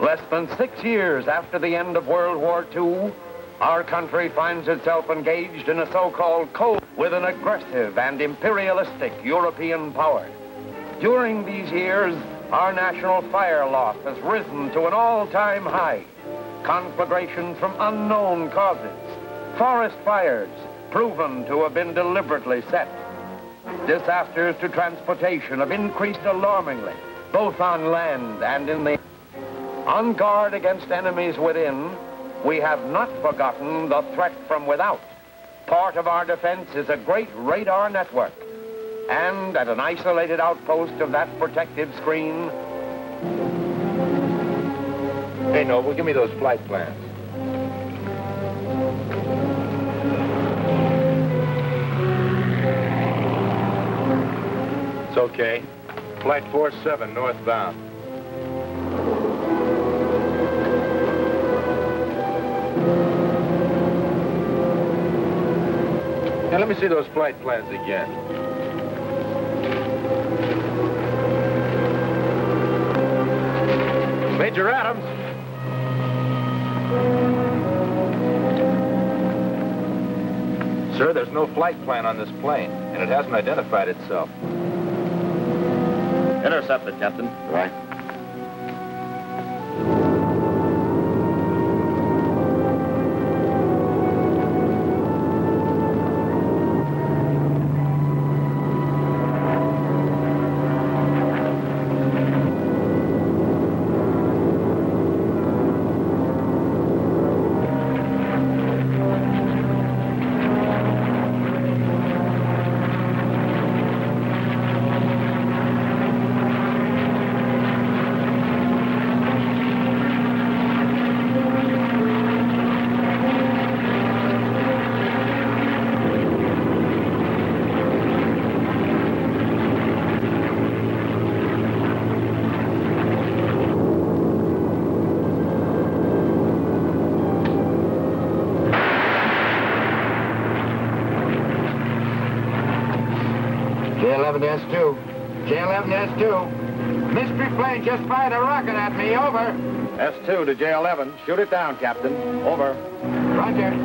Less than 6 years after the end of World War II, our country finds itself engaged in a so-called Cold War with an aggressive and imperialistic European power. During these years, our national fire loss has risen to an all-time high. Conflagrations from unknown causes, forest fires proven to have been deliberately set. Disasters to transportation have increased alarmingly, both on land and in the air. On guard against enemies within, we have not forgotten the threat from without. Part of our defense is a great radar network. And at an isolated outpost of that protective screen... Hey, Noble, give me those flight plans. It's okay. Flight 47 northbound. Now, let me see those flight plans again. Major Adams. Sir, there's no flight plan on this plane, and it hasn't identified itself. Intercepted, Captain. Right. J11S2. J11S2. Mystery plane just fired a rocket at me. Over. S2 to J11. Shoot it down, Captain. Over. Roger.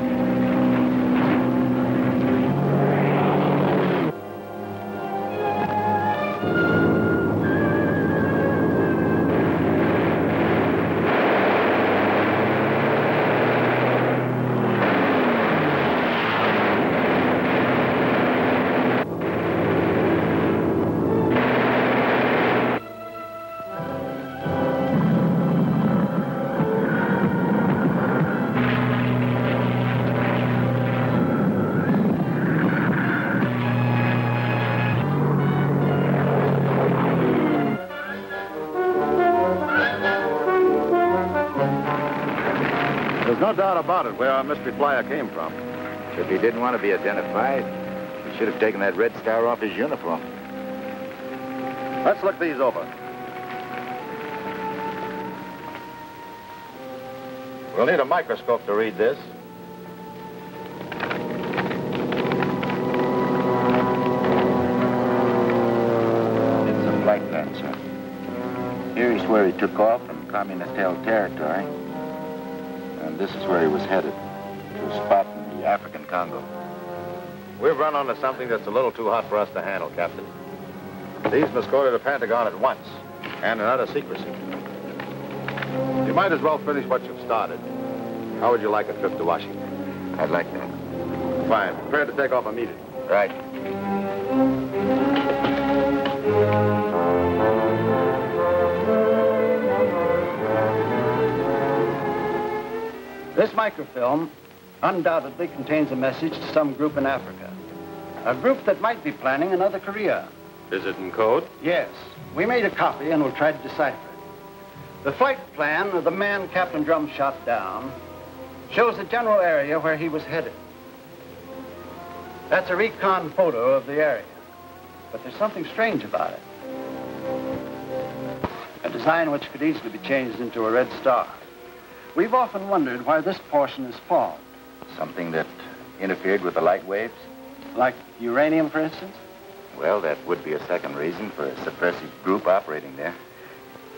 There's no doubt about it where our mystery flyer came from. If he didn't want to be identified, he should have taken that red star off his uniform. Let's look these over. We'll need a microscope to read this. It's a flight plan, sir. Here is where he took off from communist-held territory. And this is where he was headed, to a spot in the African Congo. We've run onto something that's a little too hot for us to handle, Captain. These must go to the Pentagon at once, and in utter secrecy. You might as well finish what you've started. How would you like a trip to Washington? I'd like that. Fine. Prepare to take off immediately. Right. This microfilm undoubtedly contains a message to some group in Africa. A group that might be planning another Korea. Is it in code? Yes. We made a copy and we'll try to decipher it. The flight plan of the man Captain Drum shot down shows the general area where he was headed. That's a recon photo of the area. But there's something strange about it. A design which could easily be changed into a red star. We've often wondered why this portion is fogged. Something that interfered with the light waves? Like uranium, for instance? Well, that would be a second reason for a suppressive group operating there.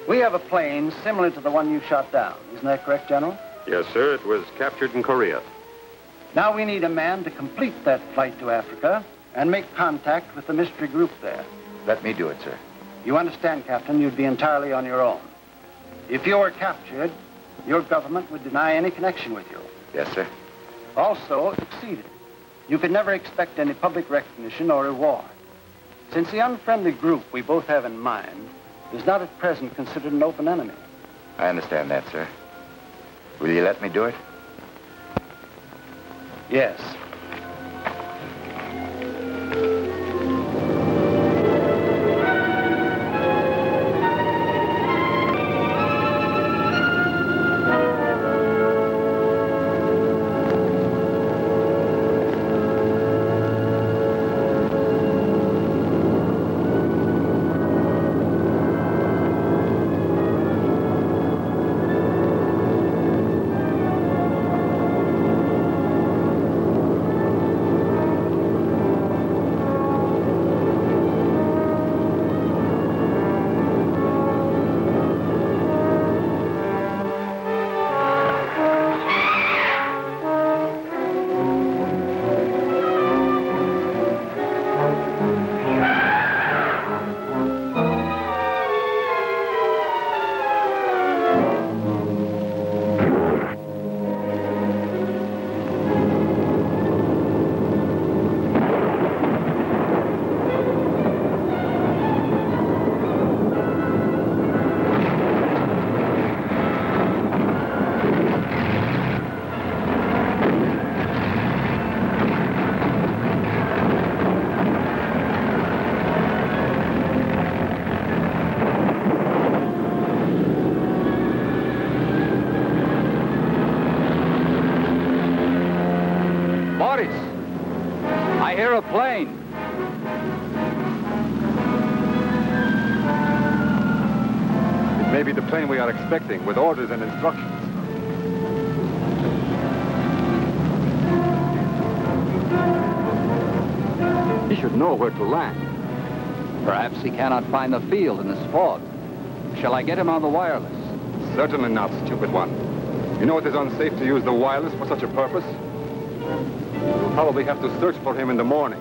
We have a plane similar to the one you shot down. Isn't that correct, General? Yes, sir. It was captured in Korea. Now we need a man to complete that flight to Africa and make contact with the mystery group there. Let me do it, sir. You understand, Captain, you'd be entirely on your own. If you were captured, your government would deny any connection with you. Yes, sir. Also, if succeeded, you could never expect any public recognition or reward. Since the unfriendly group we both have in mind is not at present considered an open enemy. I understand that, sir. Will you let me do it? Yes. I hear a plane. It may be the plane we are expecting, with orders and instructions. He should know where to land. Perhaps he cannot find the field in this fog. Shall I get him on the wireless? Certainly not, stupid one. You know it is unsafe to use the wireless for such a purpose. We'll probably have to search for him in the morning.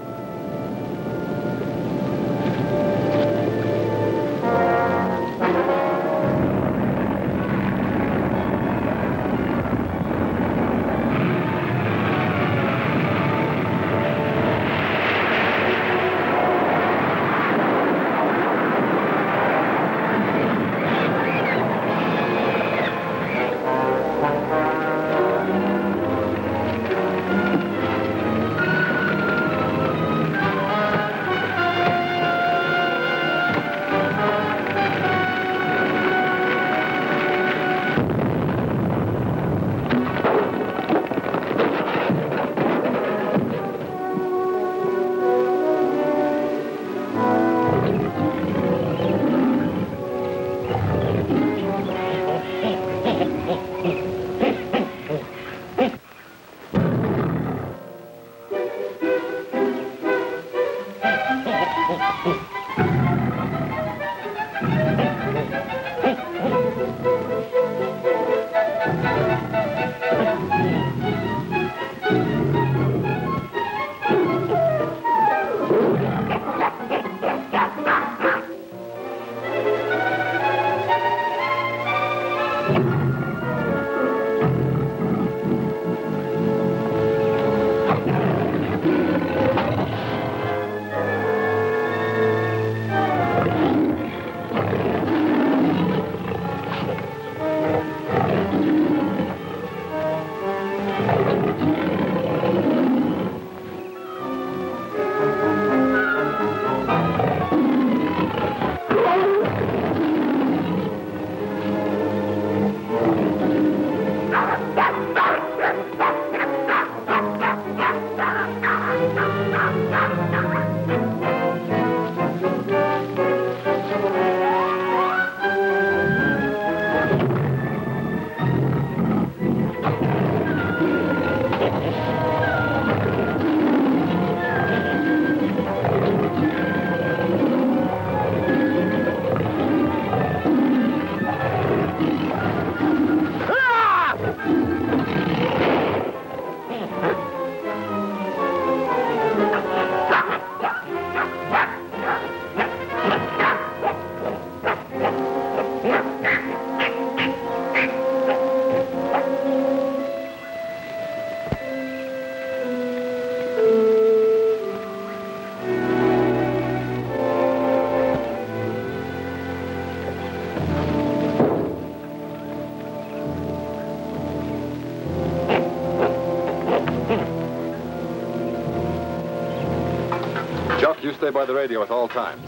Chuck, you stay by the radio at all times.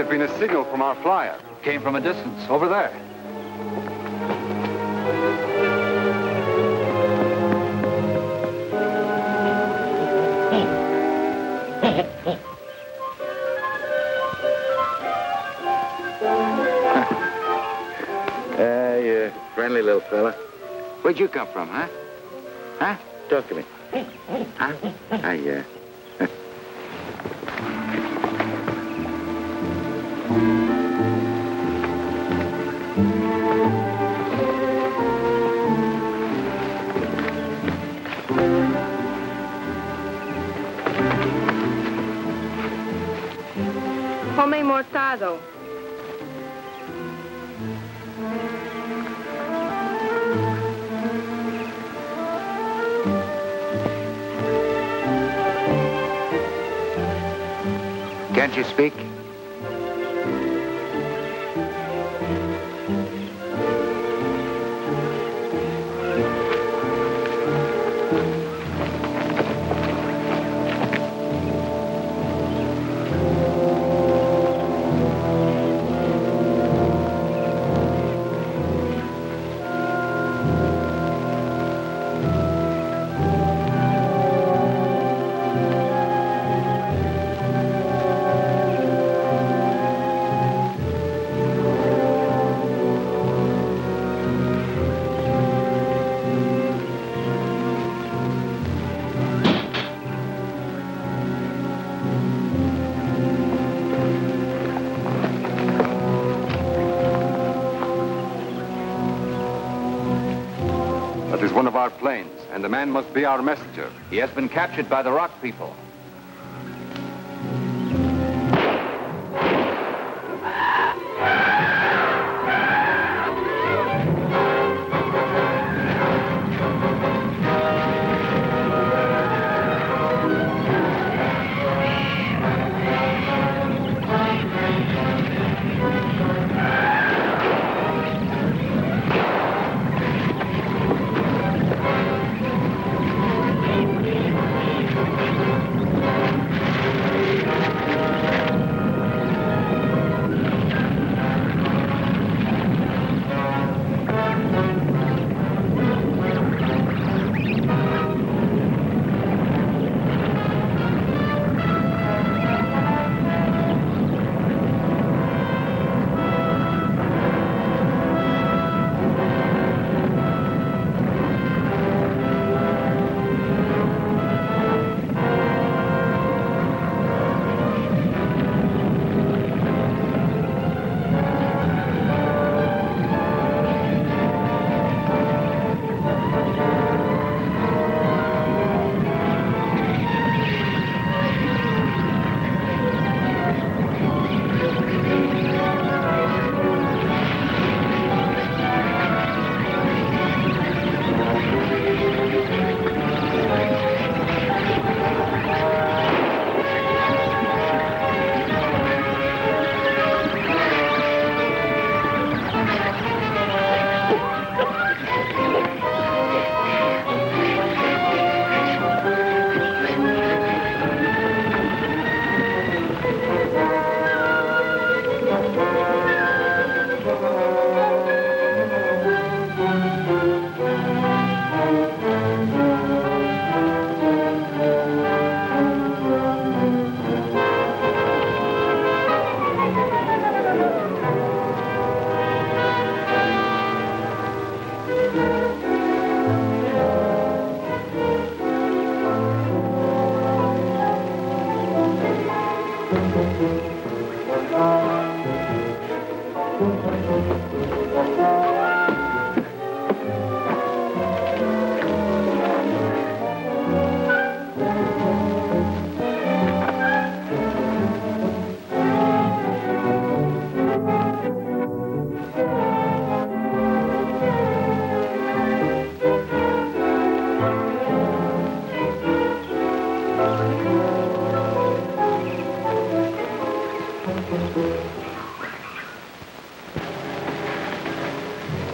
Been a signal from our flyer. Came from a distance, over there. You friendly little fella. Where'd you come from, huh? Huh? Talk to me. Huh? Come mortado. Can't you speak? That is one of our planes, and the man must be our messenger. He has been captured by the rock people.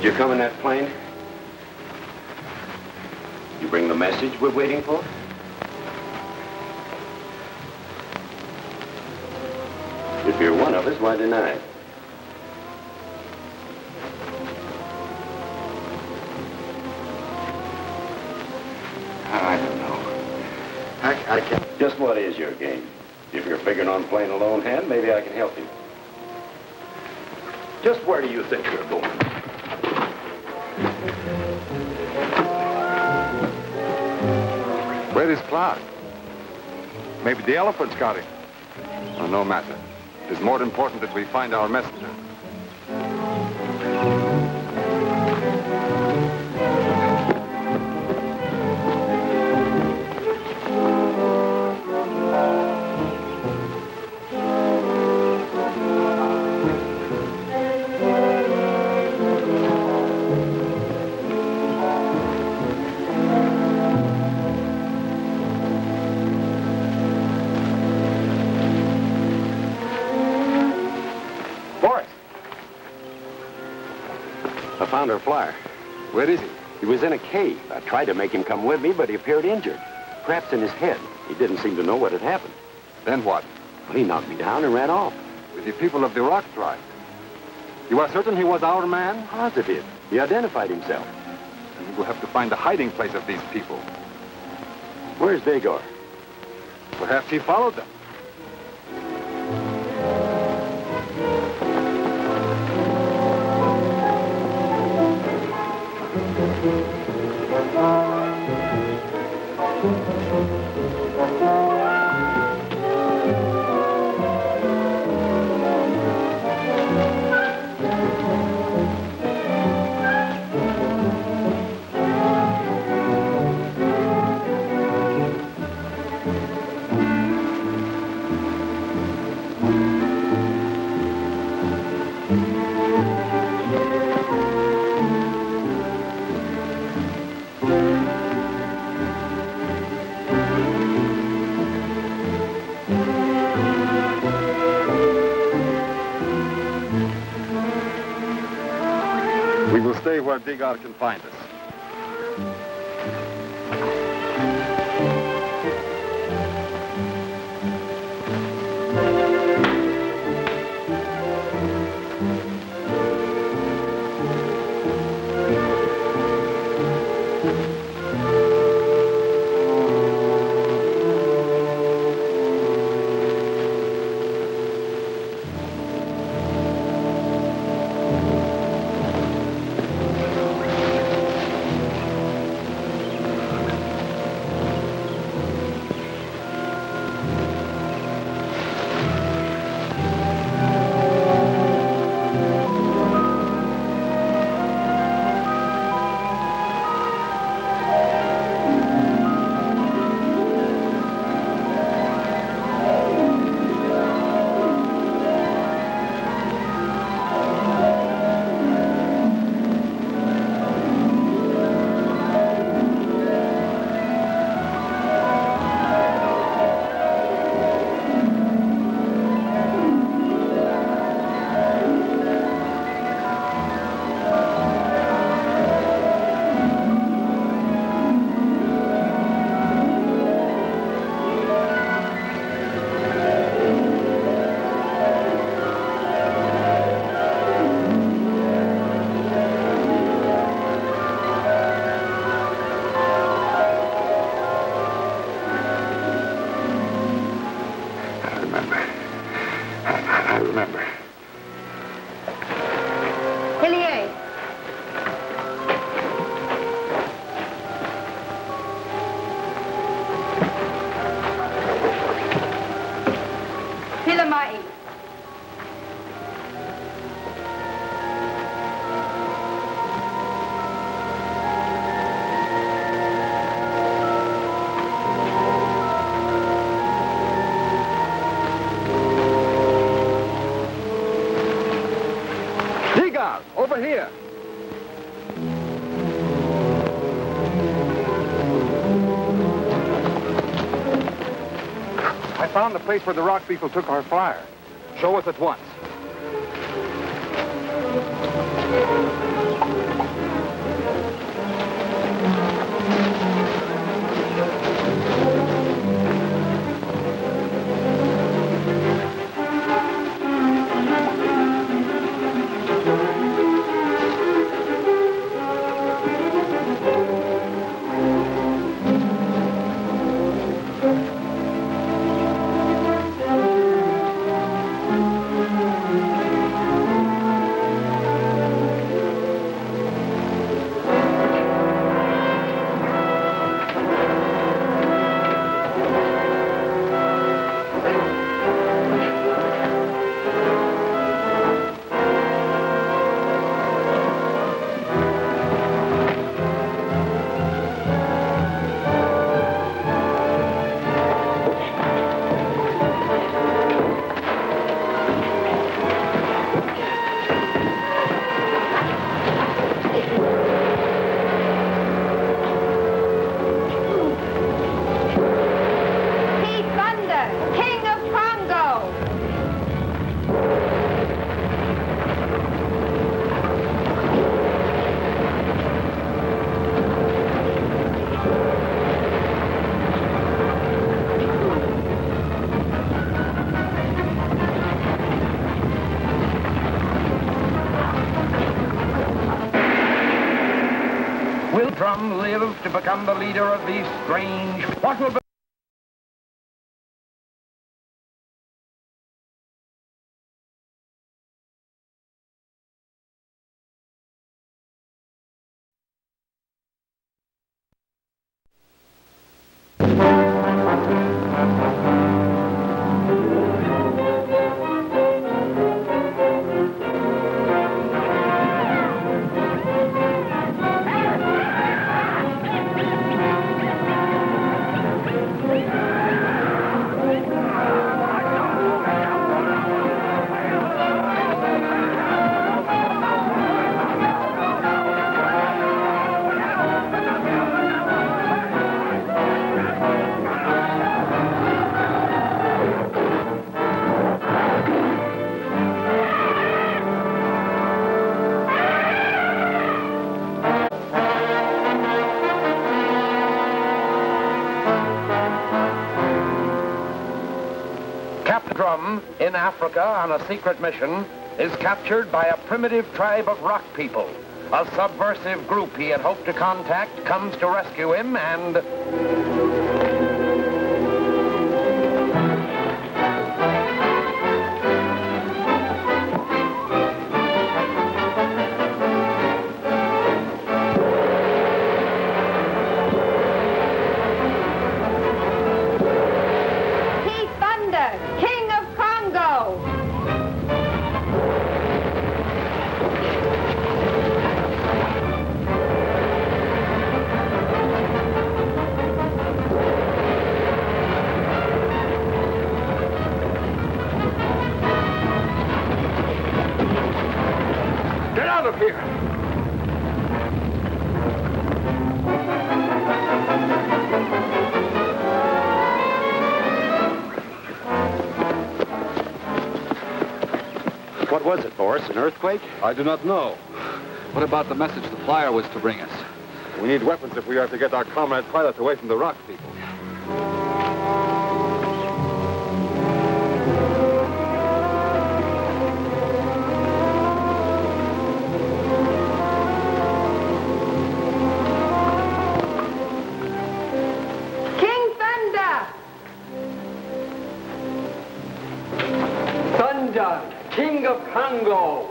You come in that plane? You bring the message we're waiting for? If you're one of us, why deny it? I don't know. I can't. Just what is your game? If you're figuring on playing a lone hand, maybe I can help you. Just where do you think you're going? Where is Clark? Maybe the elephants got him. Oh, no matter. It is more important that we find our messenger. I found our flyer. Where is he? He was in a cave. I tried to make him come with me, but he appeared injured. Perhaps in his head. He didn't seem to know what had happened. Then what? Well, he knocked me down and ran off. With the people of the Rock tribe. You are certain he was our man? Positive. He identified himself. And we will have to find the hiding place of these people. Where's Dagar? Perhaps he followed them. We will stay where Dagar can find us. I remember. Hillier. mighty. Over here. I found the place where the rock people took our flyer. Show us at once. Will Drum live to become the leader of these strange... What will be... Drum, in Africa on a secret mission, is captured by a primitive tribe of rock people. A subversive group he had hoped to contact comes to rescue him and... Get out of here! What was it, Boris? An earthquake? I do not know. What about the message the flyer was to bring us? We need weapons if we are to get our comrade pilot away from the rock people. King of Congo!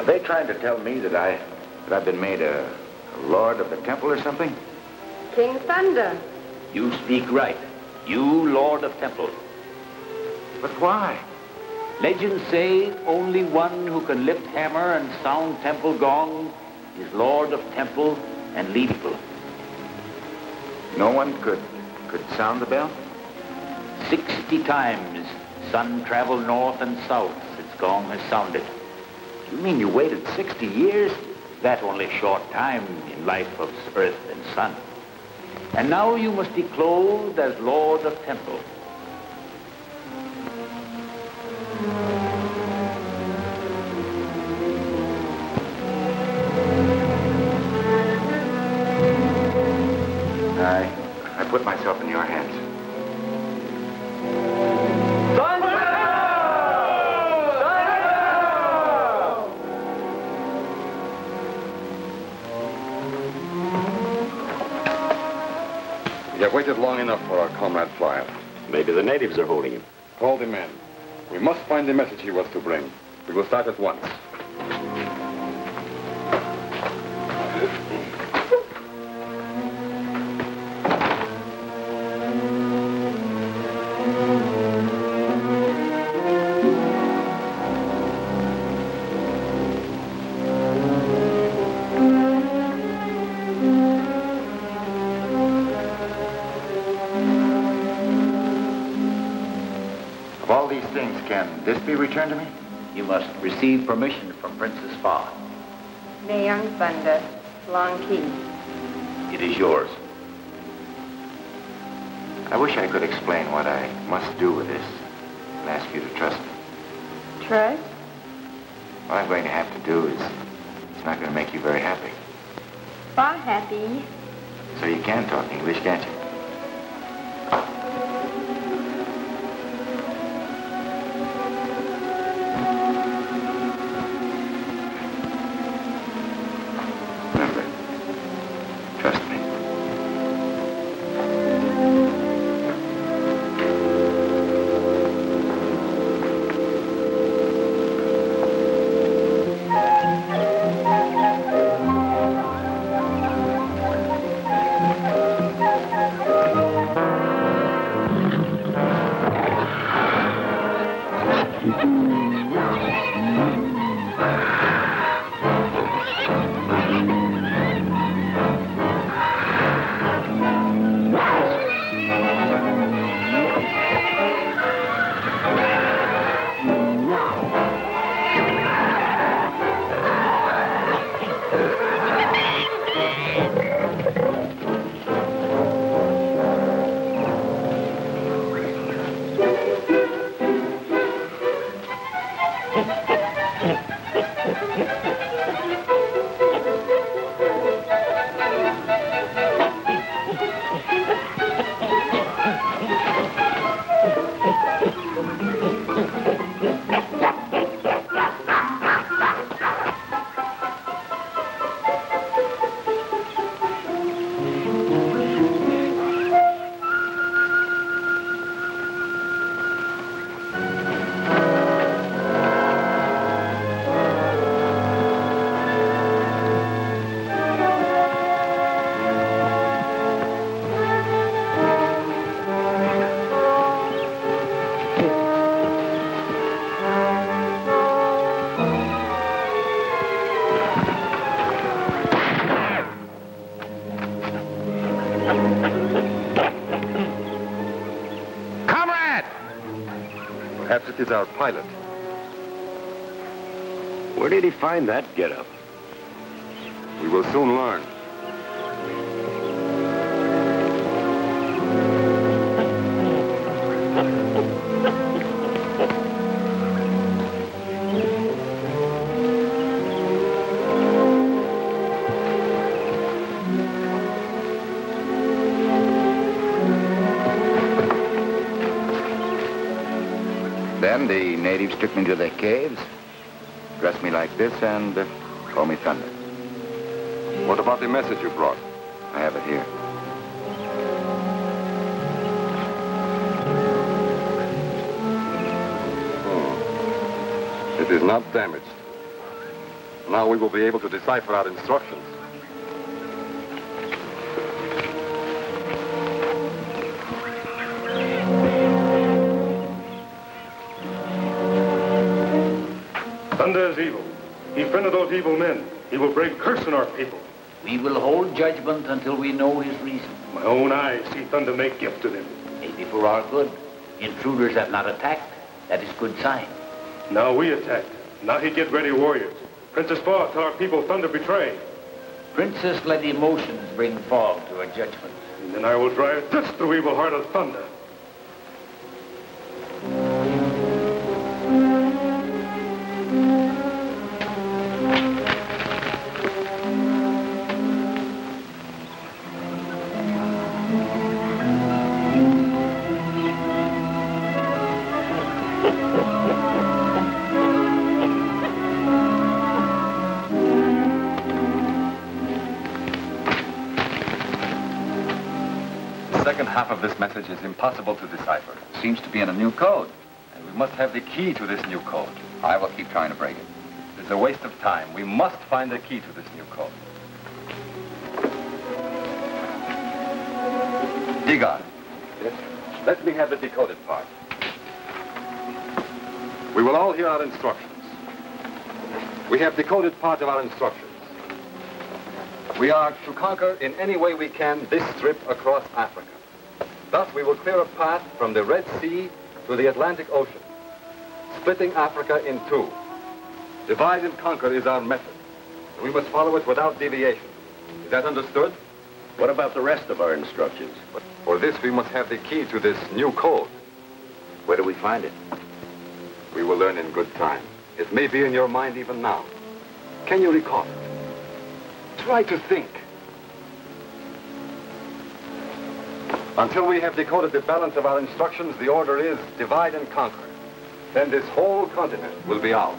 Are they trying to tell me that I've been made a A lord of the temple or something? King Thunder. You speak right. You, Lord of Temple. But why? Legends say only one who can lift hammer and sound temple gong is Lord of Temple and lead people. No one could sound the bell? 60 times sun traveled north and south since gong has sounded. You mean you waited 60 years? That only short time in life of earth and sun. And now you must be clothed as Lord of Temple. I put myself in your hands. We have waited long enough for our comrade flyer. Maybe the natives are holding him. Call the men. We must find the message he was to bring. We will start at once. Of all these things, can this be returned to me? You must receive permission from Princess Fa. May Young Thunder. Long key. It is yours. I wish I could explain what I must do with this and ask you to trust me. Trust? What I'm going to have to do is, it's not going to make you very happy. Far happy. So you can talk English, can't you? Remember, trust me. Perhaps it is our pilot. Where did he find that getup? We will soon learn. Then the natives took me to their caves, dressed me like this, and called me Thunder. What about the message you brought? I have it here. It is not damaged. Now we will be able to decipher our instructions. Thunder is evil. He friended those evil men. He will bring curse on our people. We will hold judgment until we know his reason. My own eyes see Thunder make gift to them. Maybe for our good. Intruders have not attacked. That is good sign. Now we attack. Now he get ready warriors. Princess Fall tell our people Thunder betray. Princess, let emotions bring fog to a judgment. And then I will drive this through evil heart of Thunder. The second half of this message is impossible to decipher. It seems to be in a new code. And we must have the key to this new code. I will keep trying to break it. It's a waste of time. We must find the key to this new code. Dig on. Yes. Let me have the decoded part. We will all hear our instructions. We have decoded part of our instructions. We are to conquer in any way we can this strip across Africa. Thus, we will clear a path from the Red Sea to the Atlantic Ocean, splitting Africa in two. Divide and conquer is our method. We must follow it without deviation. Is that understood? What about the rest of our instructions? But for this, we must have the key to this new code. Where do we find it? We will learn in good time. It may be in your mind even now. Can you recall it? Try to think. Until we have decoded the balance of our instructions, the order is divide and conquer. Then this whole continent will be ours.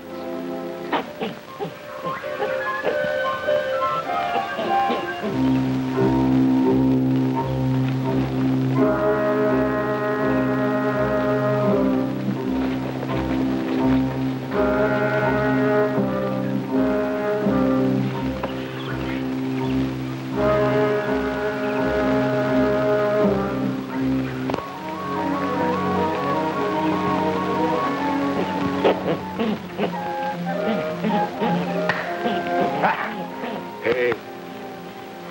Hey,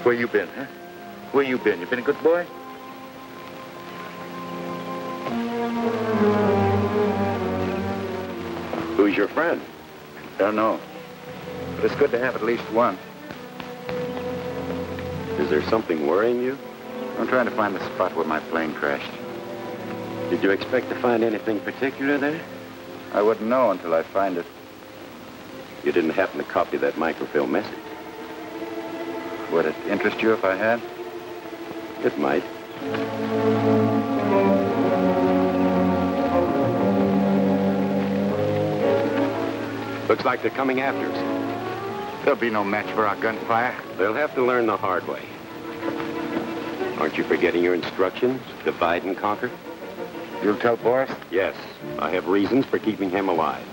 where you been, huh? Where you been? You been a good boy? Who's your friend? Don't know. But it's good to have at least one. Is there something worrying you? I'm trying to find the spot where my plane crashed. Did you expect to find anything particular there? I wouldn't know until I find it. You didn't happen to copy that microfilm message? Would it interest you if I had? It might. Looks like they're coming after us. There'll be no match for our gunfire. They'll have to learn the hard way. Aren't you forgetting your instructions? Divide and conquer? You'll tell Boris? Yes. I have reasons for keeping him alive.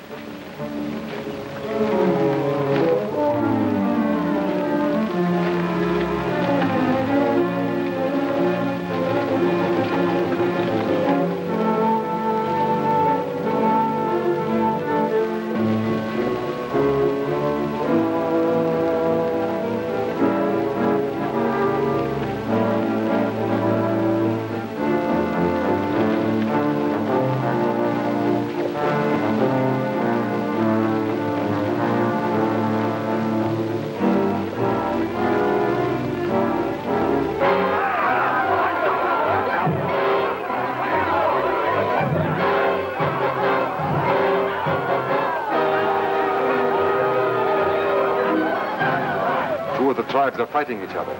Two of the tribes are fighting each other.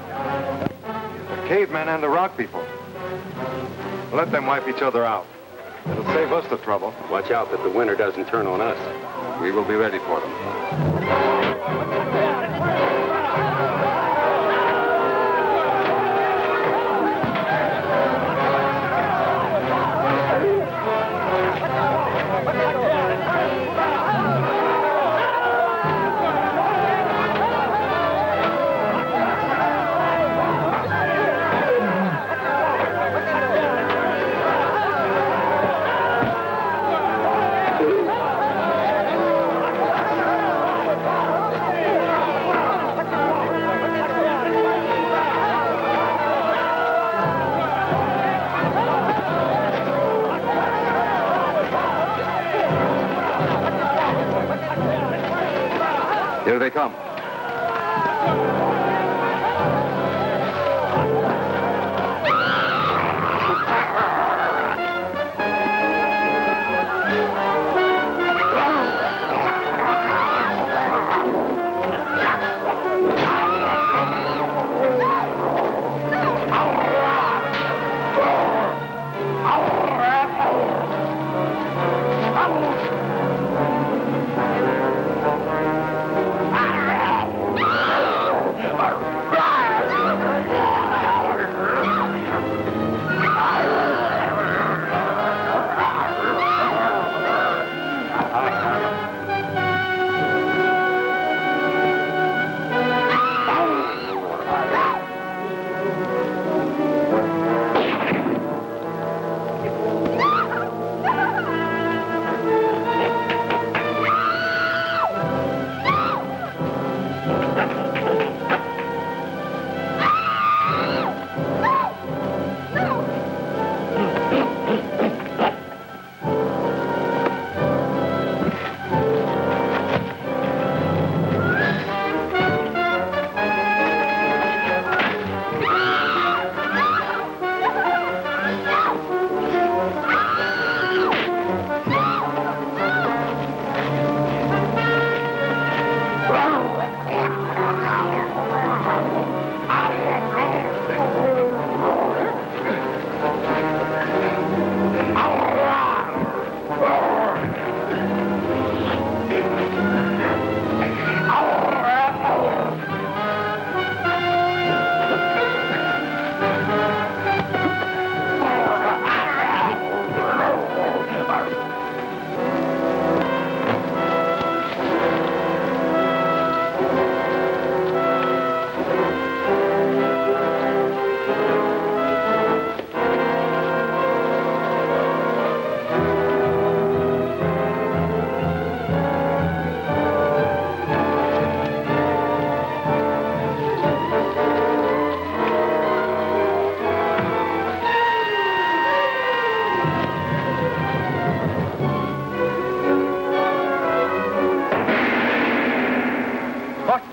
The cavemen and the rock people. Let them wipe each other out. It'll save us the trouble. Watch out that the winter doesn't turn on us. We will be ready for them. come.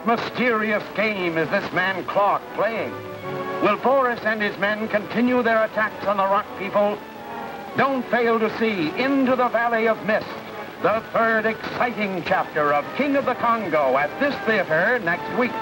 Mysterious game is this man Clark playing? Will Boris and his men continue their attacks on the Rock people? Don't fail to see Into the Valley of Mist, the third exciting chapter of King of the Congo at this theater next week.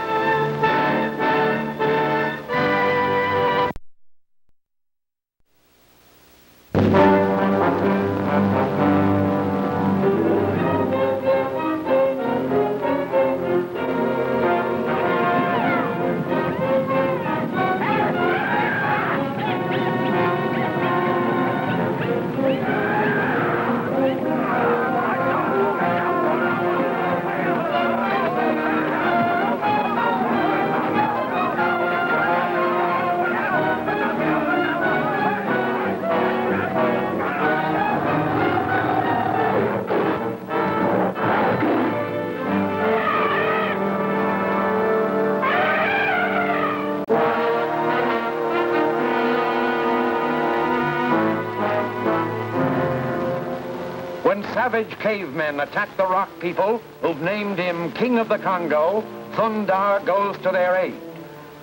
When savage cavemen attack the Rock people who've named him King of the Congo, Thundar goes to their aid.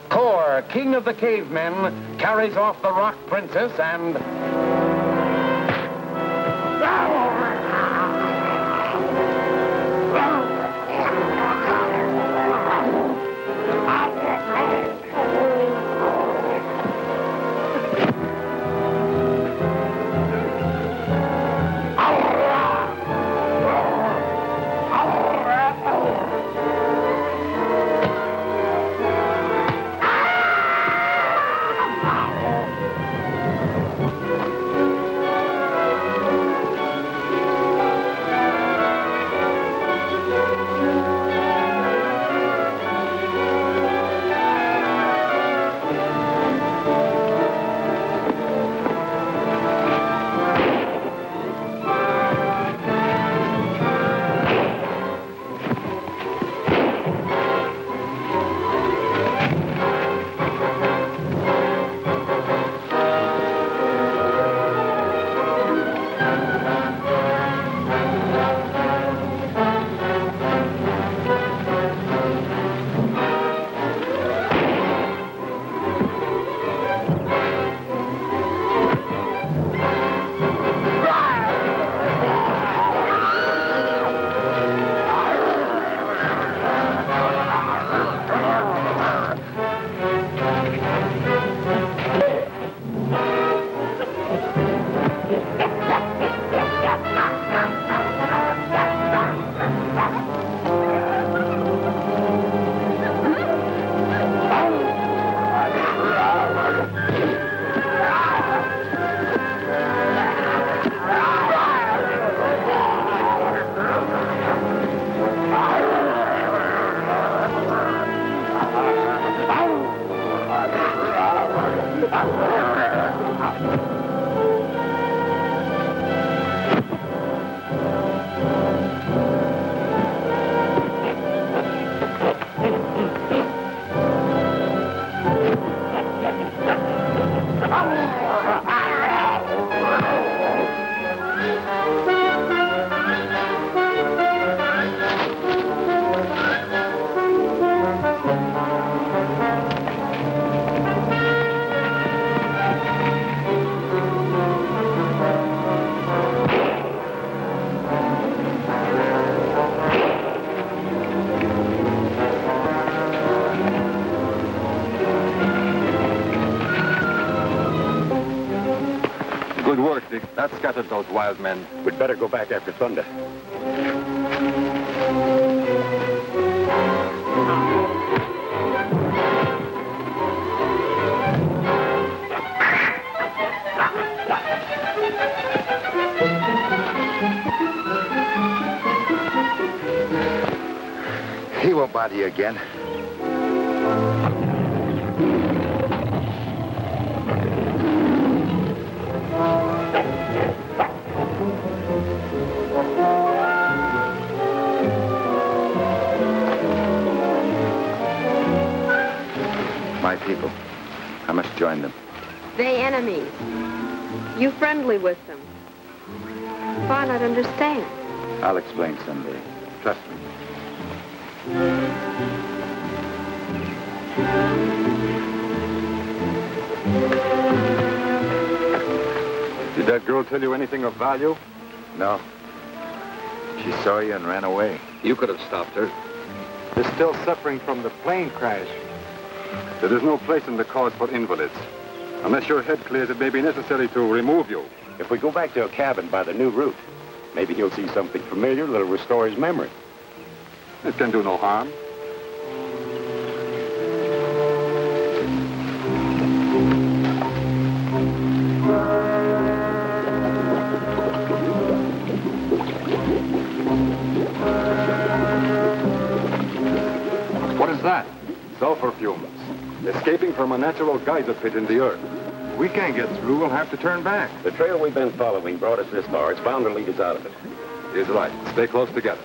Kor, King of the Cavemen, carries off the Rock Princess and... Good work, Dick. That scattered those wild men. We'd better go back after Thunder. He won't bother you again. My people. I must join them. They enemies. You friendly with them. Why not understand? I'll explain someday. Trust me. Did that girl tell you anything of value? No. She saw you and ran away. You could have stopped her. They're still suffering from the plane crash. There is no place in the cause for invalids. Unless your head clears, it may be necessary to remove you. If we go back to a cabin by the new route, maybe he'll see something familiar that'll restore his memory. It can do no harm. What is that? Sulfur fumes. Escaping from a natural geyser pit in the earth. We can't get through. We'll have to turn back. The trail we've been following brought us this far. It's bound to lead us out of it. He's right. Stay close together.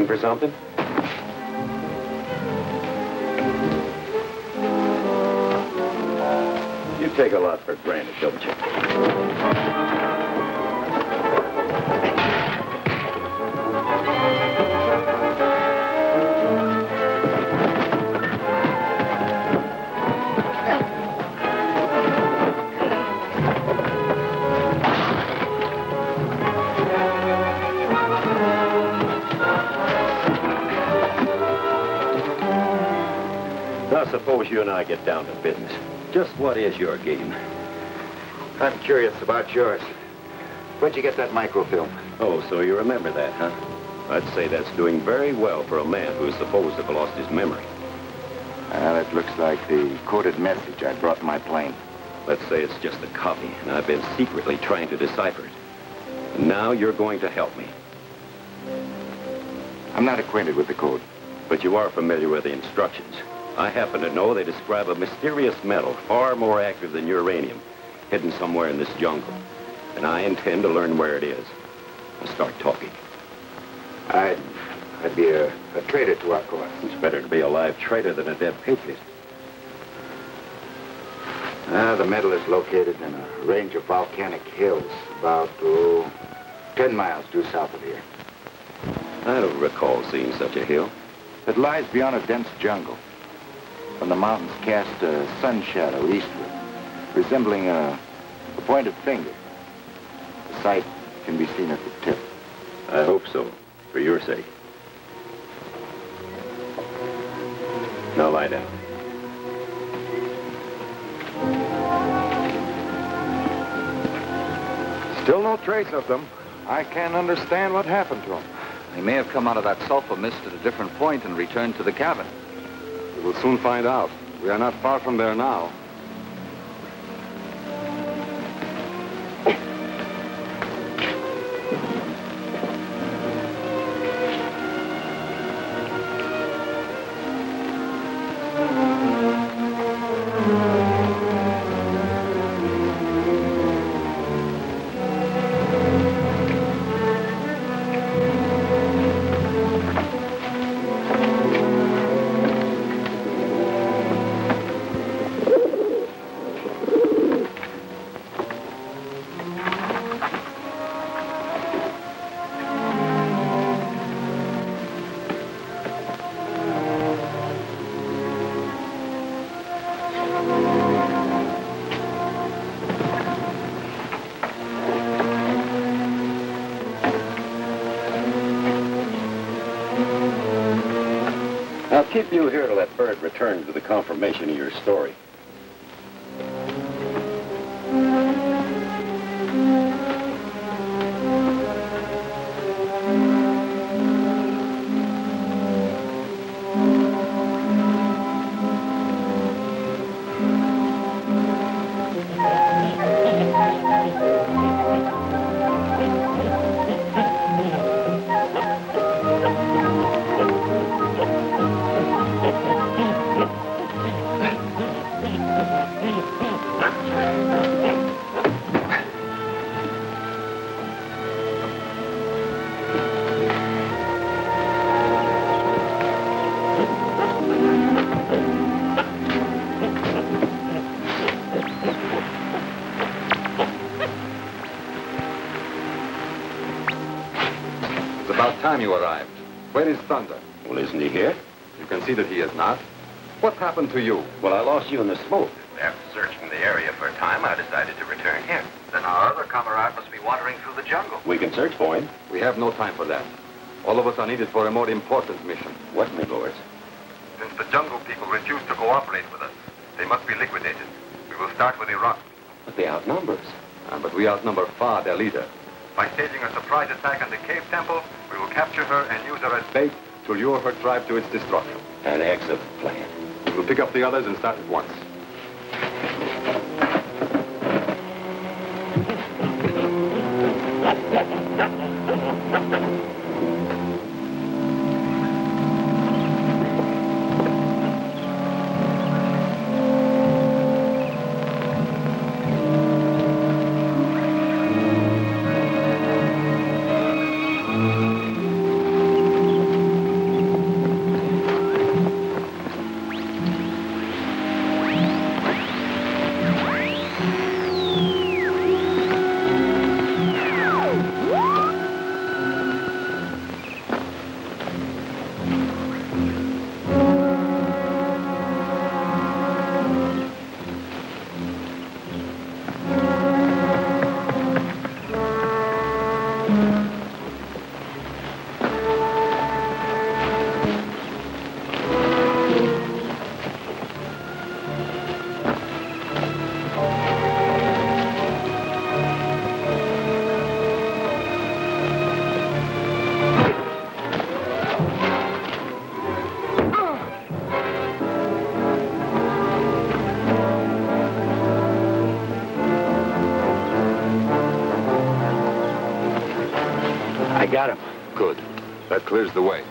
looking for something? You take a lot for granted, don't you? Now, suppose you and I get down to business. Just what is your game? I'm curious about yours. Where'd you get that microfilm? Oh, so you remember that, huh? I'd say that's doing very well for a man who's supposed to have lost his memory. Well, it looks like the coded message I brought in my plane. Let's say it's just a copy, and I've been secretly trying to decipher it. And now you're going to help me. I'm not acquainted with the code. But you are familiar with the instructions. I happen to know they describe a mysterious metal far more active than uranium, hidden somewhere in this jungle. And I intend to learn where it is. I'll start talking. I'd be a traitor to our cause. It's better to be a live traitor than a dead patriot. The metal is located in a range of volcanic hills about 10 miles due south of here. I don't recall seeing such a hill. It lies beyond a dense jungle. When the mountains cast a sun shadow eastward, resembling a pointed finger. The site can be seen at the tip. I hope so, for your sake. Now lie down. Still no trace of them. I can't understand what happened to them. They may have come out of that sulfur mist at a different point and returned to the cabin. We will soon find out. We are not far from there now. I'll keep you here till that bird returns with the confirmation of your story. Time you arrived. Where is Thunder? Well, isn't he here? You can see that he is not. What happened to you? Well, I lost you in the smoke. After searching the area for a time, I decided to return here. Then our other comrade must be wandering through the jungle. We can search for him. We have no time for that. All of us are needed for a more important mission. What, my lords? Since the jungle people refuse to cooperate with us, they must be liquidated. We will start with Iraq. But they outnumber us. But we outnumber far their leader. By staging a surprise attack on the cave temple, we will capture her and use her as bait to lure her tribe to its destruction. An excellent plan. We will pick up the others and start at once. I got him. Good. That clears the way.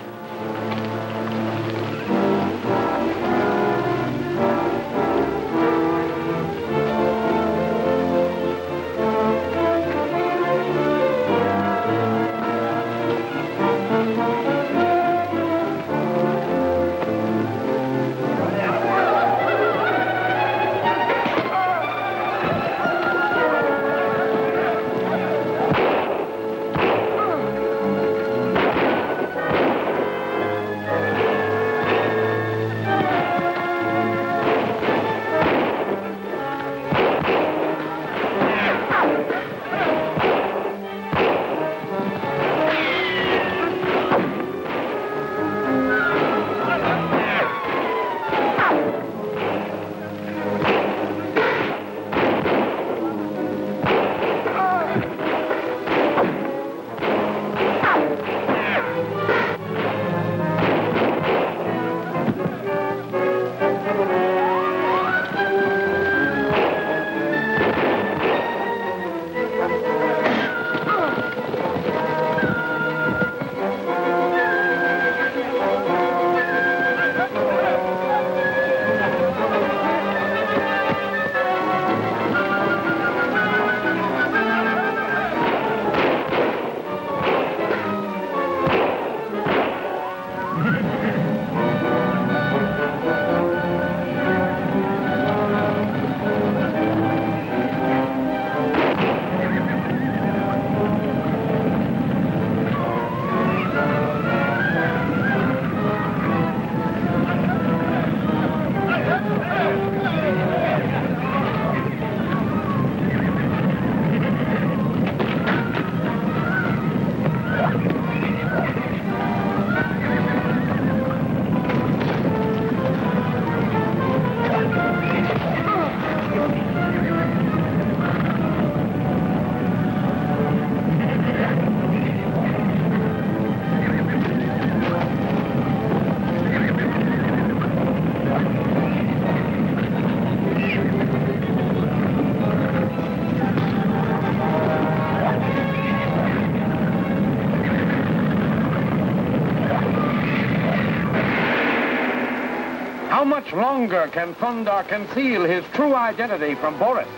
How much longer can Thunder conceal his true identity from Boris?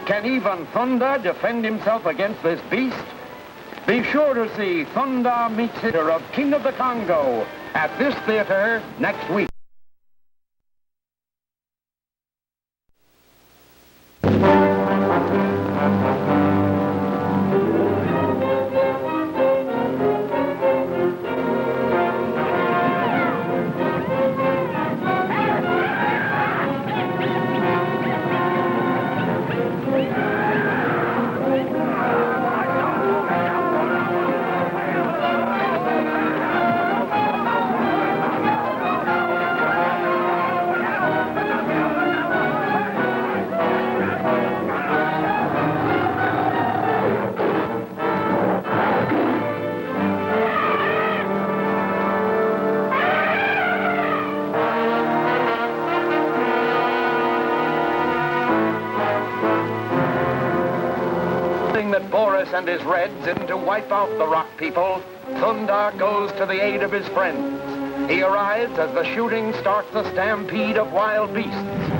Can even Thunder defend himself against this beast? Be sure to see Thunder Meets Hitter of King of the Congo at this theater next week. That Boris and his Reds in to wipe out the rock people, Thunder goes to the aid of his friends. He arrives as the shooting starts a stampede of wild beasts.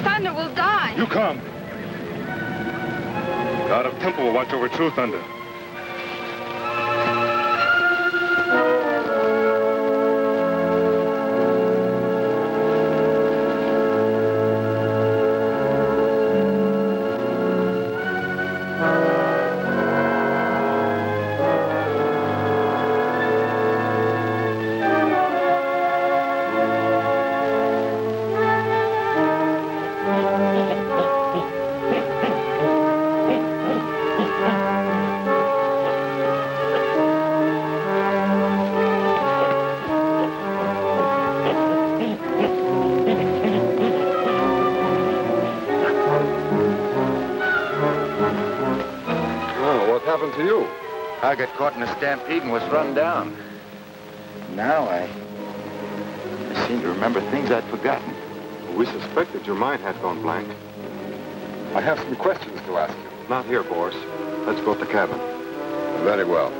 Thunder will die. You come. God of Temple will watch over True Thunder. To you? I got caught in a stampede and was run down. Now I seem to remember things I'd forgotten. We suspected your mind had gone blank. I have some questions to ask you. Not here, Boris. Let's go to the cabin. Very well.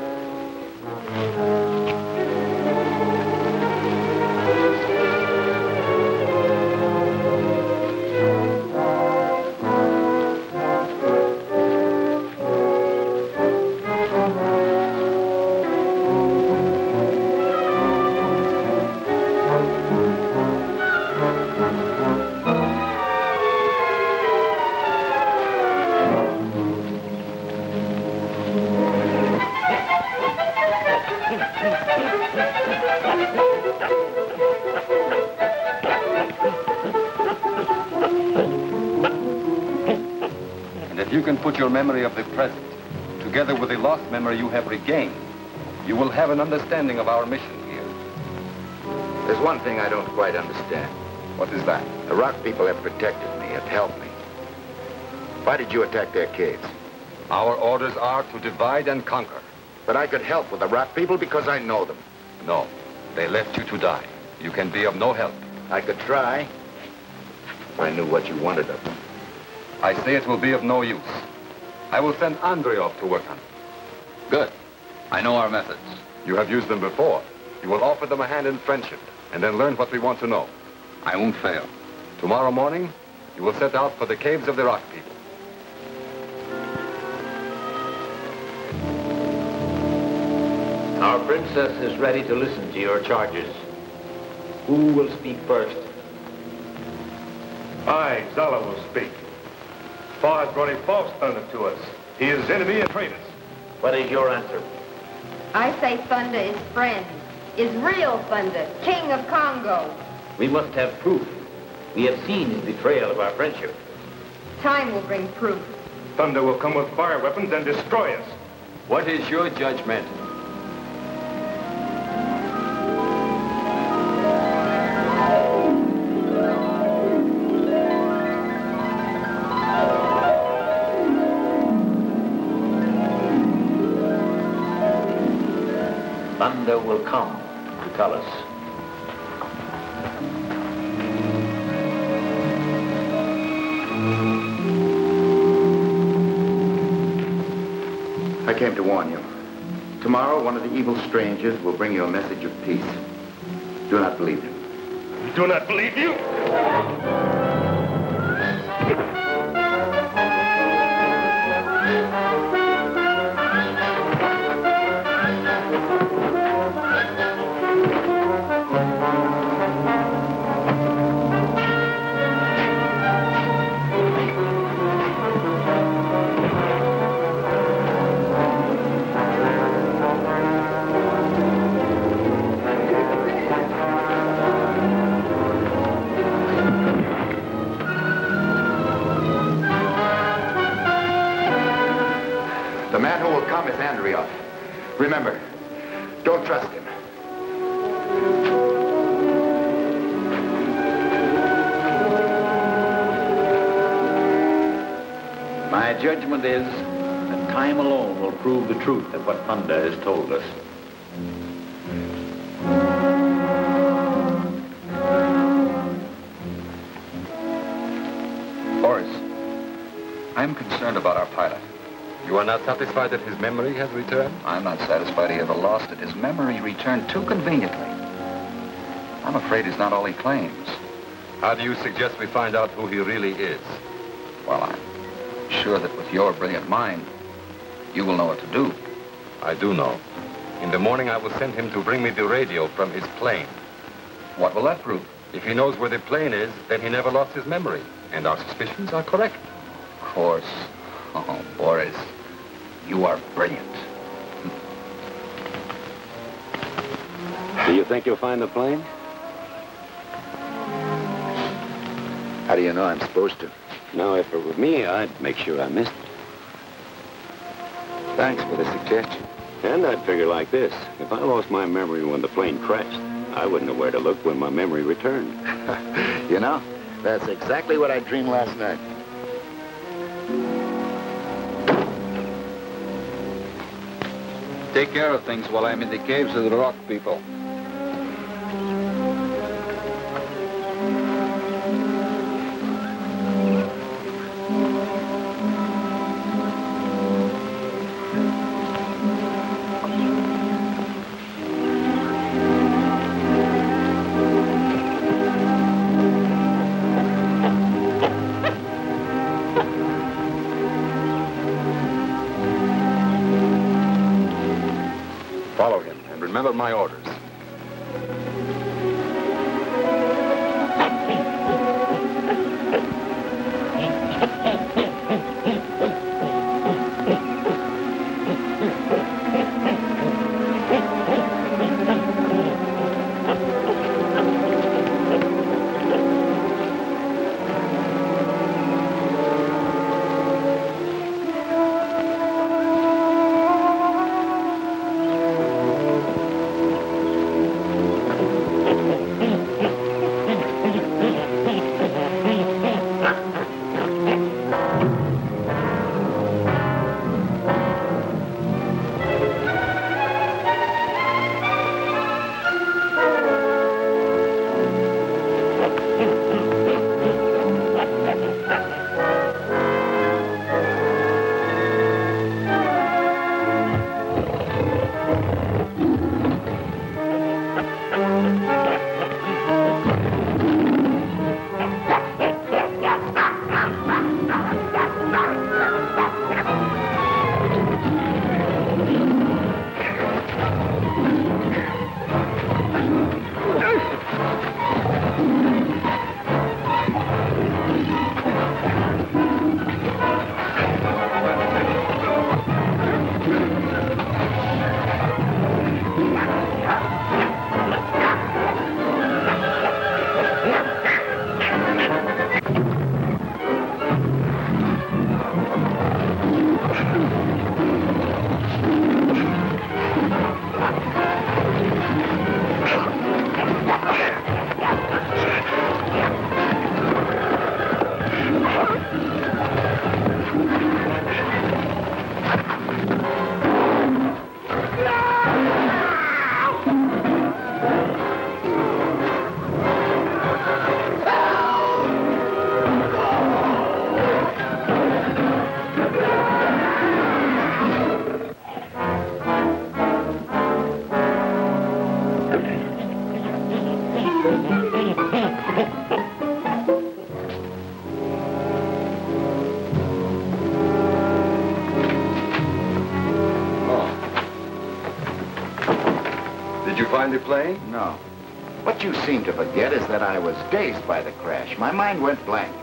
If you can put your memory of the present together with the lost memory you have regained, you will have an understanding of our mission here. There's one thing I don't quite understand. What is that? The rock people have protected me, have helped me. Why did you attack their caves? Our orders are to divide and conquer. But I could help with the rock people because I know them. No, they left you to die. You can be of no help. I could try if I knew what you wanted of them. I say it will be of no use. I will send Andreov to work on it. Good. I know our methods. You have used them before. You will offer them a hand in friendship, and then learn what we want to know. I won't fail. Tomorrow morning, you will set out for the caves of the rock people. Our princess is ready to listen to your charges. Who will speak first? I, Zala, will speak. Spa has brought a false thunder to us. He is enemy and traitors. What is your answer? I say Thunder is friend, is real Thunder, king of Congo. We must have proof. We have seen his betrayal of our friendship. Time will bring proof. Thunder will come with fire weapons and destroy us. What is your judgment? Thunder will come to tell us. I came to warn you. Tomorrow, one of the evil strangers will bring you a message of peace. Do not believe him. We do not believe you. The man who will come is Andreov. Remember, don't trust him. My judgment is that time alone will prove the truth of what Thunder has told us. Boris, I'm concerned about our pilot. You are not satisfied that his memory has returned? I'm not satisfied he ever lost it. His memory returned too conveniently. I'm afraid he's not all he claims. How do you suggest we find out who he really is? Well, I'm sure that with your brilliant mind, you will know what to do. I do know. In the morning, I will send him to bring me the radio from his plane. What will that prove? If he knows where the plane is, then he never lost his memory. And our suspicions are correct. Of course. Oh, Boris, you are brilliant. Do you think you'll find the plane? How do you know I'm supposed to? No, if it were me, I'd make sure I missed it. Thanks for the suggestion. And I'd figure like this. If I lost my memory when the plane crashed, I wouldn't know where to look when my memory returned. You know, that's exactly what I dreamed last night. Take care of things while I'm in the caves of the rock people. Follow him, and remember my orders. Did you find the plane? No. What you seem to forget is that I was dazed by the crash. My mind went blank.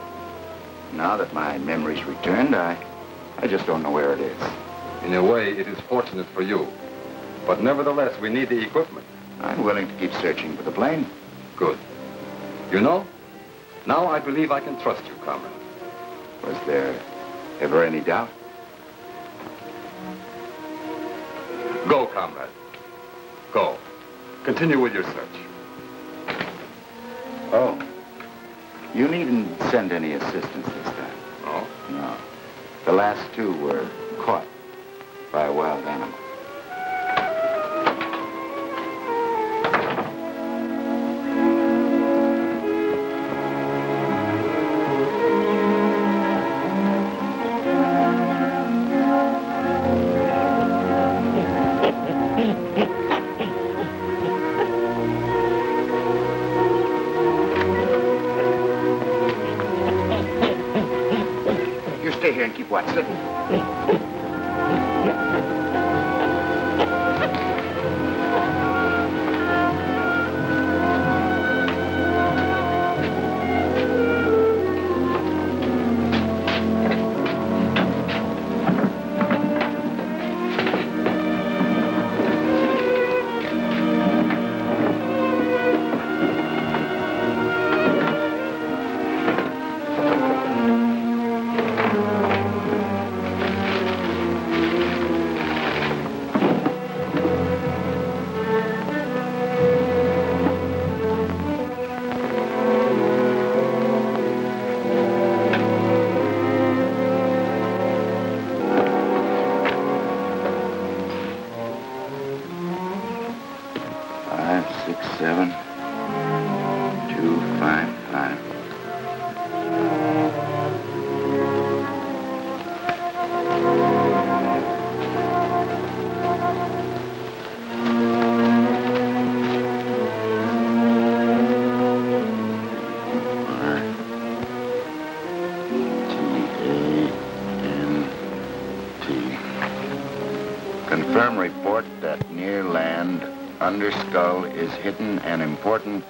Now that my memory's returned, I just don't know where it is. In a way, it is fortunate for you. But nevertheless, we need the equipment. I'm willing to keep searching for the plane. Good. You know, now I believe I can trust you, comrade. Was there ever any doubt? Go, comrade. Go. Continue with your search. Oh. You needn't send any assistance this time. No? No. The last two were caught by a wild animal. stay here and keep watch. Sit. Confirm report that near land, under skull, is hidden an important...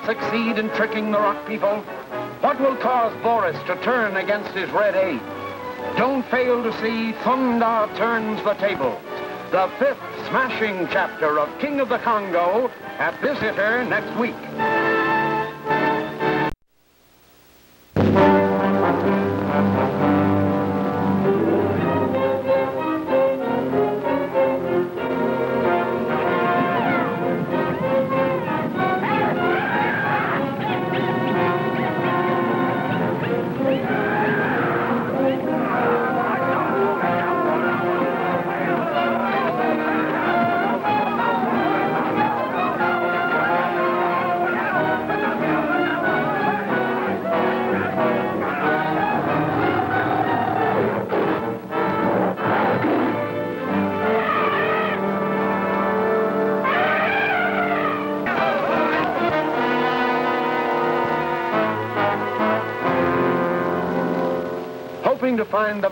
Succeed in tricking the rock people? What will cause Boris to turn against his red aid? Don't fail to see Thunder Turns the Tables, the 5th smashing chapter of King of the Congo at Visitor next week. hoping to find the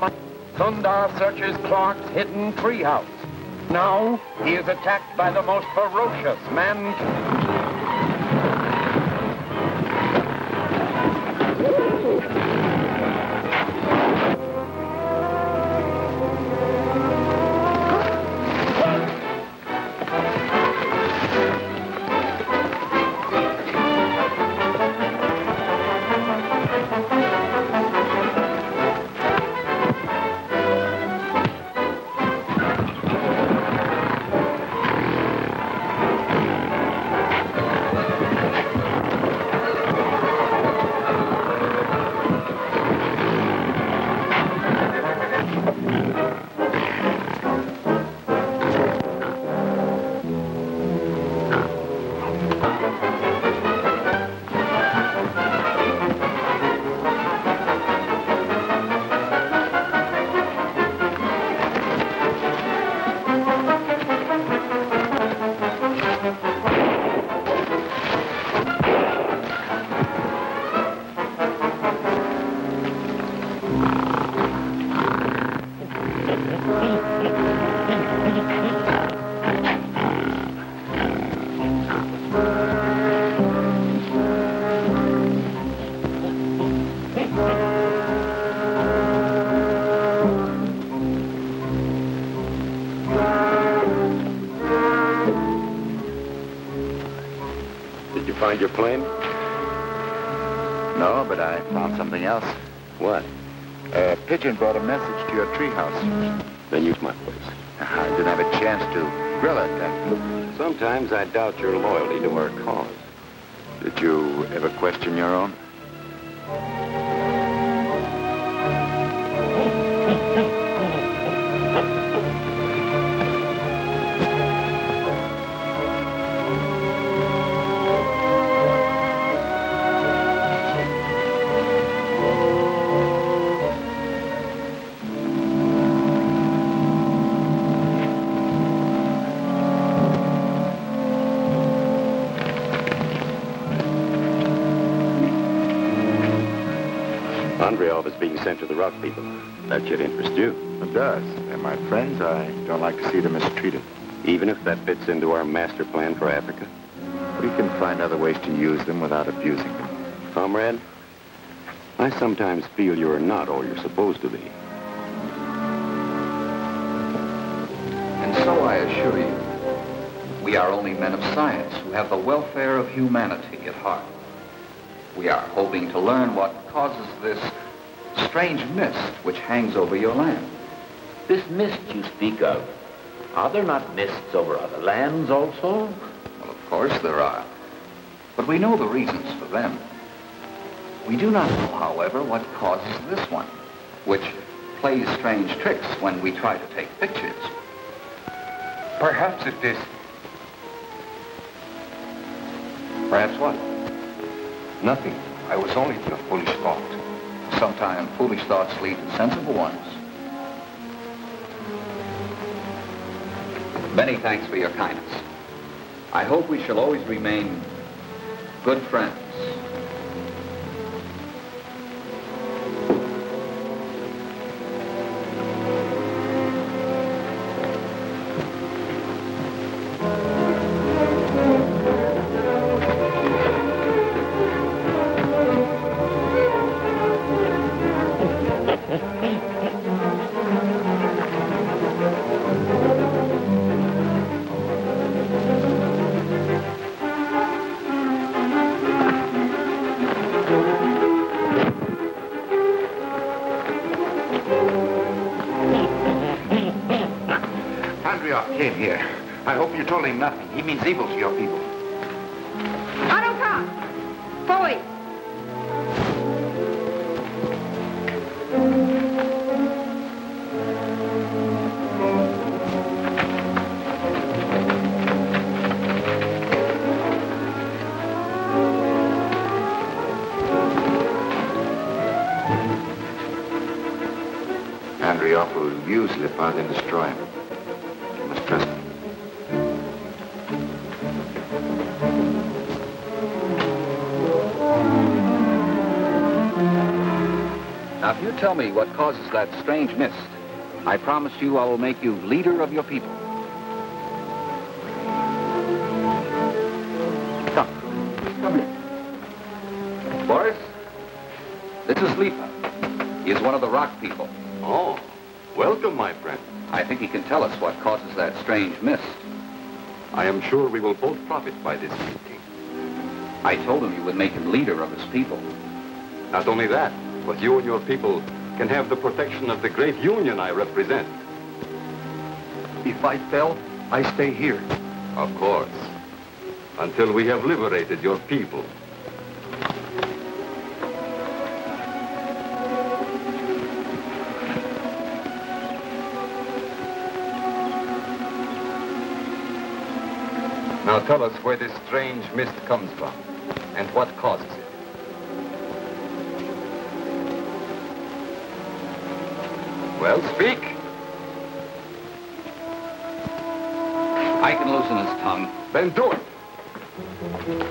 Sundar searches Clark's hidden treehouse. Now, he is attacked by the most ferocious man. Find your plane? No, but I found something else. What? A pigeon brought a message to your treehouse. Then use my place. I didn't have a chance to grill it, Captain. Sometimes I doubt your loyalty to our cause. Did you ever question your own? Andreov is being sent to the rock people. That should interest you. It does. And my friends, I don't like to see them mistreated. Even if that fits into our master plan for Africa? We can find other ways to use them without abusing them. Comrade, I sometimes feel you are not all you're supposed to be. And so I assure you, we are only men of science who have the welfare of humanity at heart. We are hoping to learn what causes this strange mist which hangs over your land. This mist you speak of, are there not mists over other lands also? Well, of course there are. But we know the reasons for them. We do not know, however, what causes this one, which plays strange tricks when we try to take pictures. Perhaps it is. Perhaps what? Nothing. I was only a foolish thought. Sometimes foolish thoughts lead to sensible ones. Many thanks for your kindness. I hope we shall always remain good friends. Came here. I hope you told him nothing. He means evil to your people. Autocar! Forward! Andreov will use Lippard and destroy him. You must trust me. Now, if you tell me what causes that strange mist, I promise you I will make you leader of your people. Come here. Boris, this is Lipa. He is one of the rock people. Oh, welcome, my friend. I think he can tell us what causes that strange mist. I am sure we will both profit by this meeting. I told him you would make him leader of his people. Not only that, but you and your people can have the protection of the great union I represent. If I fail, I stay here. Of course. Until we have liberated your people. Now tell us where this strange mist comes from and what causes it. Well, speak. I can loosen his tongue. Then do it.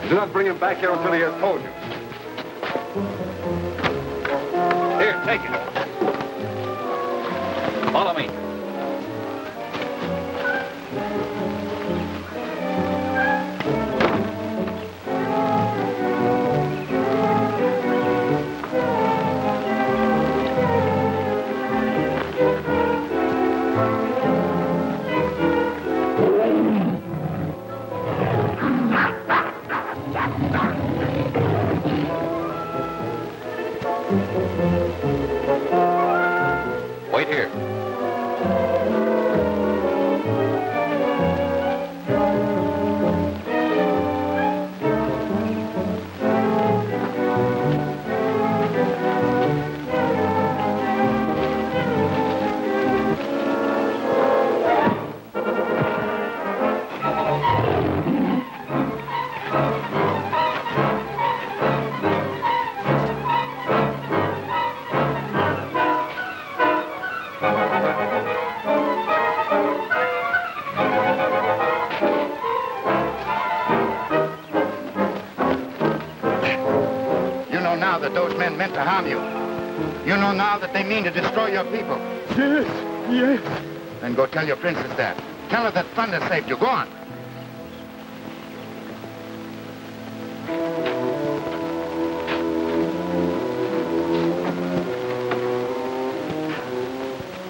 Do not bring him back here until he has told you. Here, take it. Follow me. Wait here. Meant to harm you. You know now that they mean to destroy your people. Yes, yes. Then go tell your princess that. Tell her that thunder saved you. Go on.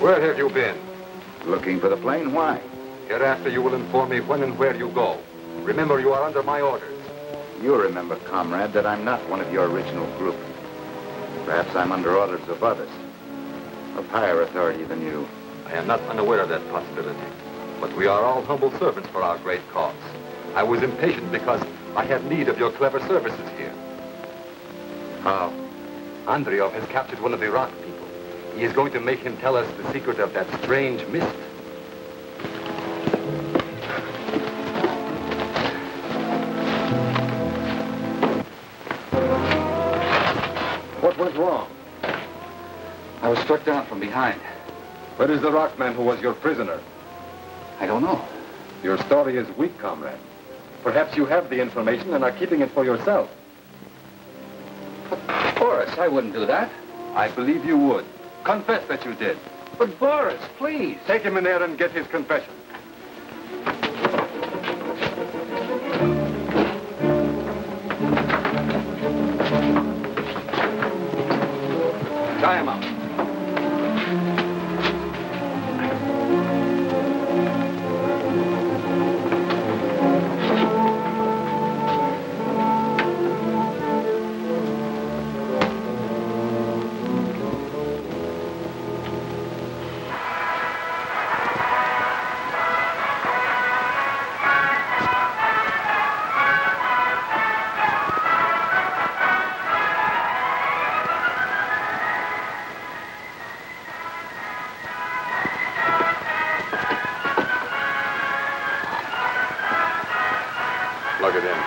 Where have you been? Looking for the plane? Why? Hereafter you will inform me when and where you go. Remember, you are under my orders. You remember, comrade, that I'm not one of your original group. Perhaps I'm under orders of others, of higher authority than you. I am not unaware of that possibility. But we are all humble servants for our great cause. I was impatient because I had need of your clever services here. How? Andreev has captured one of the rock people. He is going to make him tell us the secret of that strange mist. What was wrong? I was struck down from behind. Where is the rockman who was your prisoner? I don't know. Your story is weak, comrade. Perhaps you have the information and are keeping it for yourself. But, Boris, I wouldn't do that. I believe you would. Confess that you did. But, Boris, please. Take him in there and get his confession. Tie him up. Plug it in.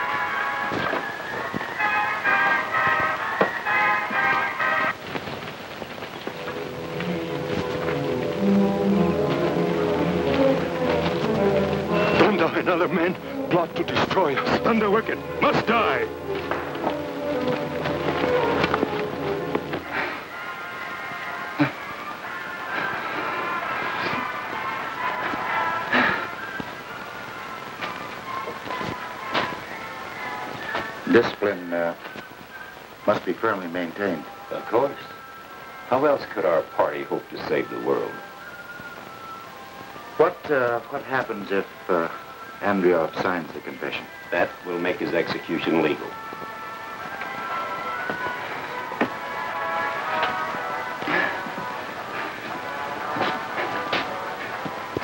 Don't die, another man. Plot to destroy us. Thunder wicked. Must die. Discipline must be firmly maintained. Of course. How else could our party hope to save the world? What happens if Andreoff signs the confession? That will make his execution legal.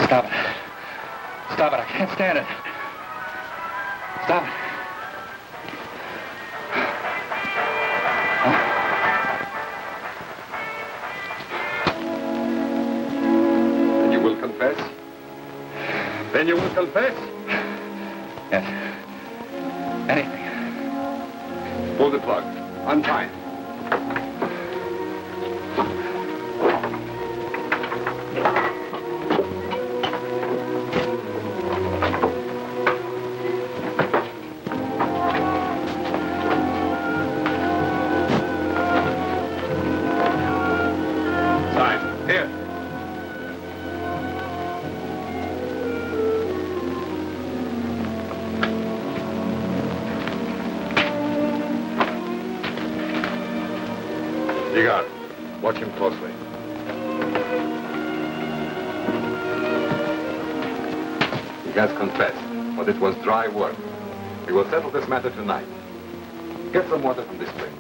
Stop it. Stop it. I can't stand it. Stop it. Then you will confess? Then you will confess? Yes. Anything. Pull the plug. Untie it. You got it. Watch him closely. He has confessed, but it was dry work. We will settle this matter tonight. Get some water from this spring.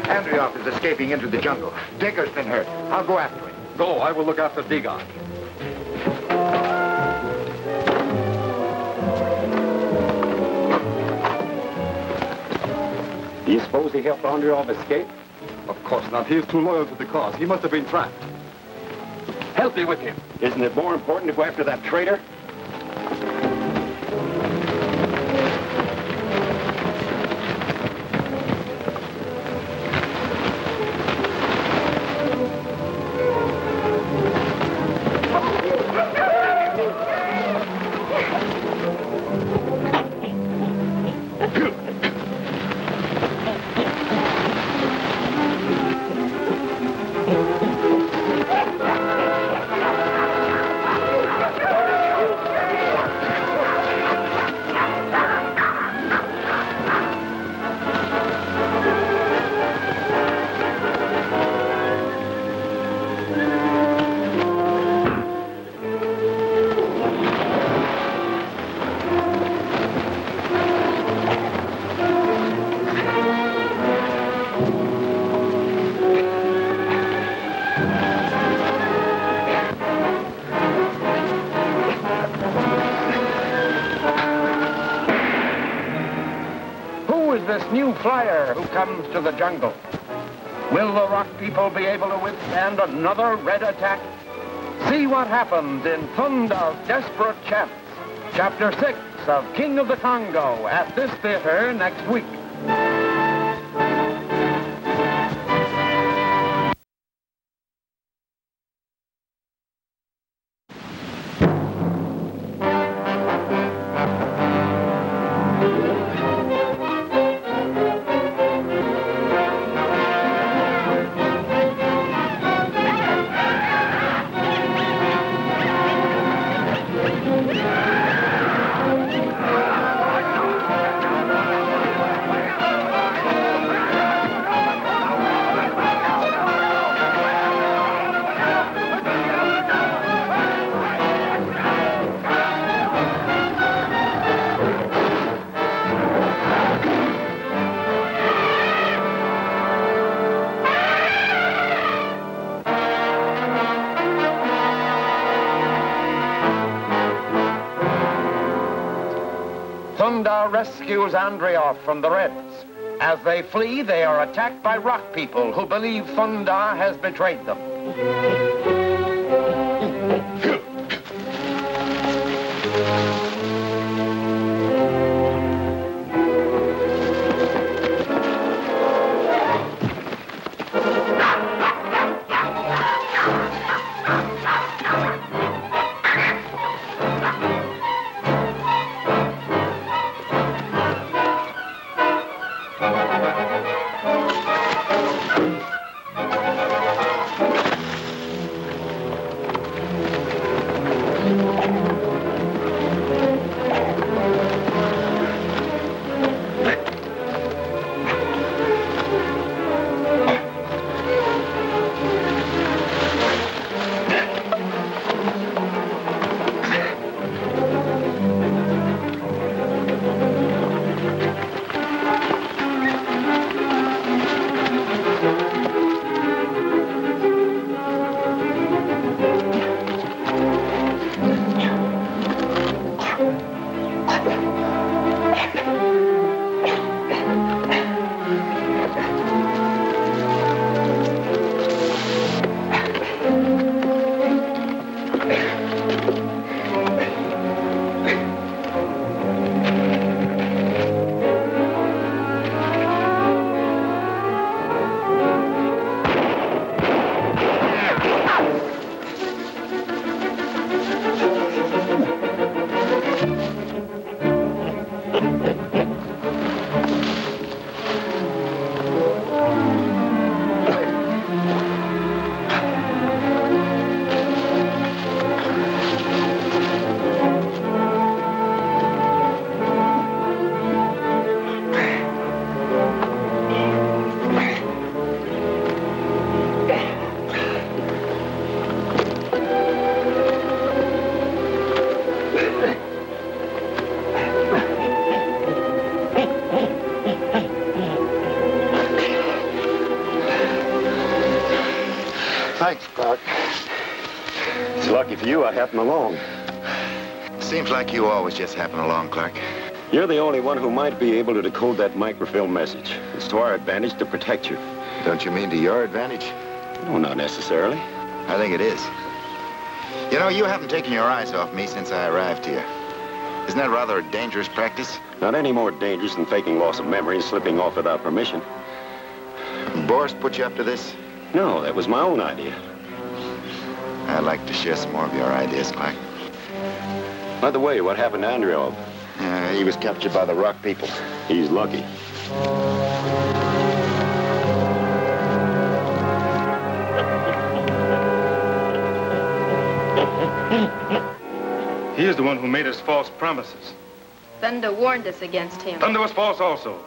Andreoff is escaping into the jungle. Dacre's been hurt. I'll go after him. Go, I will look after Digon. Do you suppose he helped Andreoff escape? Of course not. He is too loyal to the cause. He must have been trapped. Help me with him. Isn't it more important to go after that traitor? This new flyer who comes to the jungle. Will the rock people be able to withstand another red attack? See what happens in Thunder's Desperate Chance, Chapter 6 of King of the Congo at this theater next week. Thunder rescues Andreov from the Reds. As they flee, they are attacked by rock people who believe Thunder has betrayed them. Thanks, Clark. It's lucky for you I happened along. Seems like you always just happen along, Clark. You're the only one who might be able to decode that microfilm message. It's to our advantage to protect you. Don't you mean to your advantage? No, not necessarily. I think it is. You know, you haven't taken your eyes off me since I arrived here. Isn't that rather a dangerous practice? Not any more dangerous than faking loss of memory and slipping off without permission. Boris put you up to this? No, that was my own idea. I'd like to share some more of your ideas, Clark. By the way, what happened to Andreov? He was captured by the rock people. He's lucky. He is the one who made us false promises. Thunder warned us against him. Thunder was false also.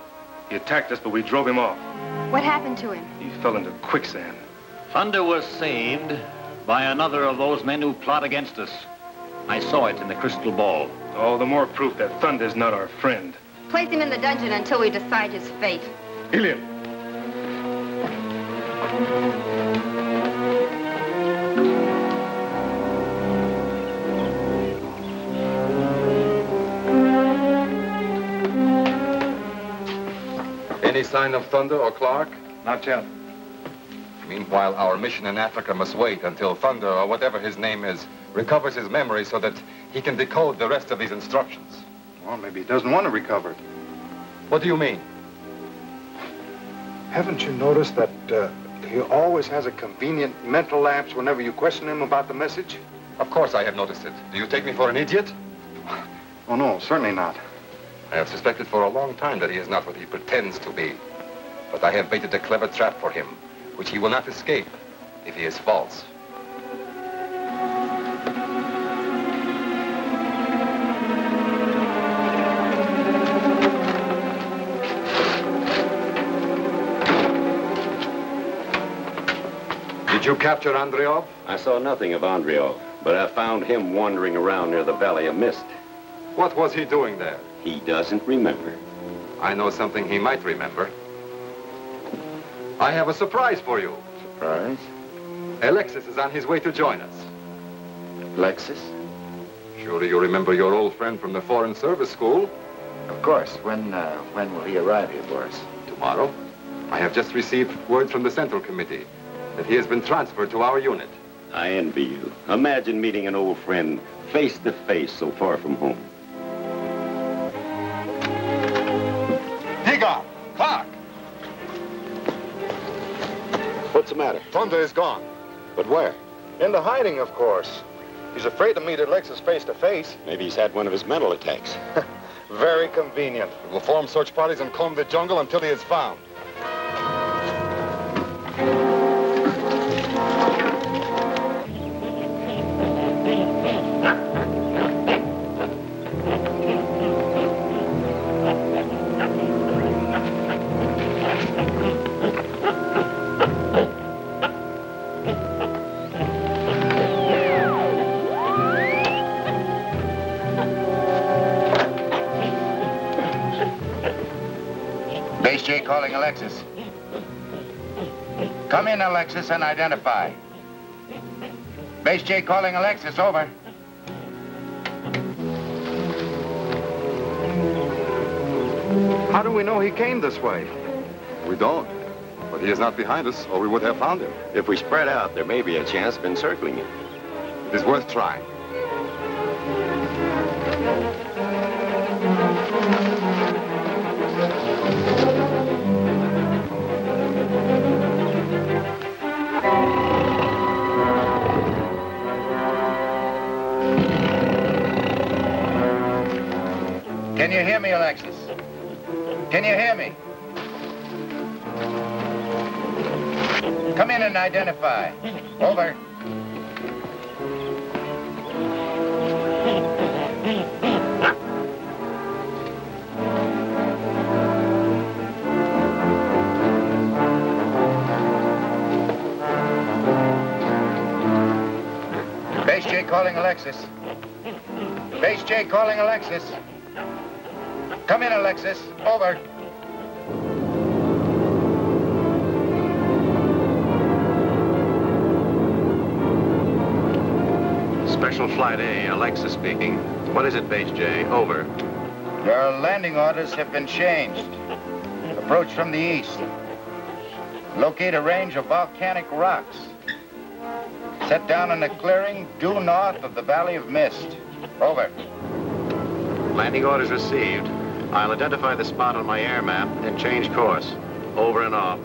He attacked us, but we drove him off. What happened to him? He fell into quicksand. Thunder was saved by another of those men who plot against us. I saw it in the crystal ball. All the more proof that Thunder's not our friend. Place him in the dungeon until we decide his fate. Ilian! Any sign of Thunder or Clark? Not yet. Meanwhile, our mission in Africa must wait until Thunder, or whatever his name is, recovers his memory so that he can decode the rest of these instructions. Well, maybe he doesn't want to recover it. What do you mean? Haven't you noticed that he always has a convenient mental lapse whenever you question him about the message? Of course I have noticed it. Do you take me for an idiot? Oh, no, certainly not. I have suspected for a long time that he is not what he pretends to be. But I have baited a clever trap for him, which he will not escape if he is false. Did you capture Andreov? I saw nothing of Andreov, but I found him wandering around near the Valley of Mist. What was he doing there? He doesn't remember. I know something he might remember. I have a surprise for you. Surprise? Alexis is on his way to join us. Alexis? Surely you remember your old friend from the Foreign Service School? Of course. When will he arrive here, Boris? Tomorrow. I have just received word from the Central Committee that he has been transferred to our unit. I envy you. Imagine meeting an old friend face to face so far from home. Egon! Clark! What's the matter? Thunder is gone. But where? Into hiding, of course. He's afraid to meet Alexis face to face. Maybe he's had one of his mental attacks. Very convenient. We'll form search parties and comb the jungle until he is found. Base J calling Alexis. Come in, Alexis, and identify. Base J calling Alexis, over. How do we know he came this way? We don't. But he is not behind us, or we would have found him. If we spread out, there may be a chance of encircling him. It is worth trying. Can you hear me, Alexis? Can you hear me? Come in and identify. Over. Base J calling Alexis. Base J calling Alexis. Come in, Alexis. Over. Special Flight A, Alexis speaking. What is it, Base J? Over. Your landing orders have been changed. Approach from the east. Locate a range of volcanic rocks. Set down in a clearing due north of the Valley of Mist. Over. Landing orders received. I'll identify the spot on my air map and change course. Over and off.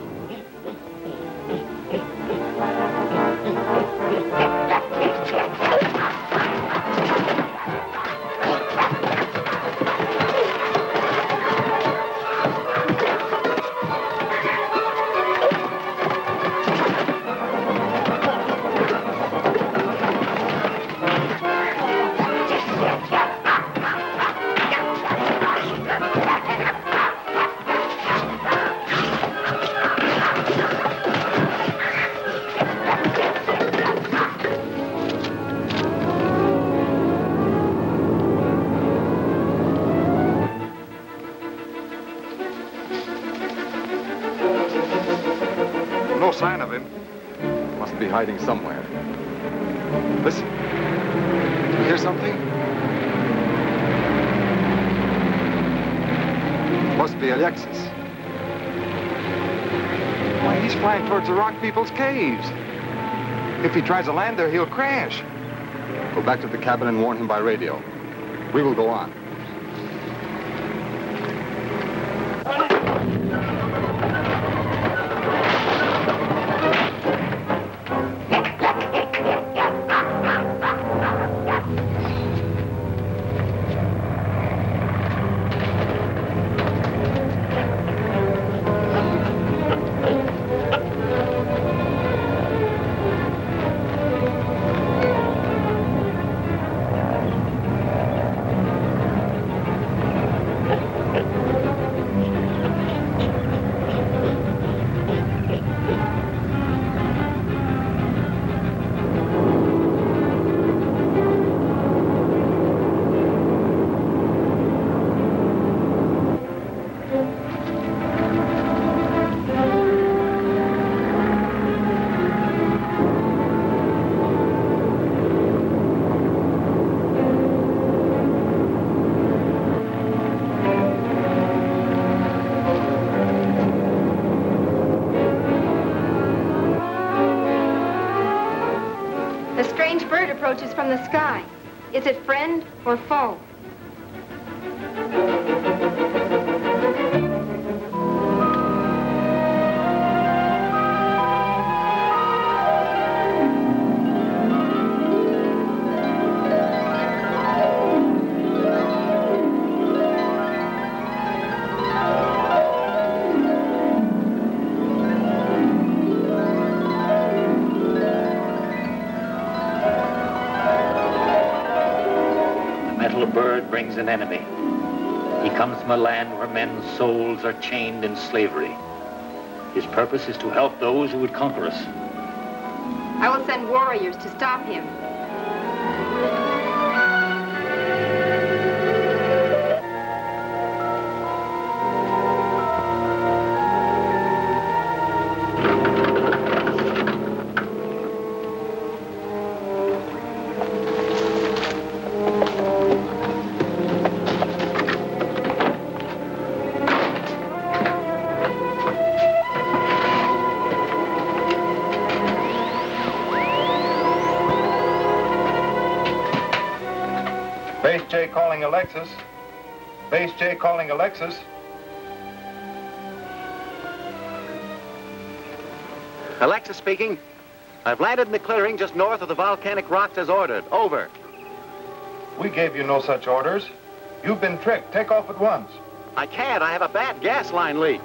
No sign of him. Must be hiding somewhere. Listen. You hear something? Must be Alexis. Why, he's flying towards the rock people's caves. If he tries to land there, he'll crash. Go back to the cabin and warn him by radio. We will go on. approaches from the sky. Is it friend or foe? Bird brings an enemy. He comes from a land where men's souls are chained in slavery. His purpose is to help those who would conquer us. I will send warriors to stop him. Base J calling Alexis. Base J calling Alexis. Alexis speaking. I've landed in the clearing just north of the volcanic rocks as ordered. Over. We gave you no such orders. You've been tricked. Take off at once. I can't. I have a bad gas line leak.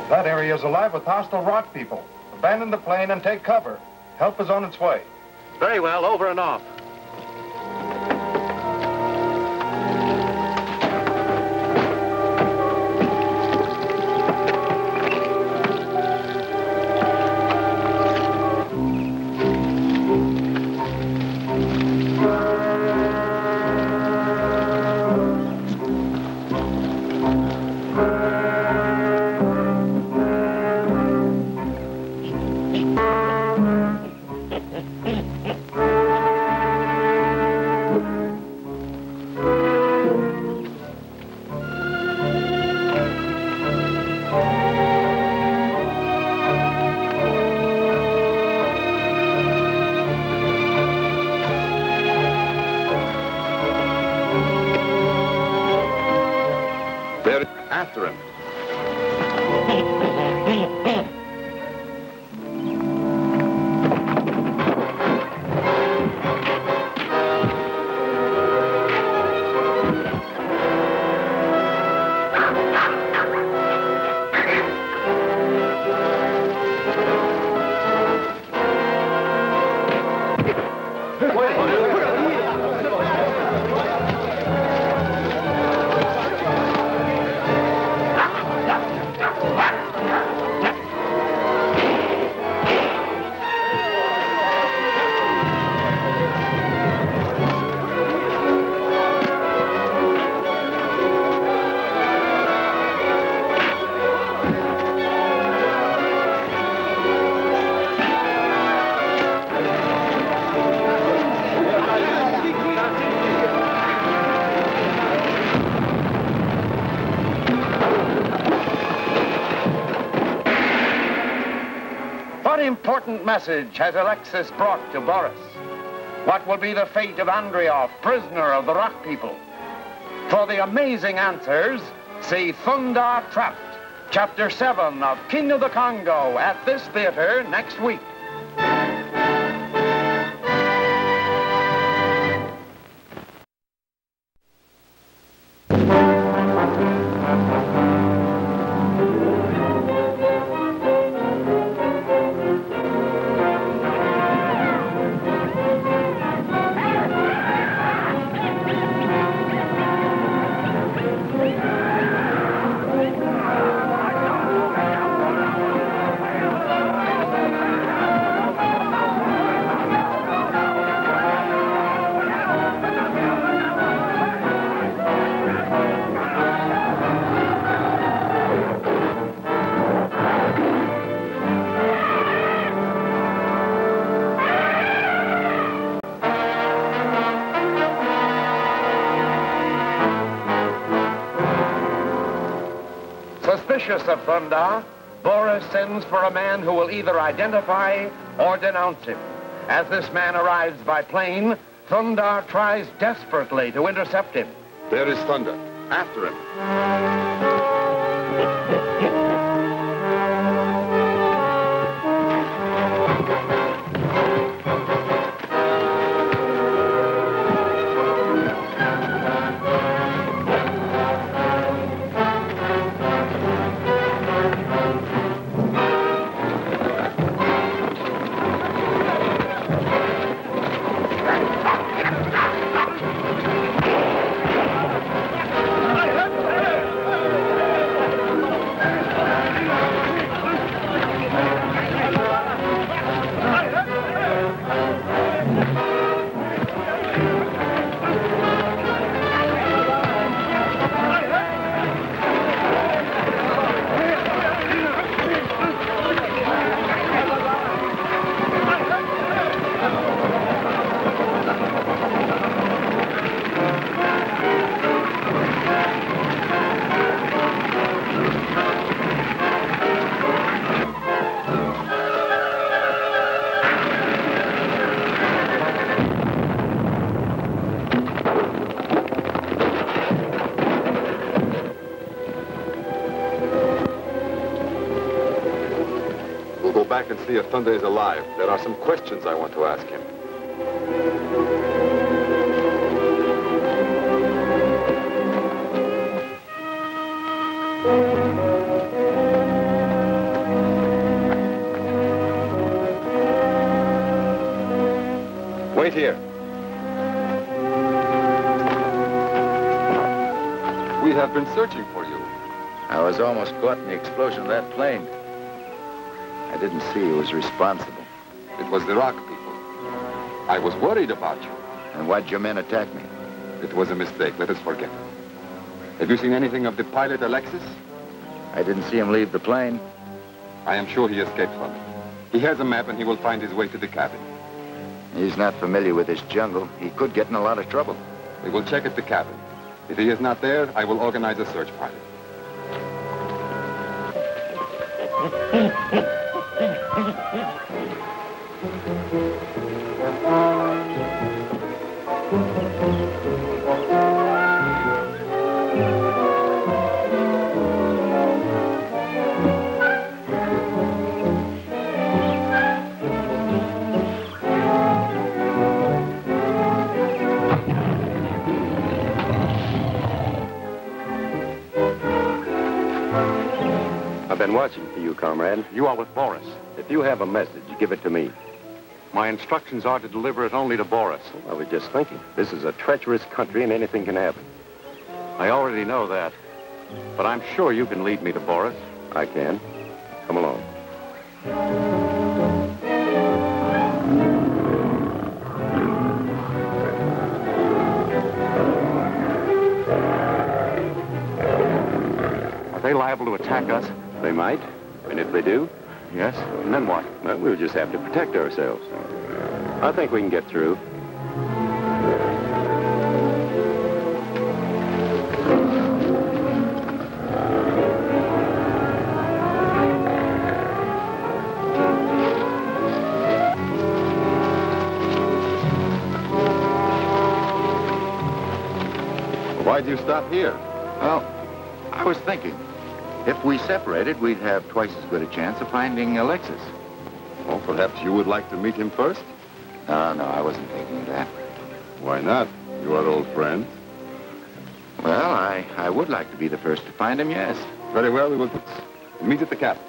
That area is alive with hostile rock people. Abandon the plane and take cover. Help is on its way. Very well. Over and off. After him. What important message has Alexis brought to Boris? What will be the fate of Andreoff, prisoner of the Rock People? For the amazing answers, see Thunder Trapped, Chapter 7 of King of the Congo at this theater next week. Suspicious of Thunder, Boris sends for a man who will either identify or denounce him. As this man arrives by plane, Thunder tries desperately to intercept him. There is Thunder. After him. Back and see if Thunder is alive. There are some questions I want to ask him. Wait here. We have been searching for you. I was almost caught in the explosion of that plane. I didn't see who was responsible. It was the rock people. I was worried about you. And why'd your men attack me? It was a mistake. Let us forget it. Have you seen anything of the pilot, Alexis? I didn't see him leave the plane. I am sure he escaped from it. He has a map and he will find his way to the cabin. He's not familiar with this jungle. He could get in a lot of trouble. We will check at the cabin. If he is not there, I will organize a search party. I've been watching for you, comrade. You are with Boris. If you have a message, give it to me. My instructions are to deliver it only to Boris. I was just thinking. This is a treacherous country and anything can happen. I already know that. But I'm sure you can lead me to Boris. I can. Come along. Are they liable to attack us? They might. And if they do? Yes. And then what? Well, we'll just have to protect ourselves. I think we can get through. Why'd you stop here? Well, I was thinking, if we separated, we'd have twice as good a chance of finding Alexis. Well, perhaps you would like to meet him first? No, I wasn't thinking of that. Why not? You are old friends. Well, I would like to be the first to find him, yes. Very well, we will meet at the cabin.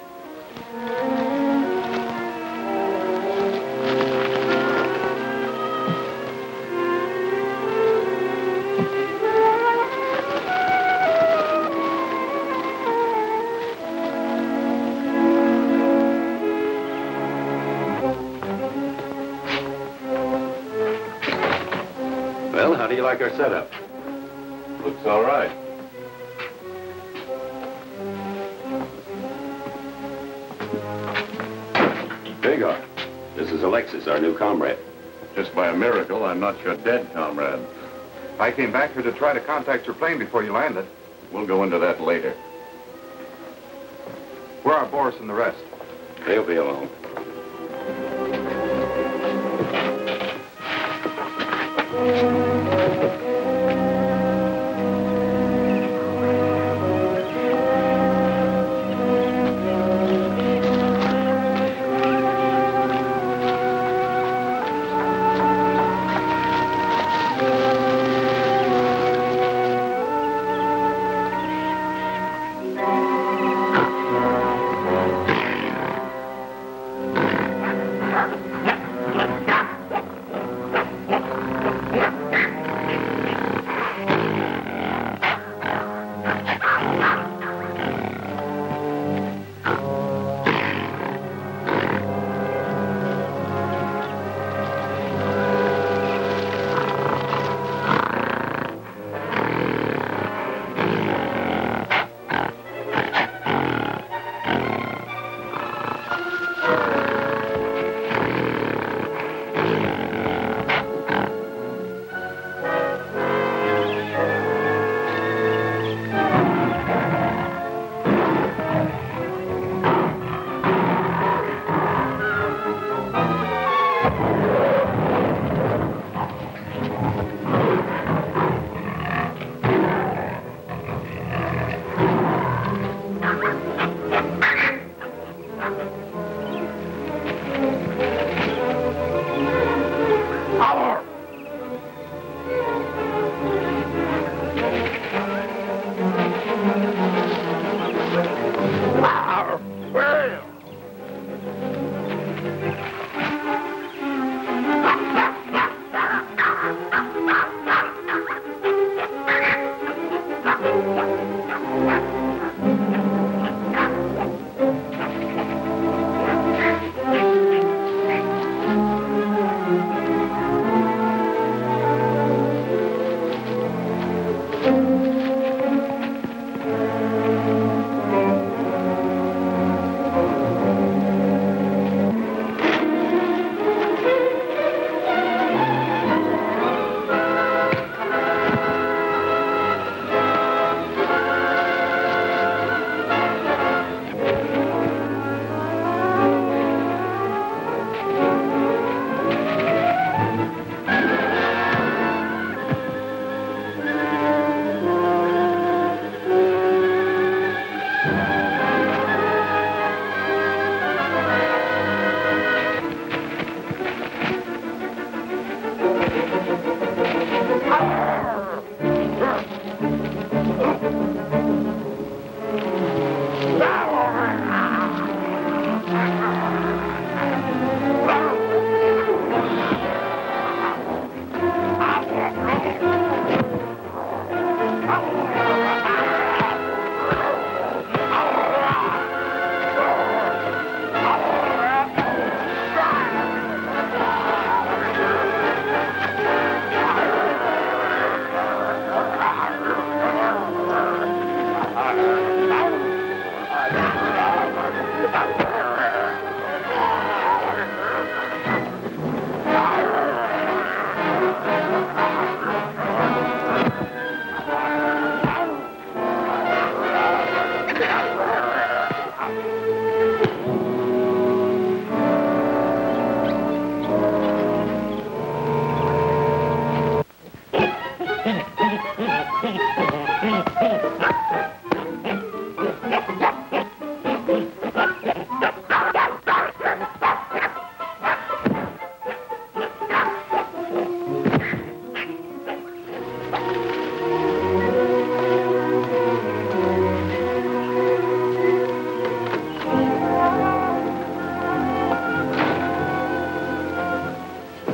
Well, how do you like our setup? Looks all right. Hagar, this is Alexis, our new comrade. Just by a miracle, I'm not your dead comrade. I came back here to try to contact your plane before you landed. We'll go into that later. Where are Boris and the rest? They'll be alone.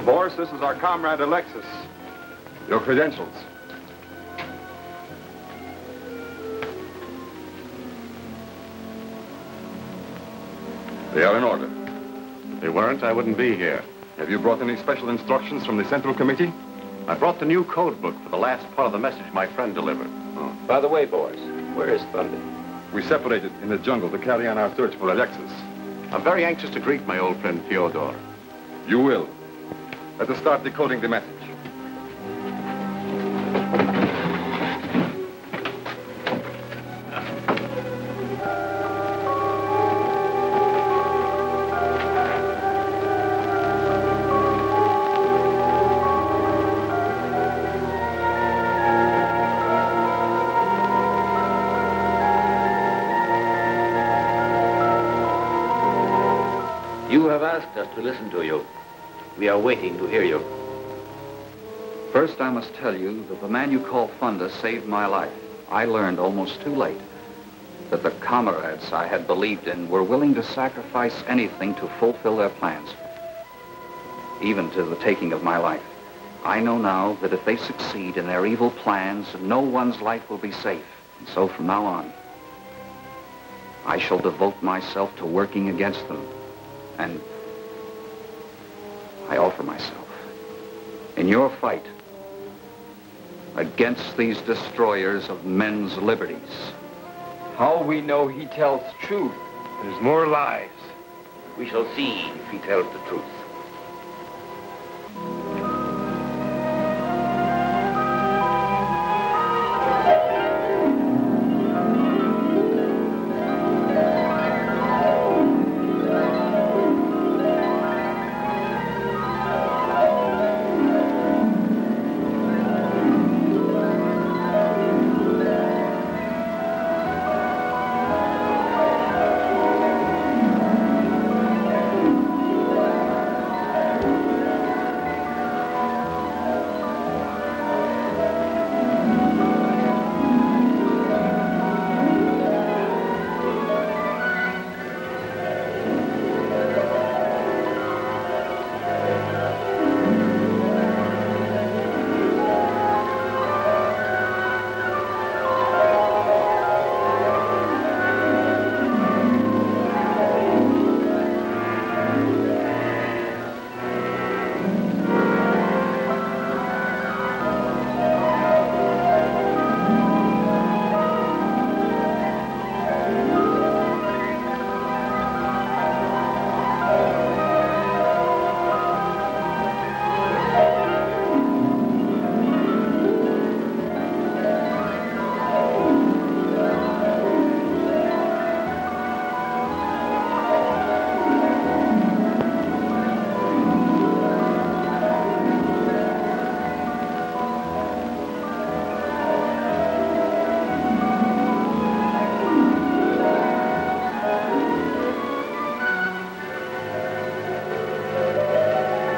Boris, this is our comrade Alexis. Your credentials. They are in order. If they weren't, I wouldn't be here. Have you brought any special instructions from the Central Committee? I brought the new code book for the last part of the message my friend delivered. Oh. By the way, Boris, where is Thunder? We separated in the jungle to carry on our search for Alexis. I'm very anxious to greet my old friend Fyodor. You will. Let us start decoding the message. have asked us to listen to you. We are waiting to hear you. First, I must tell you that the man you call Thunder saved my life. I learned almost too late that the comrades I had believed in were willing to sacrifice anything to fulfill their plans, even to the taking of my life. I know now that if they succeed in their evil plans, no one's life will be safe. And so from now on, I shall devote myself to working against them. And I offer myself in your fight against these destroyers of men's liberties. How we know he tells truth? There's more lies. We shall see if he tells the truth.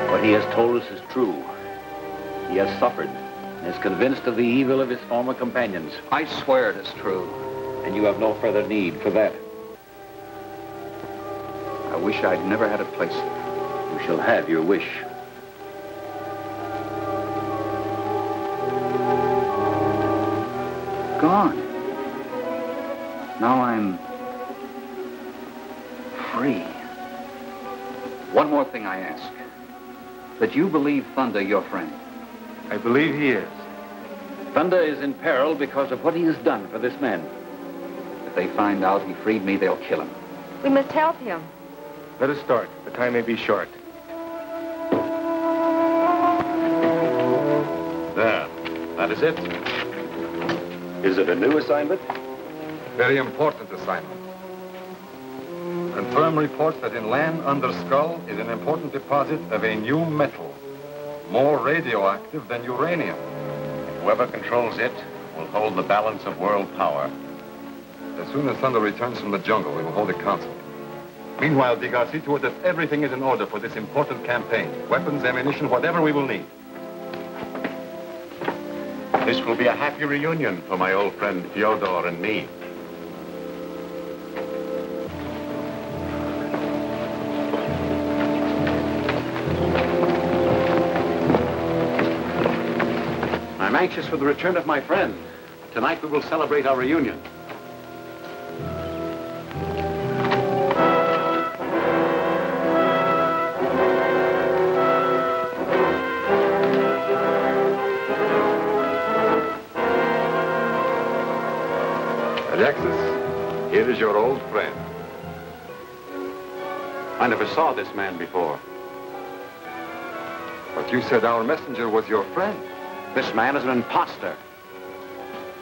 What he has told us is true. He has suffered and is convinced of the evil of his former companions. I swear it is true. And you have no further need for that. I wish I'd never had a place there. You shall have your wish. Gone. Now I'm free. One more thing I ask. That you believe Thunder your friend. I believe he is. Thunder is in peril because of what he has done for this man. If they find out he freed me, they'll kill him. We must help him. Let us start. The time may be short. There. That is it. Is it a new assignment? Very important assignment. Confirm reports that inland under Skull is an important deposit of a new metal, more radioactive than uranium. Whoever controls it will hold the balance of world power. As soon as Thunder returns from the jungle, we will hold a council. Meanwhile, Diga, see to it that everything is in order for this important campaign. Weapons, ammunition, whatever we will need. This will be a happy reunion for my old friend Fyodor and me. I'm anxious for the return of my friend. Tonight we will celebrate our reunion. Alexis, here is your old friend. I never saw this man before. But you said our messenger was your friend. This man is an imposter.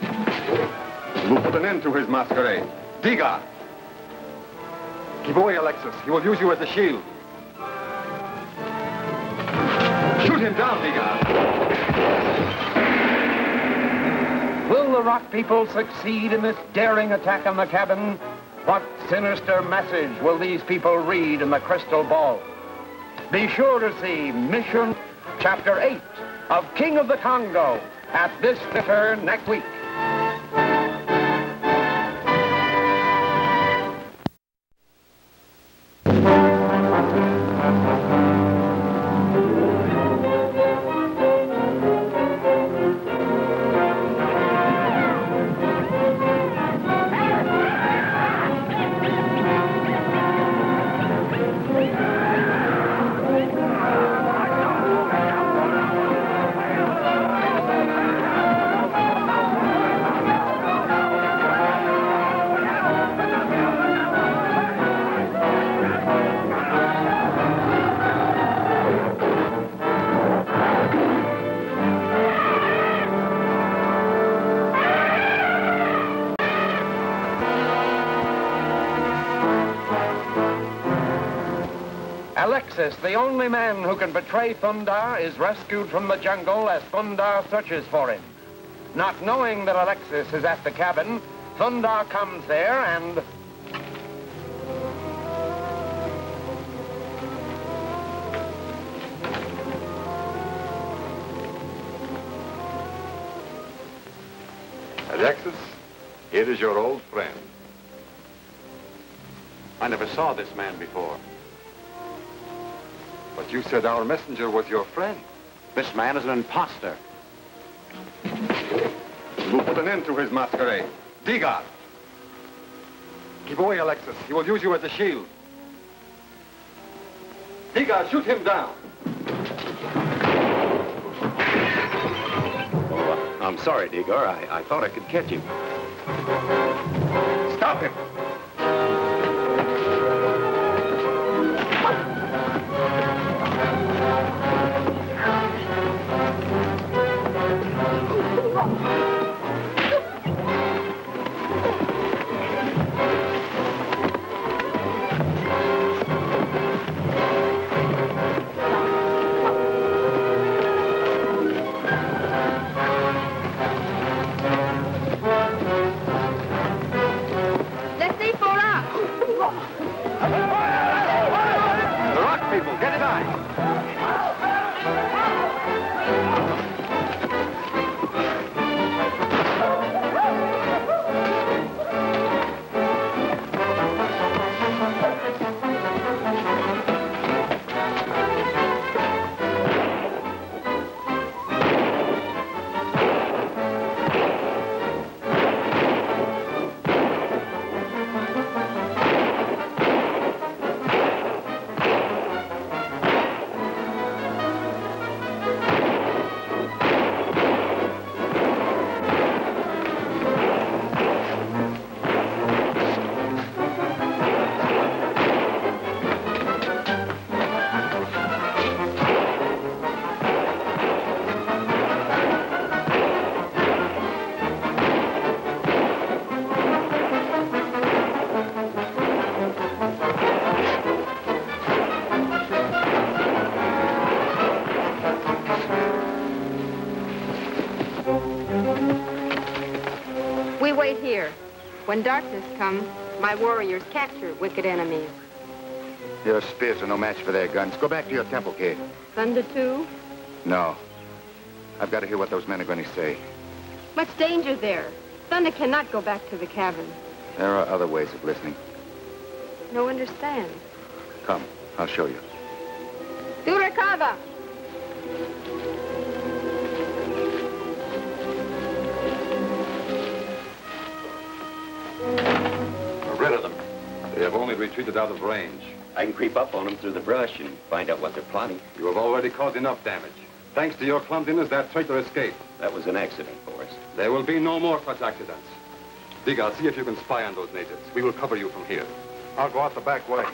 We will put an end to his masquerade. Diga! Keep away, Alexis. He will use you as a shield. Shoot him down, Diga! Will the Rock people succeed in this daring attack on the cabin? What sinister message will these people read in the crystal ball? Be sure to see Mission Chapter 8 of King of the Congo at this theater next week. Alexis, the only man who can betray Thundar, is rescued from the jungle as Thundar searches for him. Not knowing that Alexis is at the cabin, Thundar comes there and... Alexis, here is your old friend. I never saw this man before. But you said our messenger was your friend. This man is an imposter. We'll put an end to his masquerade. Diga! Keep away, Alexis. He will use you as a shield. Diga, shoot him down. Oh, I'm sorry, Digar. I thought I could catch him. Stop him! Wait here. When darkness comes, my warriors capture wicked enemies. Your spears are no match for their guns. Go back to your temple, Kate. Thunder too? No. I've got to hear what those men are going to say. Much danger there. Thunder cannot go back to the cabin. There are other ways of listening. No understand. Come, I'll show you. Durakava! We're rid of them. They have only retreated out of range. I can creep up on them through the brush and find out what they're plotting. You have already caused enough damage. Thanks to your clumsiness, that traitor escaped. That was an accident, Boris. There will be no more such accidents. Diga, see if you can spy on those natives. We will cover you from here. I'll go out the back way.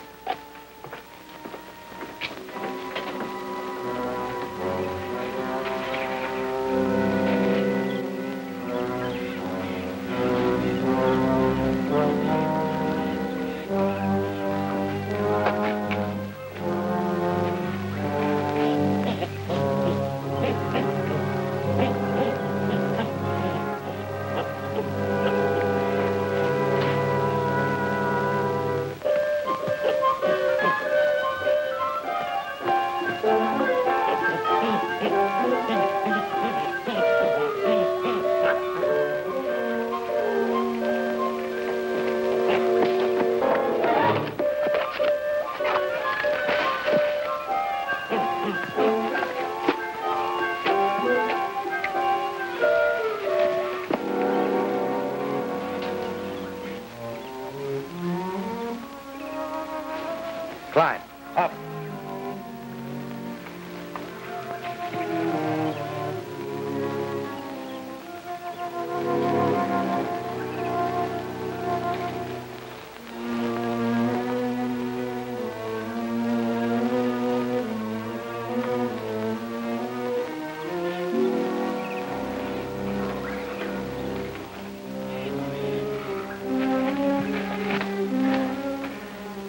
Climb. Up.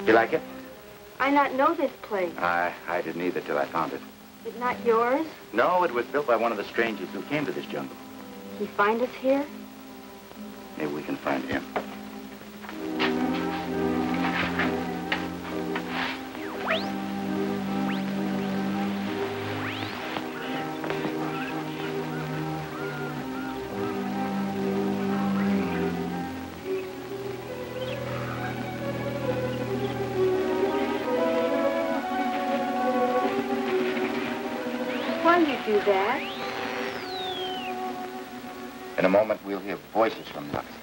You like it? I not know this place. I didn't either till I found it. Is it not yours? No, it was built by one of the strangers who came to this jungle. He find us here? Maybe we can find him. Why you do that? In a moment, we'll hear voices from the outside.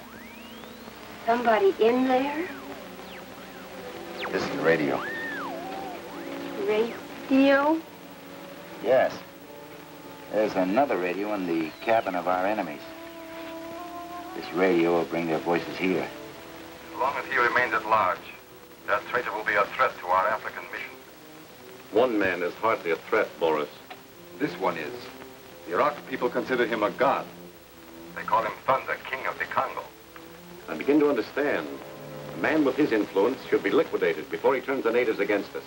Somebody in there? This is the radio. Radio? Yes. There's another radio in the cabin of our enemies. This radio will bring their voices here. As long as he remains at large, that traitor will be a threat to our African mission. One man is hardly a threat, Boris. This one is. The Iraq people consider him a god. They call him Thunder, king of the Congo. I begin to understand. A man with his influence should be liquidated before he turns the natives against us.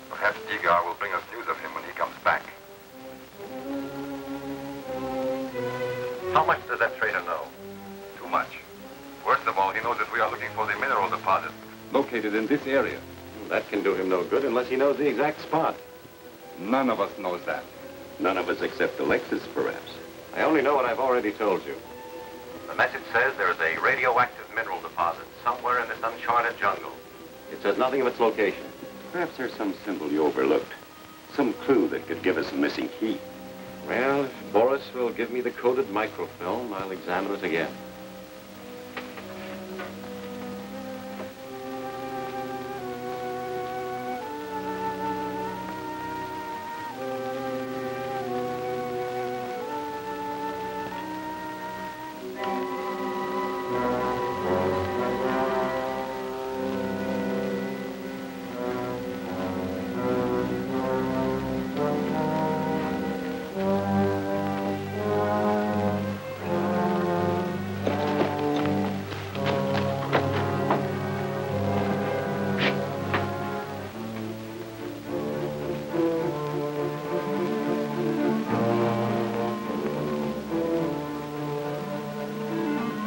Perhaps E.J.O will bring us news of him when he comes back. How much does that traitor know? Too much. Worst of all, he knows that we are looking for the mineral deposit. Located in this area. That can do him no good unless he knows the exact spot. None of us knows that. None of us except Alexis, perhaps. I only know what I've already told you. The message says there is a radioactive mineral deposit somewhere in this uncharted jungle. It says nothing of its location. Perhaps there's some symbol you overlooked. Some clue that could give us a missing key. Well, if Boris will give me the coded microfilm, I'll examine it again.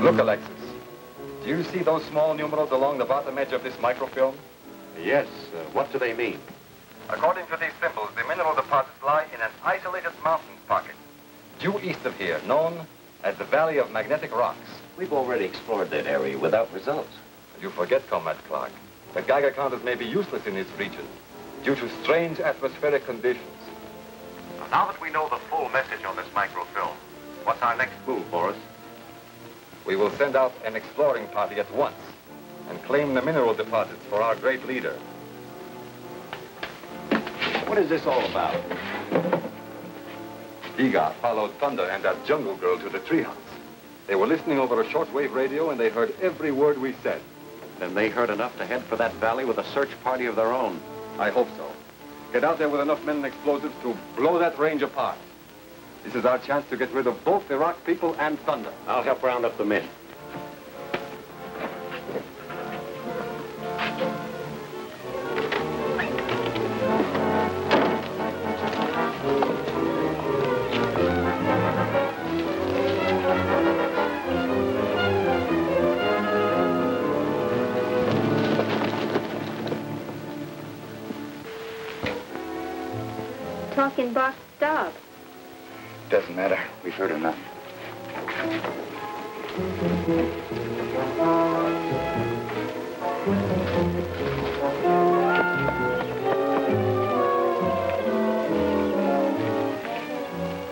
Look, Alexis. Do you see those small numerals along the bottom edge of this microfilm? Yes. What do they mean? According to these symbols, the mineral deposits lie in an isolated mountain pocket. Due east of here, known as the Valley of Magnetic Rocks. We've already explored that area without results. You forget, Comrade Clark, that Geiger counters may be useless in this region due to strange atmospheric conditions. Now that we know the full message on this microfilm, what's our next move, Boris? We will send out an exploring party at once and claim the mineral deposits for our great leader. What is this all about? E.J.O followed Thunder and that jungle girl to the treehouse. They were listening over a shortwave radio and they heard every word we said. Then they heard enough to head for that valley with a search party of their own. I hope so. Get out there with enough men and explosives to blow that range apart. This is our chance to get rid of both Iraq people and Thunder. I'll help round up the men. Talking box stop. Doesn't matter. We've heard enough.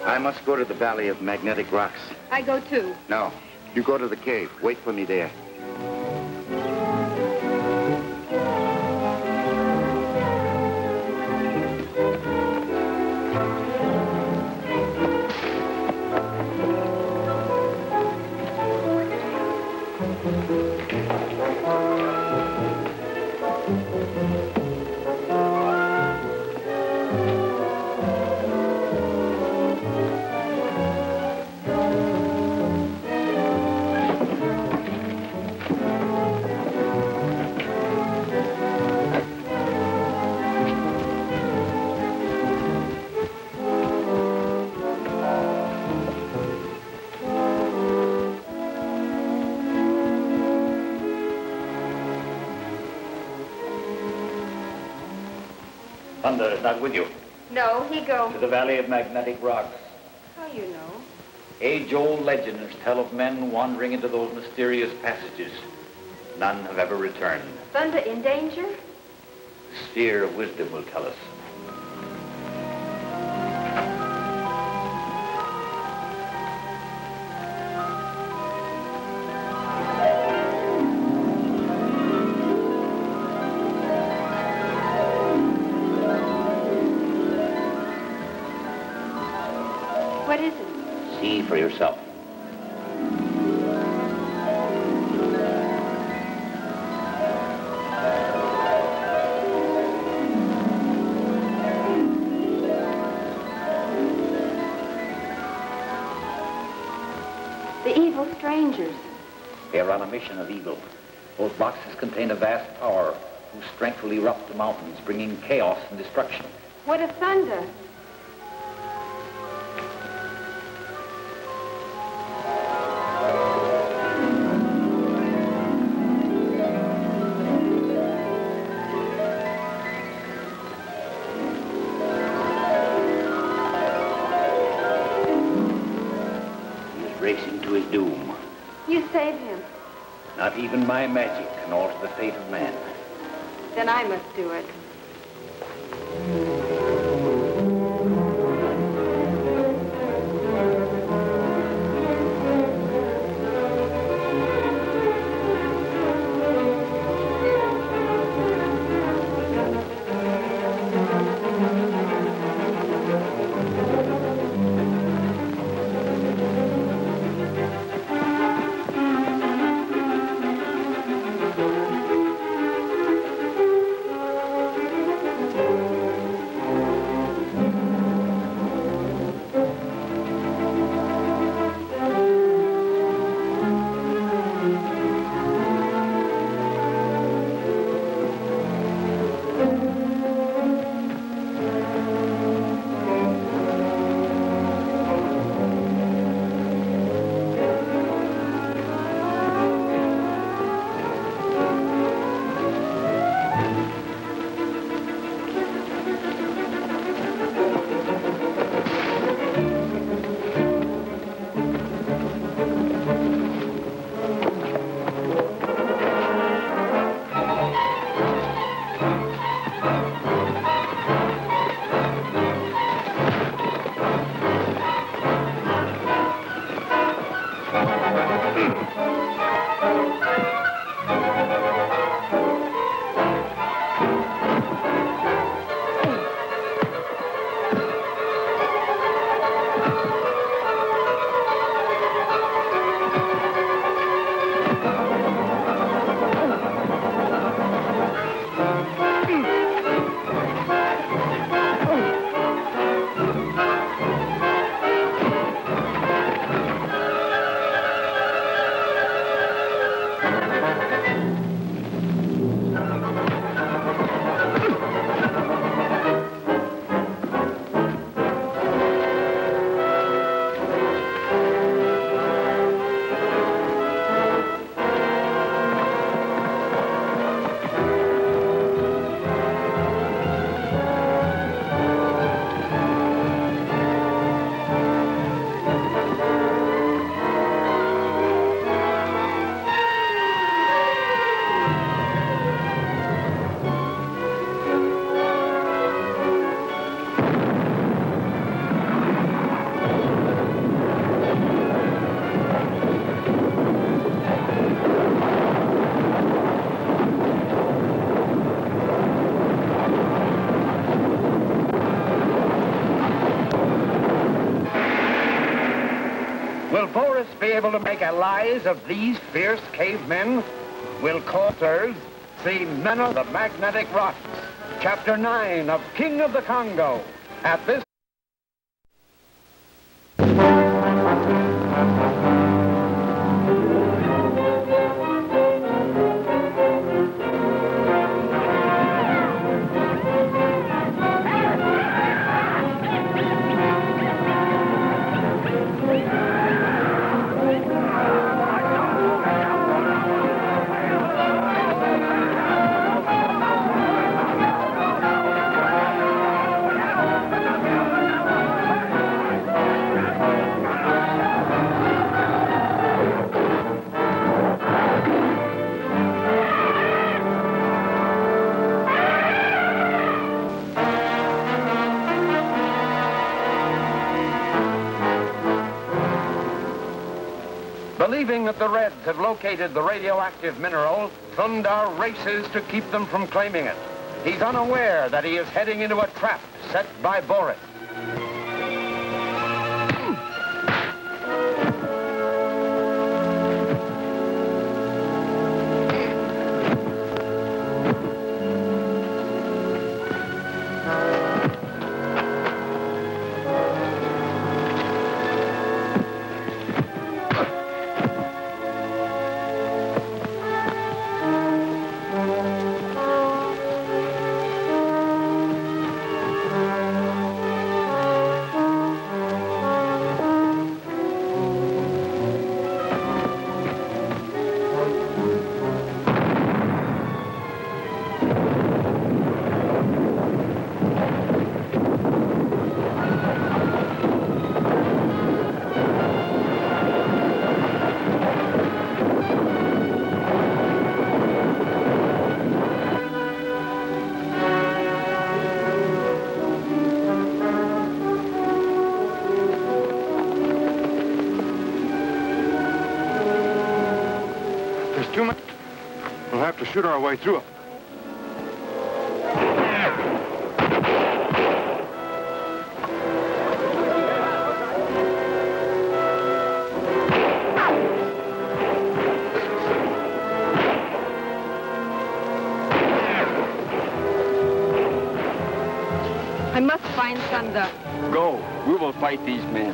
I must go to the Valley of Magnetic Rocks. I go too. No. You go to the cave. Wait for me there. Thunder is not with you. No, he go. To the Valley of Magnetic Rocks. How you know? E.J.O legends tell of men wandering into those mysterious passages. None have ever returned. Thunder in danger? The sphere of wisdom will tell us. What is it? See for yourself. The evil strangers. They are on a mission of evil. Those boxes contain a vast power whose strength will erupt the mountains, bringing chaos and destruction. What of thunder? Racing to his doom. You saved him. Not even my magic can alter the fate of man. Then I must do it. able to make allies of these fierce cavemen? Will coasters see none of the magnetic rocks? Chapter 9 of King of the Congo. At this believing that the Reds have located the radioactive mineral, Thunder races to keep them from claiming it. He's unaware that he is heading into a trap set by Boris. Too much. We'll have to shoot our way through it. I must find Thunder. Go. We will fight these men.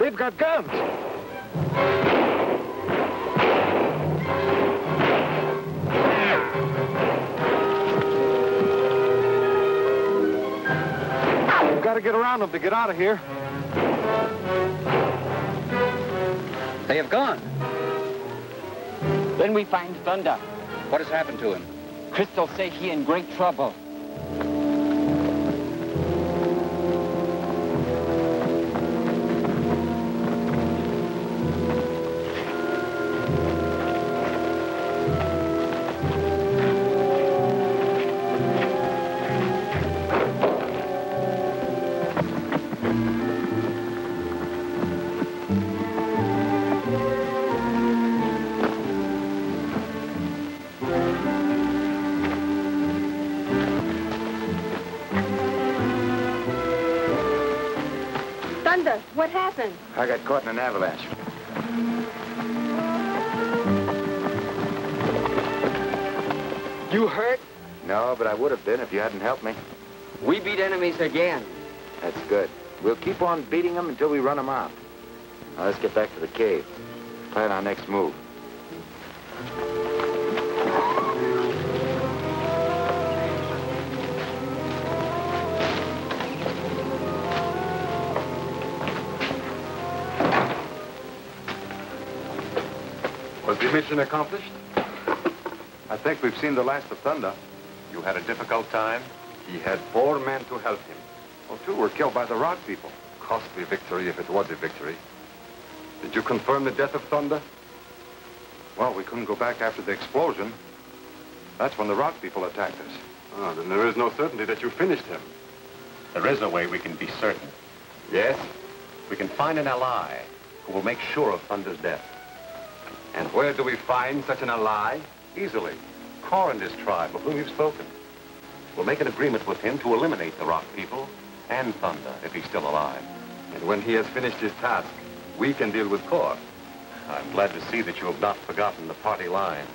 They've got guns. We've got to get around them to get out of here. They have gone. Then we find Thunder. What has happened to him? Crystal say he in great trouble. What happened? I got caught in an avalanche. You hurt? No, but I would have been if you hadn't helped me. We beat enemies again. That's good. We'll keep on beating them until we run them out. Now, let's get back to the cave. Plan our next move. Was the mission accomplished? I think we've seen the last of Thunder. You had a difficult time? He had 4 men to help him. Well, 2 were killed by the rock people. Costly victory if it was a victory. Did you confirm the death of Thunder? Well, we couldn't go back after the explosion. That's when the rock people attacked us. Ah, then there is no certainty that you finished him. There is a way we can be certain. Yes? We can find an ally who will make sure of Thunder's death. And where do we find such an ally? Easily. Kor and his tribe, of whom you've spoken. We'll make an agreement with him to eliminate the rock people and Thunder if he's still alive. And when he has finished his task, we can deal with Kor. I'm glad to see that you have not forgotten the party line.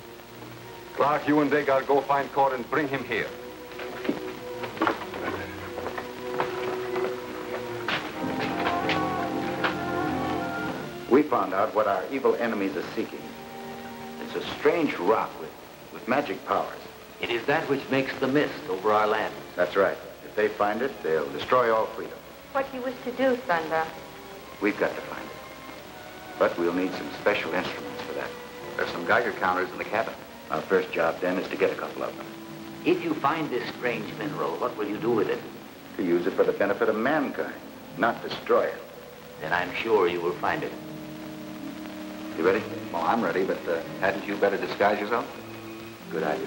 Clark, you and Degar go find Kor and bring him here. We found out what our evil enemies are seeking. It's a strange rock with magic powers. It is that which makes the mist over our land. That's right. If they find it, they'll destroy all freedom. What do you wish to do, Thunder? We've got to find it. But we'll need some special instruments for that. There's some Geiger counters in the cabin. Our first job then is to get a couple of them. If you find this strange mineral, what will you do with it? To use it for the benefit of mankind, not destroy it. Then I'm sure you will find it. You ready? Well, I'm ready, but hadn't you better disguise yourself? Good idea.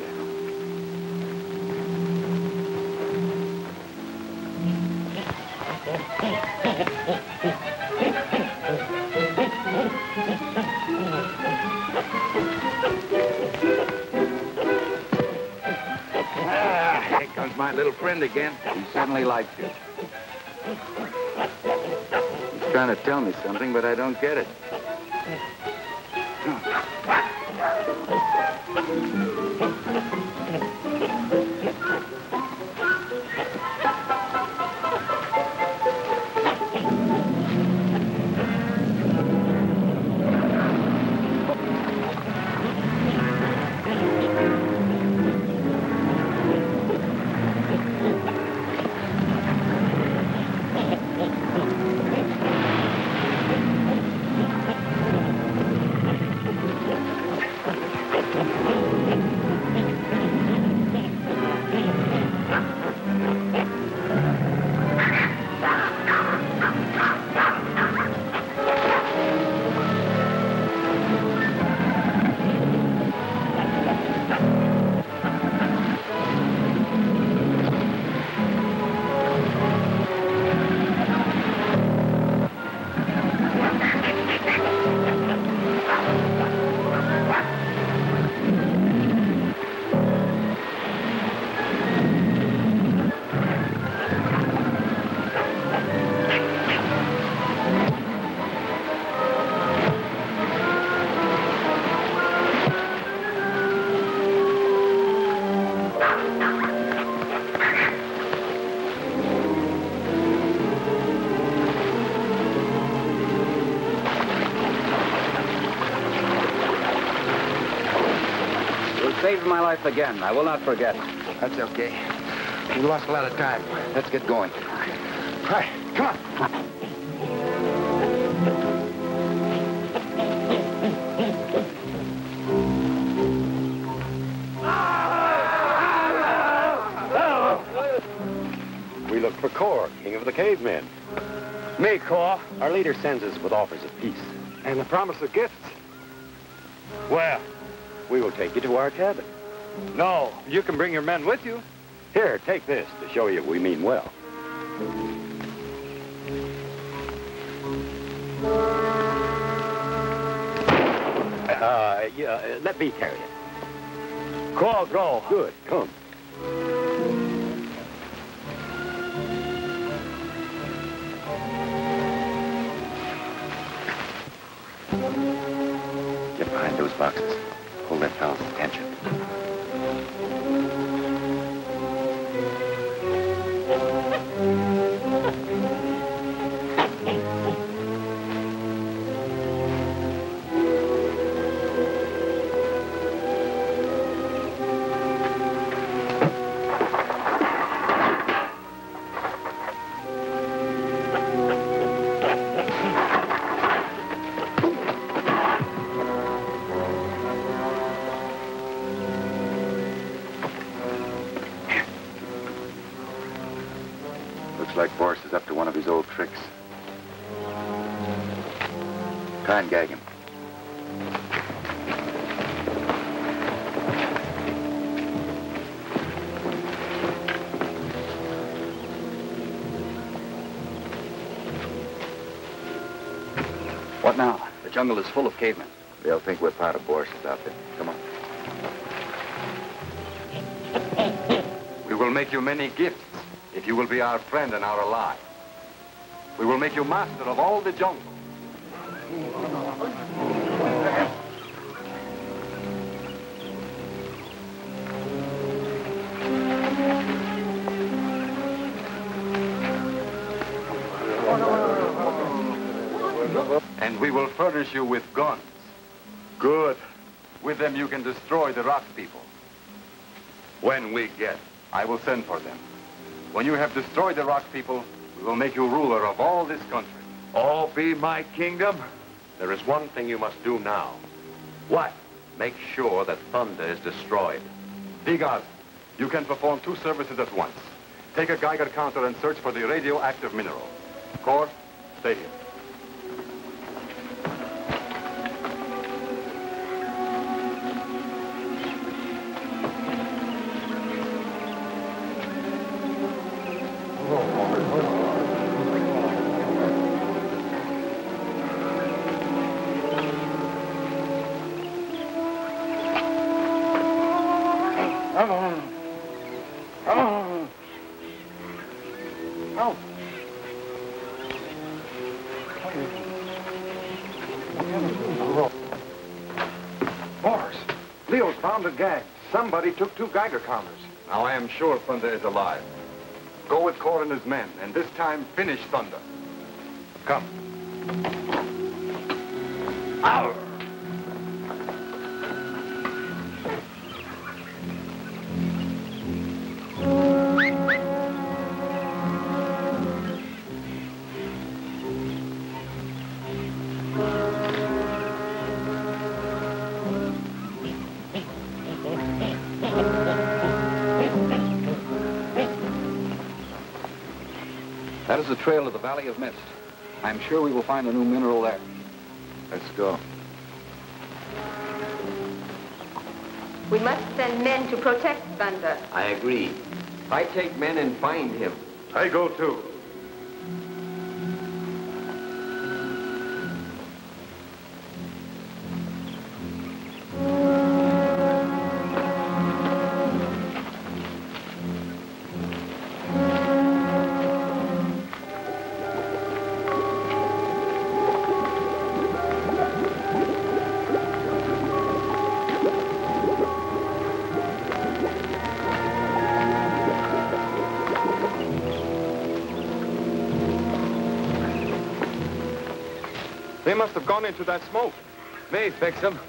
Here comes my little friend again. He certainly likes you. He's trying to tell me something, but I don't get it. Saved my life again. I will not forget. That's okay. We lost a lot of time. Let's get going. All right, come on. We look for Kor, king of the cavemen. Me, Kor. Our leader sends us with offers of peace. And the promise of gifts. Where? We will take you to our cabin. No, you can bring your men with you. Here, take this to show you we mean well. Let me carry it. Kor, go. Good, come. Get behind those boxes. Hold that fellow's attention. Looks like Boris is up to one of his old tricks. Try and gag him. What now? The jungle is full of cavemen. They'll think we're part of Boris's outfit. Come on. We will make you many gifts if you will be our friend and our ally. We will make you master of all the jungle. And we will furnish you with guns. Good. With them you can destroy the rock people. When we get, I will send for them. When you have destroyed the rock people, we will make you ruler of all this country. All be my kingdom? There is one thing you must do now. What? Make sure that Thunder is destroyed. Digaz, you can perform two services at once. Take a Geiger counter and search for the radioactive mineral. Core, stay here. Boris, Leo's found a gang. Somebody took 2 Geiger counters. Now I am sure Thunder is alive. Go with Core and his men, and this time finish Thunder. Come. Out! That is the trail to the Valley of Mist. I'm sure we will find a new mineral there. Let's go. We must send men to protect Thunder. I agree. I take men and find him. I go too. They must have gone into that smoke. Me fix him.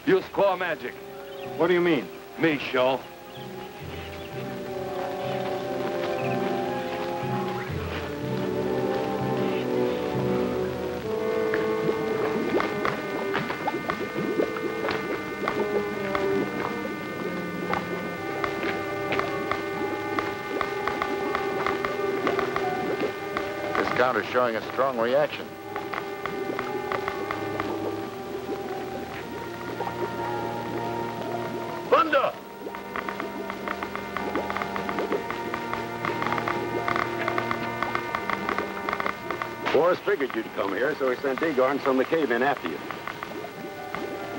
Use claw magic. What do you mean? Me show. This counter's showing a strong reaction. Thunder! Boris figured you'd come here, so he sent E.J.O and some of the cavemen after you.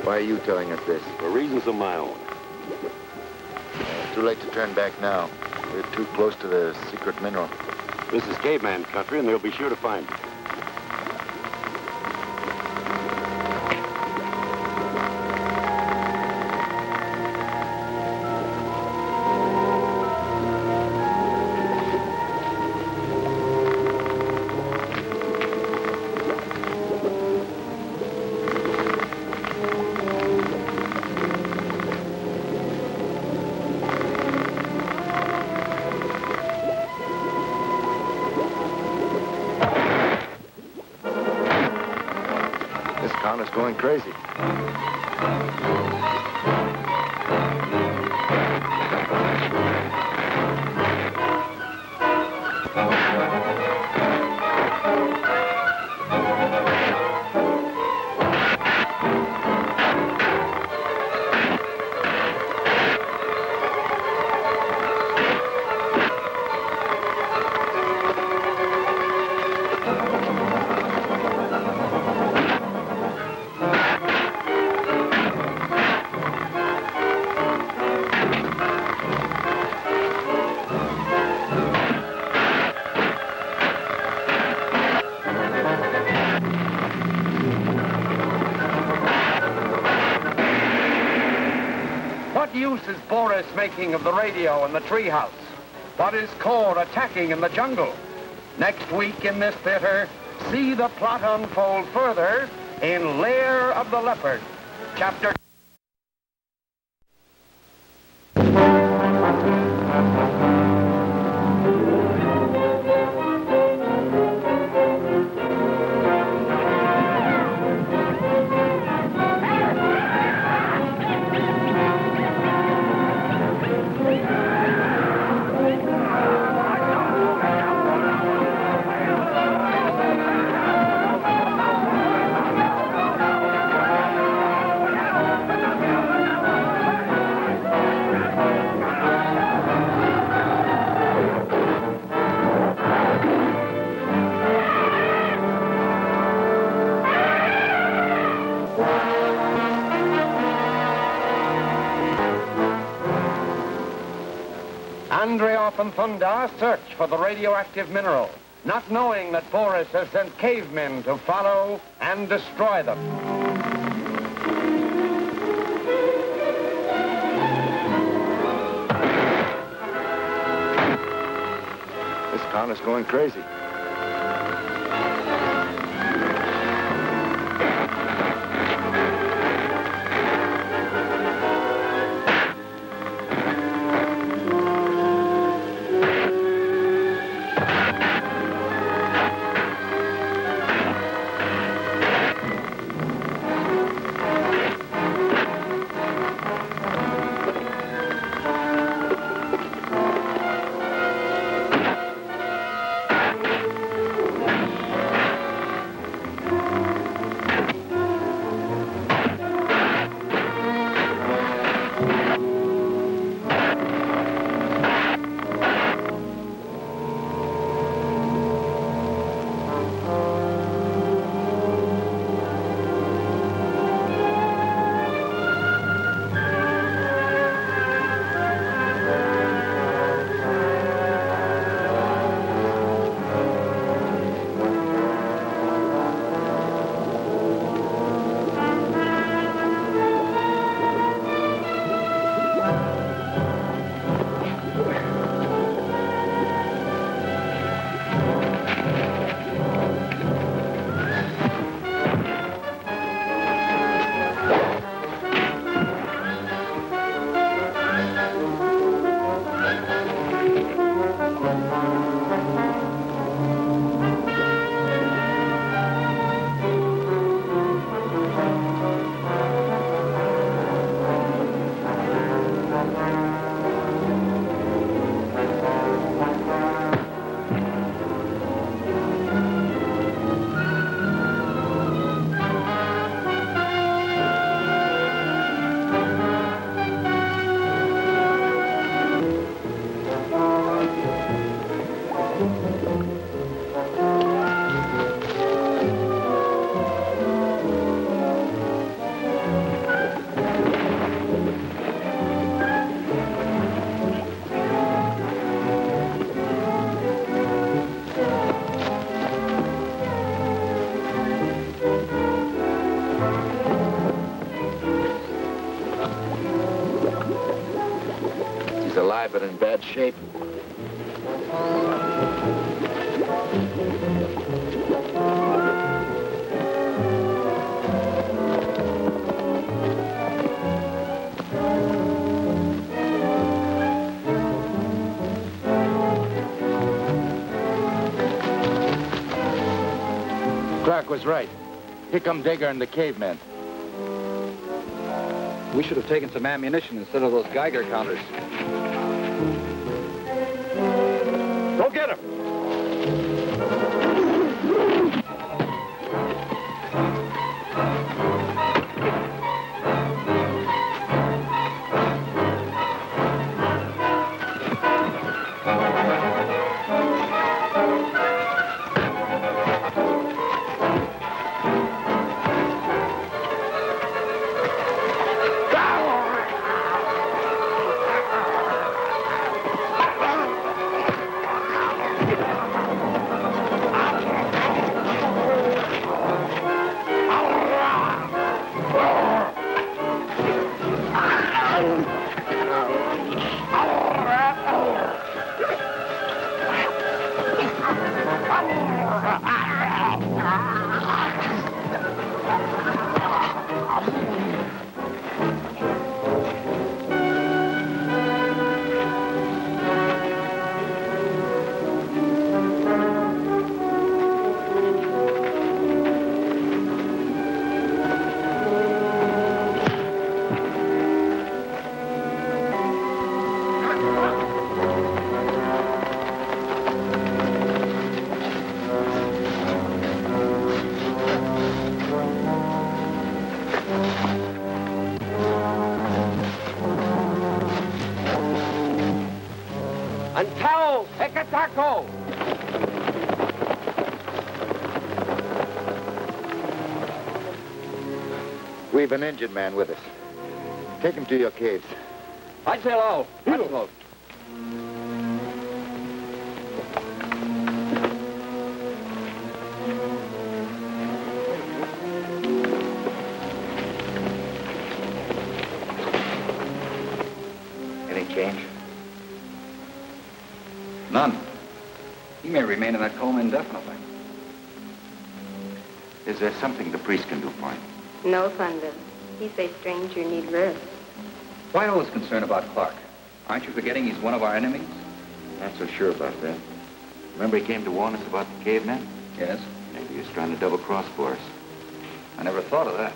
Why are you telling us this? For reasons of my own. Too late to turn back now. We're too close to the secret mineral. This is caveman country, and they'll be sure to find you. Counter's going crazy. Boris making of the radio and the treehouse? What is Corps attacking in the jungle? Next week in this theater, see the plot unfold further in Lair of the Leopard, Chapter. Andreoff and Thunder search for the radioactive mineral, not knowing that Boris has sent cavemen to follow and destroy them. This town is going crazy. Alive, but in bad shape. Clark was right. Here come Dager and the cavemen. We should have taken some ammunition instead of those Geiger counters. Go get him! And towels! Hecataco! We've an injured man with us. Take him to your caves. E.J.O. Hilo. Any change? None. He may remain in that coma indefinitely. Is there something the priest can do for him? No, Thunder. He say stranger need rest. Why always concerned about Clark? Aren't you forgetting he's one of our enemies? Not so sure about that. Remember he came to warn us about the cavemen? Yes. Maybe he was trying to double-cross for us. I never thought of that.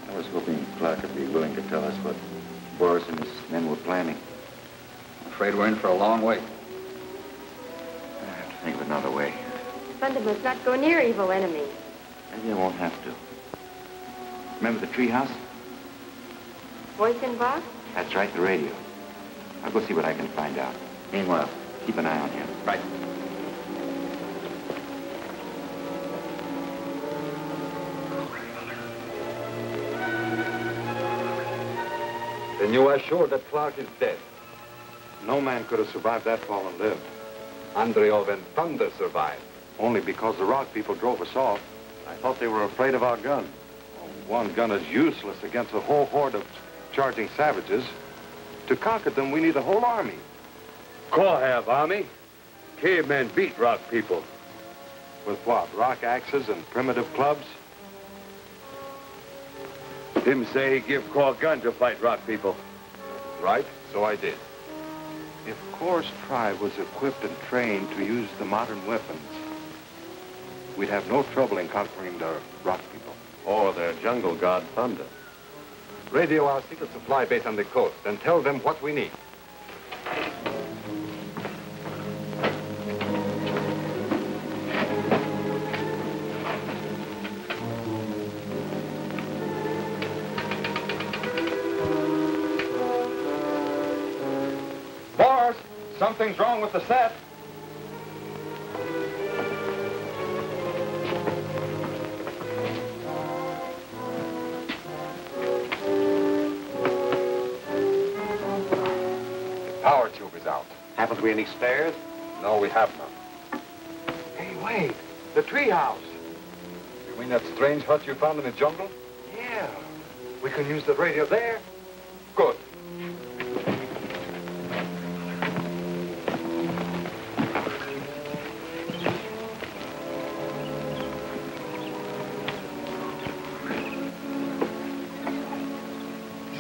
I was hoping Clark would be willing to tell us what Boris and his men were planning. I'm afraid we're in for a long wait. I have to think of another way. Thunder must not go near evil enemies. Maybe I won't have to. Remember the treehouse? Voice in box? That's right, the radio. I'll go see what I can find out. Meanwhile, keep an eye on him. Right. Then you are sure that Clark is dead? No man could have survived that fall and lived. Andreov and Thunder survived. Only because the rock people drove us off. I thought they were afraid of our gun. One gun is useless against a whole horde of charging savages. To conquer them, we need a whole army. Call have army. Cavemen beat rock people. With what, rock axes and primitive clubs? Him say he give Call gun to fight rock people. Right, so I did. If Cor's tribe was equipped and trained to use the modern weapons, we'd have no trouble in conquering the rock people. Or their jungle god, Thunder. Radio our secret supply base on the coast and tell them what we need. Boss, something's wrong with the set. Power tube is out. Happen to be any spares? No, we have none. Hey, wait. The treehouse. You mean that strange hut you found in the jungle? Yeah. We can use the radio there. Good.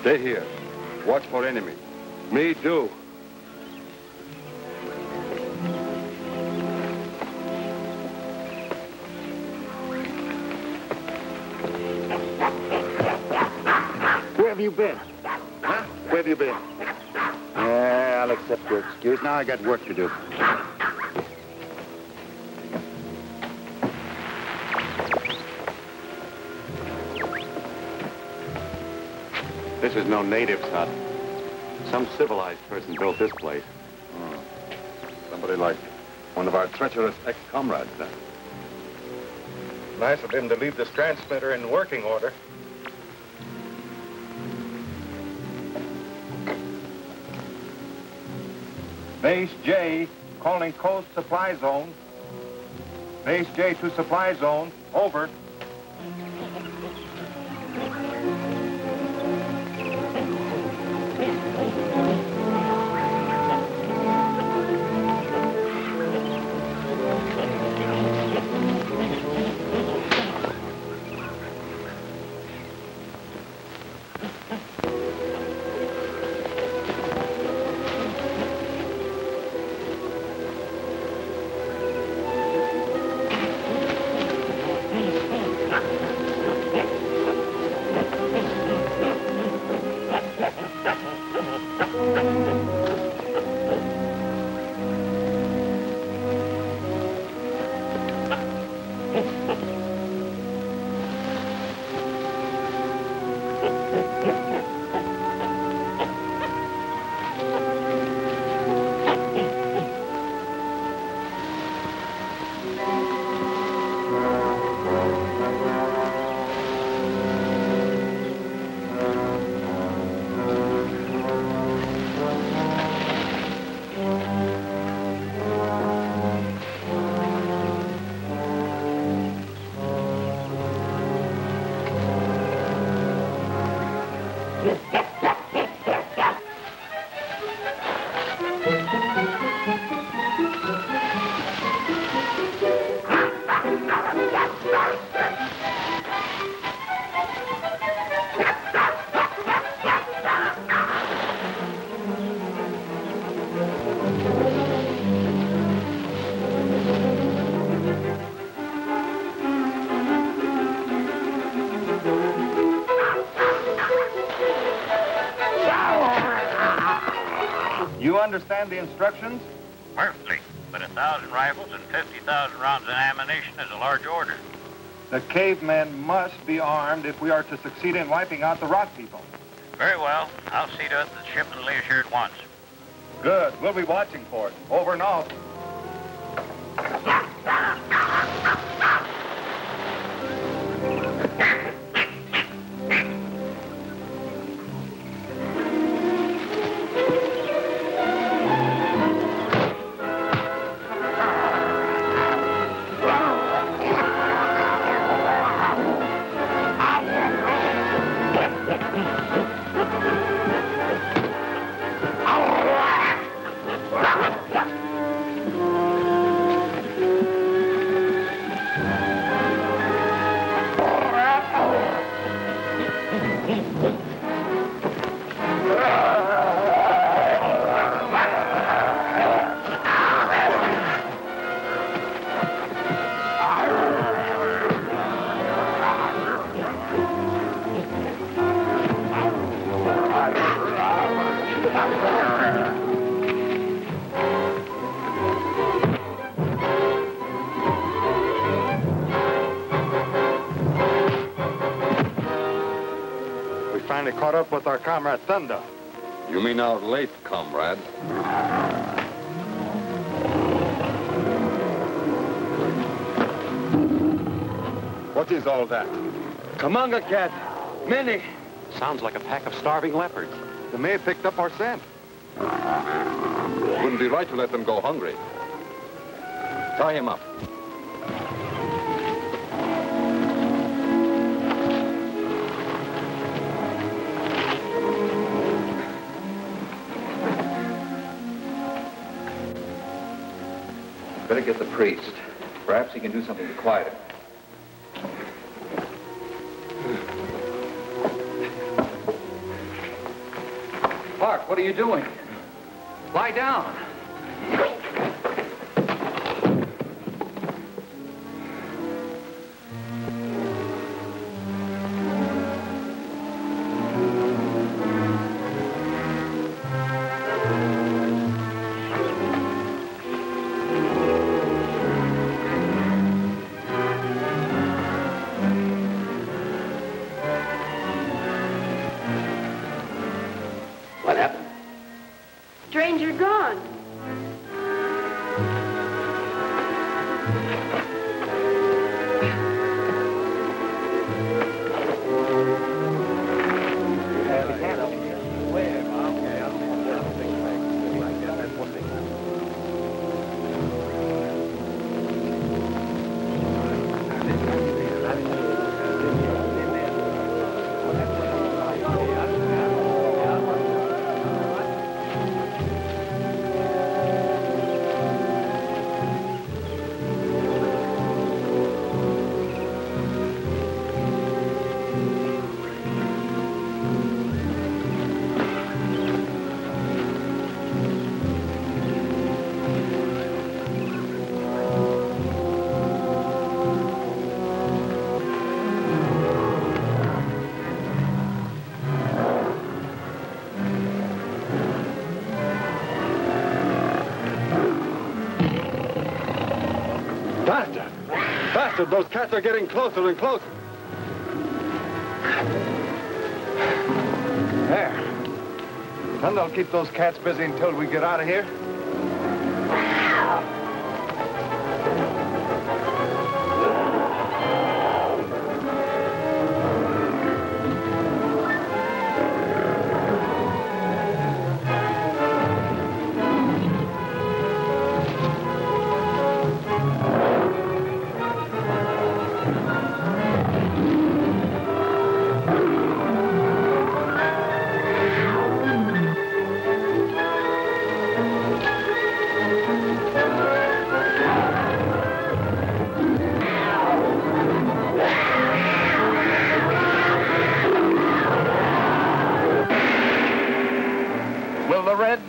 Stay here. Watch for enemy. Me too. Where have you been? Huh? Where have you been? Yeah, I'll accept your excuse. Now I got work to do. This is no native's hut. Some civilized person built this place. Oh. Somebody like one of our treacherous ex-comrades, then. Nice of him to leave this transmitter in working order. Base J, calling Coast Supply Zone. Base J to Supply Zone. Over. You understand the instructions? Perfectly. But 1,000 rifles and 50,000 rounds of ammunition is a large order. The cavemen must be armed if we are to succeed in wiping out the rock people. Very well. I'll see to it that the shipment leaves here at once. Good. We'll be watching for it. Over and out. Finally caught up with our comrade Thunder. You mean out late, comrade? What is all that? Kamanga cat. Many. Sounds like a pack of starving leopards. They may have picked up our scent. Wouldn't be right to let them go hungry. Tie him up. Better get the priest. Perhaps he can do something to quiet him. Clark, what are you doing? Lie down. What happened? Stranger gone. Faster! Those cats are getting closer and closer. There. Thunder will keep those cats busy until we get out of here.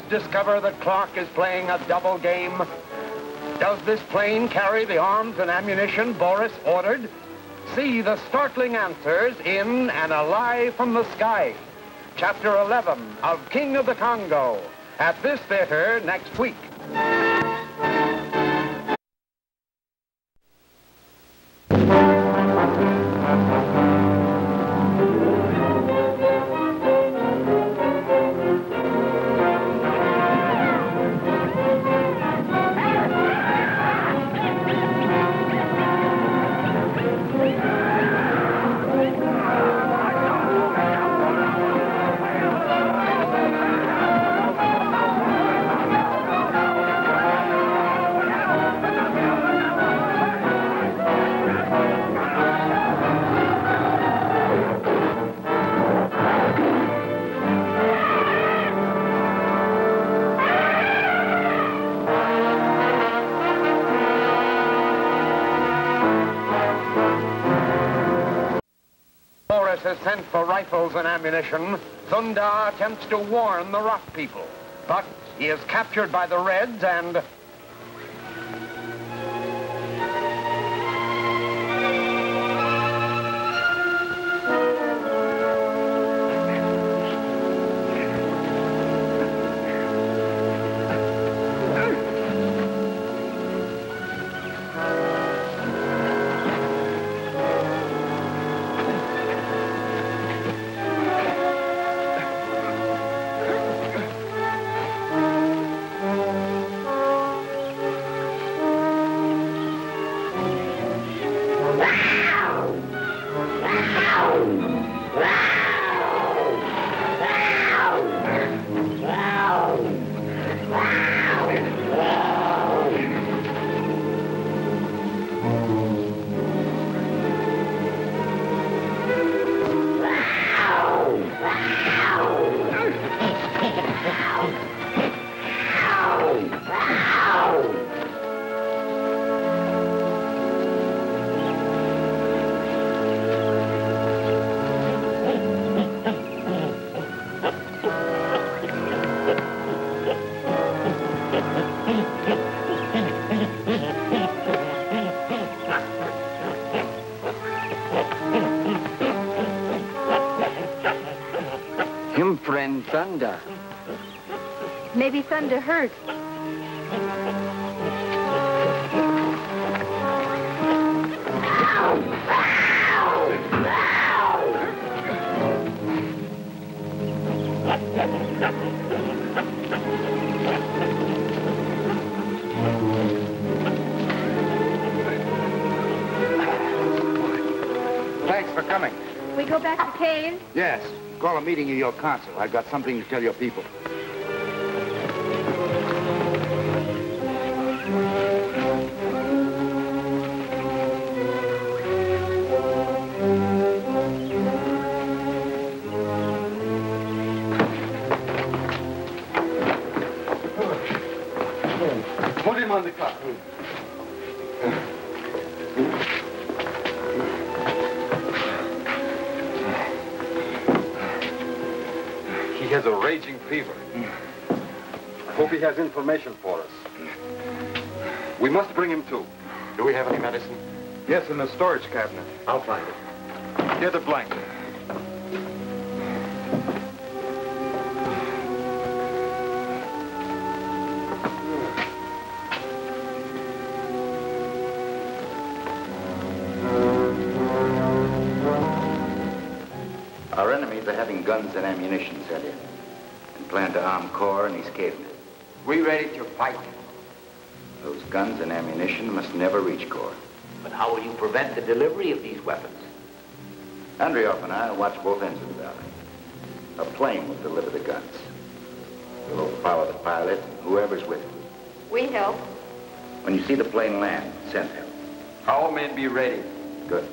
Discover that Clark is playing a double game? Does this plane carry the arms and ammunition Boris ordered? See the startling answers in And Alive from the Sky, Chapter 11 of King of the Congo, at this theater next week. Is sent for rifles and ammunition, Thunder attempts to warn the Rock people. But he is captured by the Reds and... Him friend Thunder. Maybe Thunder hurt. Thanks for coming. We go back to cave? Yes. Call a meeting of your council. I've got something to tell your people. Put him on the car. He has a raging fever. Hope he has information for us. We must bring him to. Do we have any medicine? Yes, in the storage cabinet. I'll find it. Here's a blanket. Our enemies are having guns and ammunition sent in and plan to arm Corps and his cavemen. We ready to fight? Those guns and ammunition must never reach Corps. But how will you prevent the delivery of these weapons? Andrioff and I watch both ends of the valley. A plane will deliver the guns. We'll overpower the pilot and whoever's with him. We help. When you see the plane land, send help. All men be ready. Good.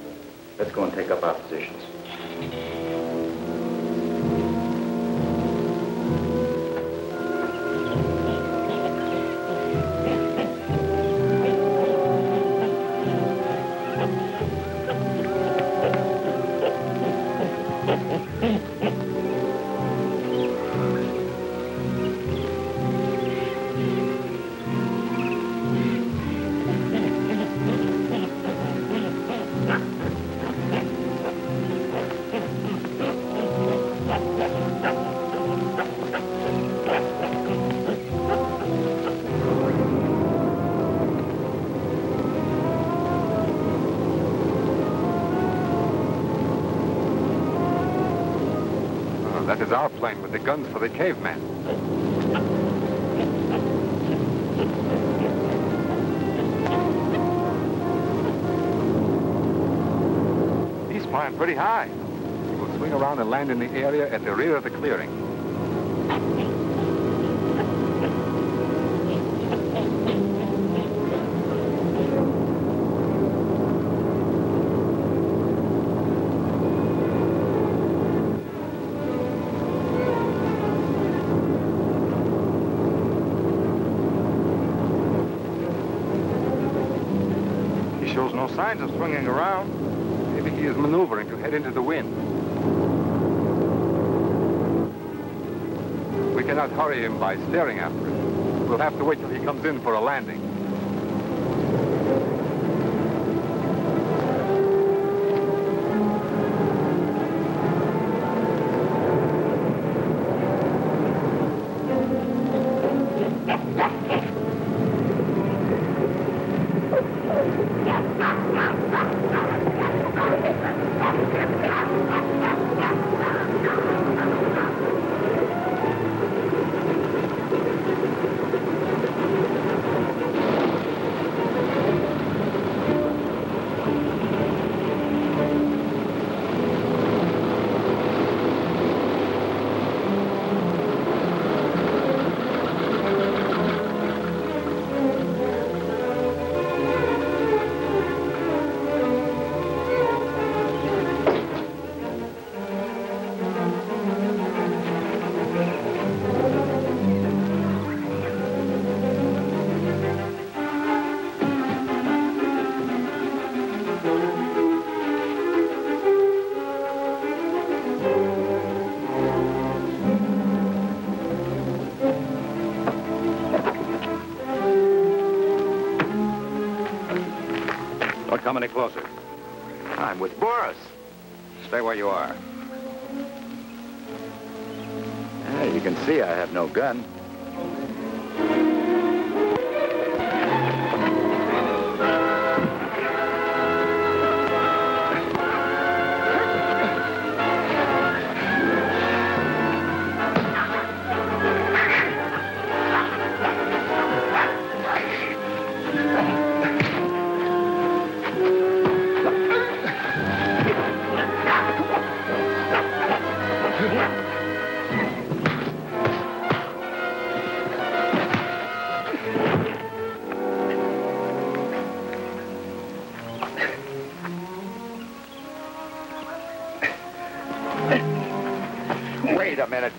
Let's go and take up our positions. is our plane with the guns for the cavemen. He's flying pretty high. He will swing around and land in the area at the rear of the clearing. Shows no signs of swinging around. Maybe he is maneuvering to head into the wind. We cannot hurry him by staring after him. We'll have to wait till he comes in for a landing. Don't come any closer. I'm with Boris. Stay where you are. Yeah, you can see I have no gun.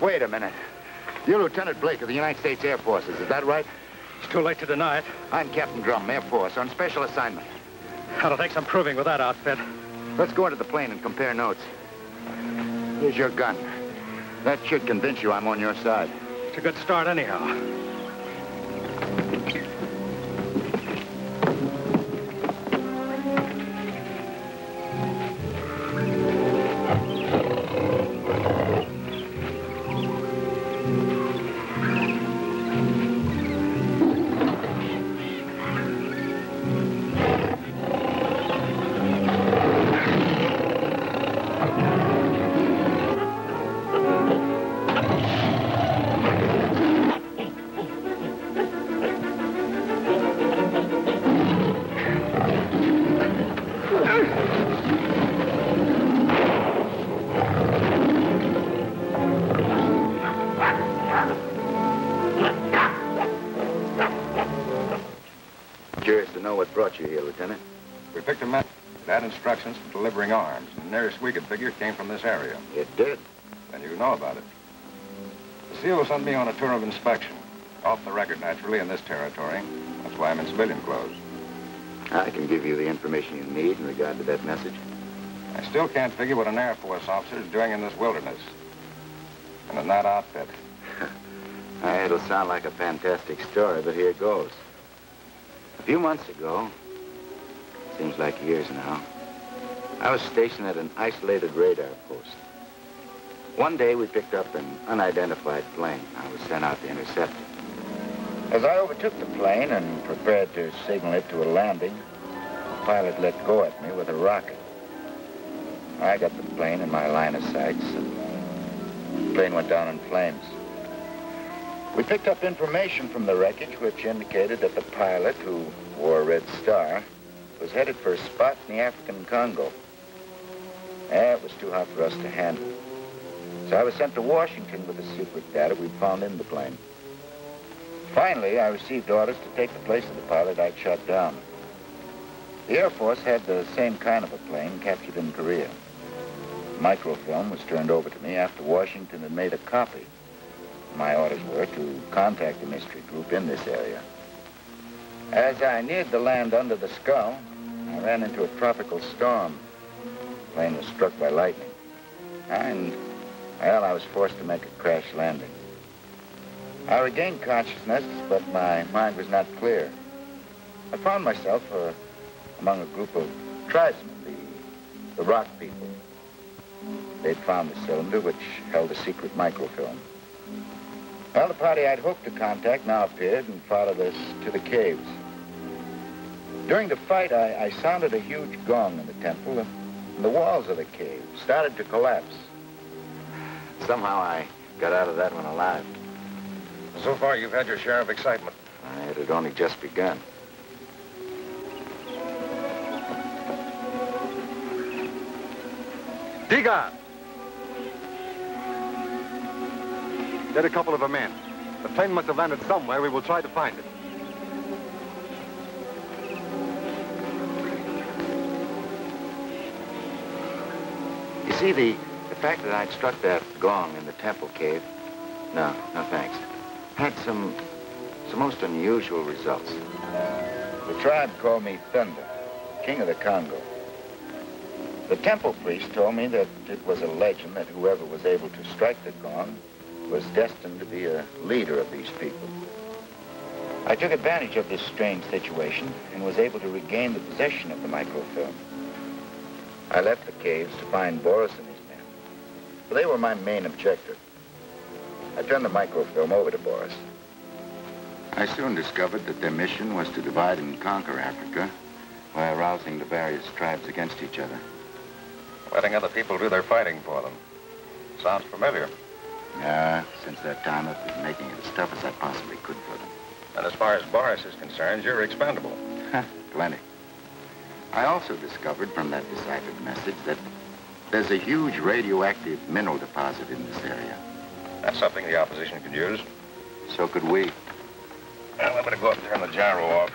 Wait a minute. You're Lieutenant Blake of the United States Air Forces, is that right? It's too late to deny it. I'm Captain Drum, Air Force, on special assignment. That'll take some proving with that outfit. Let's go into the plane and compare notes. Here's your gun. That should convince you I'm on your side. It's a good start anyhow. Curious to know what brought you here, Lieutenant. We picked a map that had instructions for delivering arms, and the nearest we could figure came from this area. It did? Then you know about it. The CO sent me on a tour of inspection. Off the record, naturally, in this territory. That's why I'm in civilian clothes. I can give you the information you need in regard to that message. I still can't figure what an Air Force officer is doing in this wilderness. And in that outfit. It'll sound like a fantastic story, but here goes. A few months ago, seems like years now, I was stationed at an isolated radar post. One day, we picked up an unidentified plane. I was sent out to intercept it. As I overtook the plane and prepared to signal it to a landing, the pilot let go at me with a rocket. I got the plane in my line of sight, so The plane went down in flames. We picked up information from the wreckage which indicated that the pilot, who wore a red star, was headed for a spot in the African Congo. It was too hot for us to handle. So I was sent to Washington with the secret data we'd found in the plane. Finally, I received orders to take the place of the pilot I'd shot down. The Air Force had the same kind of a plane captured in Korea. Microfilm was turned over to me after Washington had made a copy. My orders were to contact the mystery group in this area. As I neared the land under the skull, I ran into a tropical storm. The plane was struck by lightning. And, well, I was forced to make a crash landing. I regained consciousness, but my mind was not clear. I found myself among a group of tribesmen, the rock people. They'd found the cylinder which held a secret microfilm. Well, the party I'd hoped to contact now appeared and followed us to the caves. During the fight, I sounded a huge gong in the temple, and the walls of the cave started to collapse. Somehow I got out of that one alive. So far, you've had your share of excitement. It had only just begun. Diga! Get a couple of them in. The plane must have landed somewhere. We will try to find it. You see, the fact that I'd struck that gong in the temple cave, no thanks, had some most unusual results. The tribe called me Thunder, king of the Congo. The temple priest told me that it was a legend that whoever was able to strike the gong was destined to be a leader of these people. I took advantage of this strange situation and was able to regain the possession of the microfilm. I left the caves to find Boris and his men. They were my main objective. I turned the microfilm over to Boris. I soon discovered that their mission was to divide and conquer Africa by arousing the various tribes against each other. Letting other people do their fighting for them. Sounds familiar. Since that time, I've been making it as tough as I possibly could for them. And as far as Boris is concerned, you're expendable. Plenty. I also discovered from that deciphered message that there's a huge radioactive mineral deposit in this area. That's something the opposition could use. So could we. Well, I'm going to go up and turn the gyro off.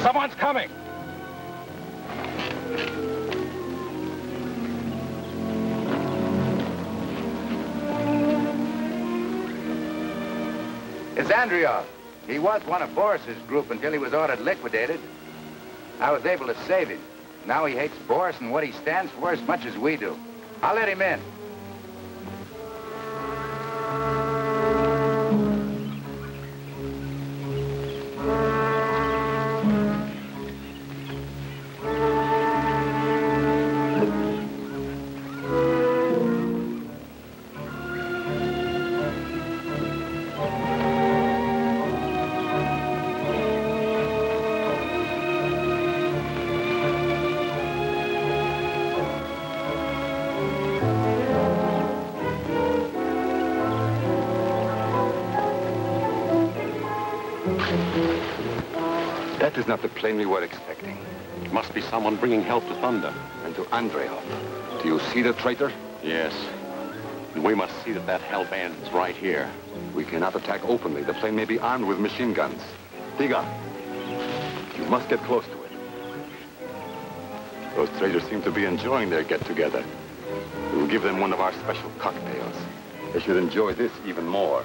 Someone's coming. It's Andreov. He was one of Boris's group until he was ordered liquidated. I was able to save him. Now he hates Boris and what he stands for as much as we do. I'll let him in. That is not the plane we were expecting. It must be someone bringing help to Thunder and to Andreov. Do you see the traitor? Yes. And we must see that that help ends right here. We cannot attack openly. The plane may be armed with machine guns. Diga, you must get close to it. Those traitors seem to be enjoying their get-together. We will give them one of our special cocktails. They should enjoy this even more.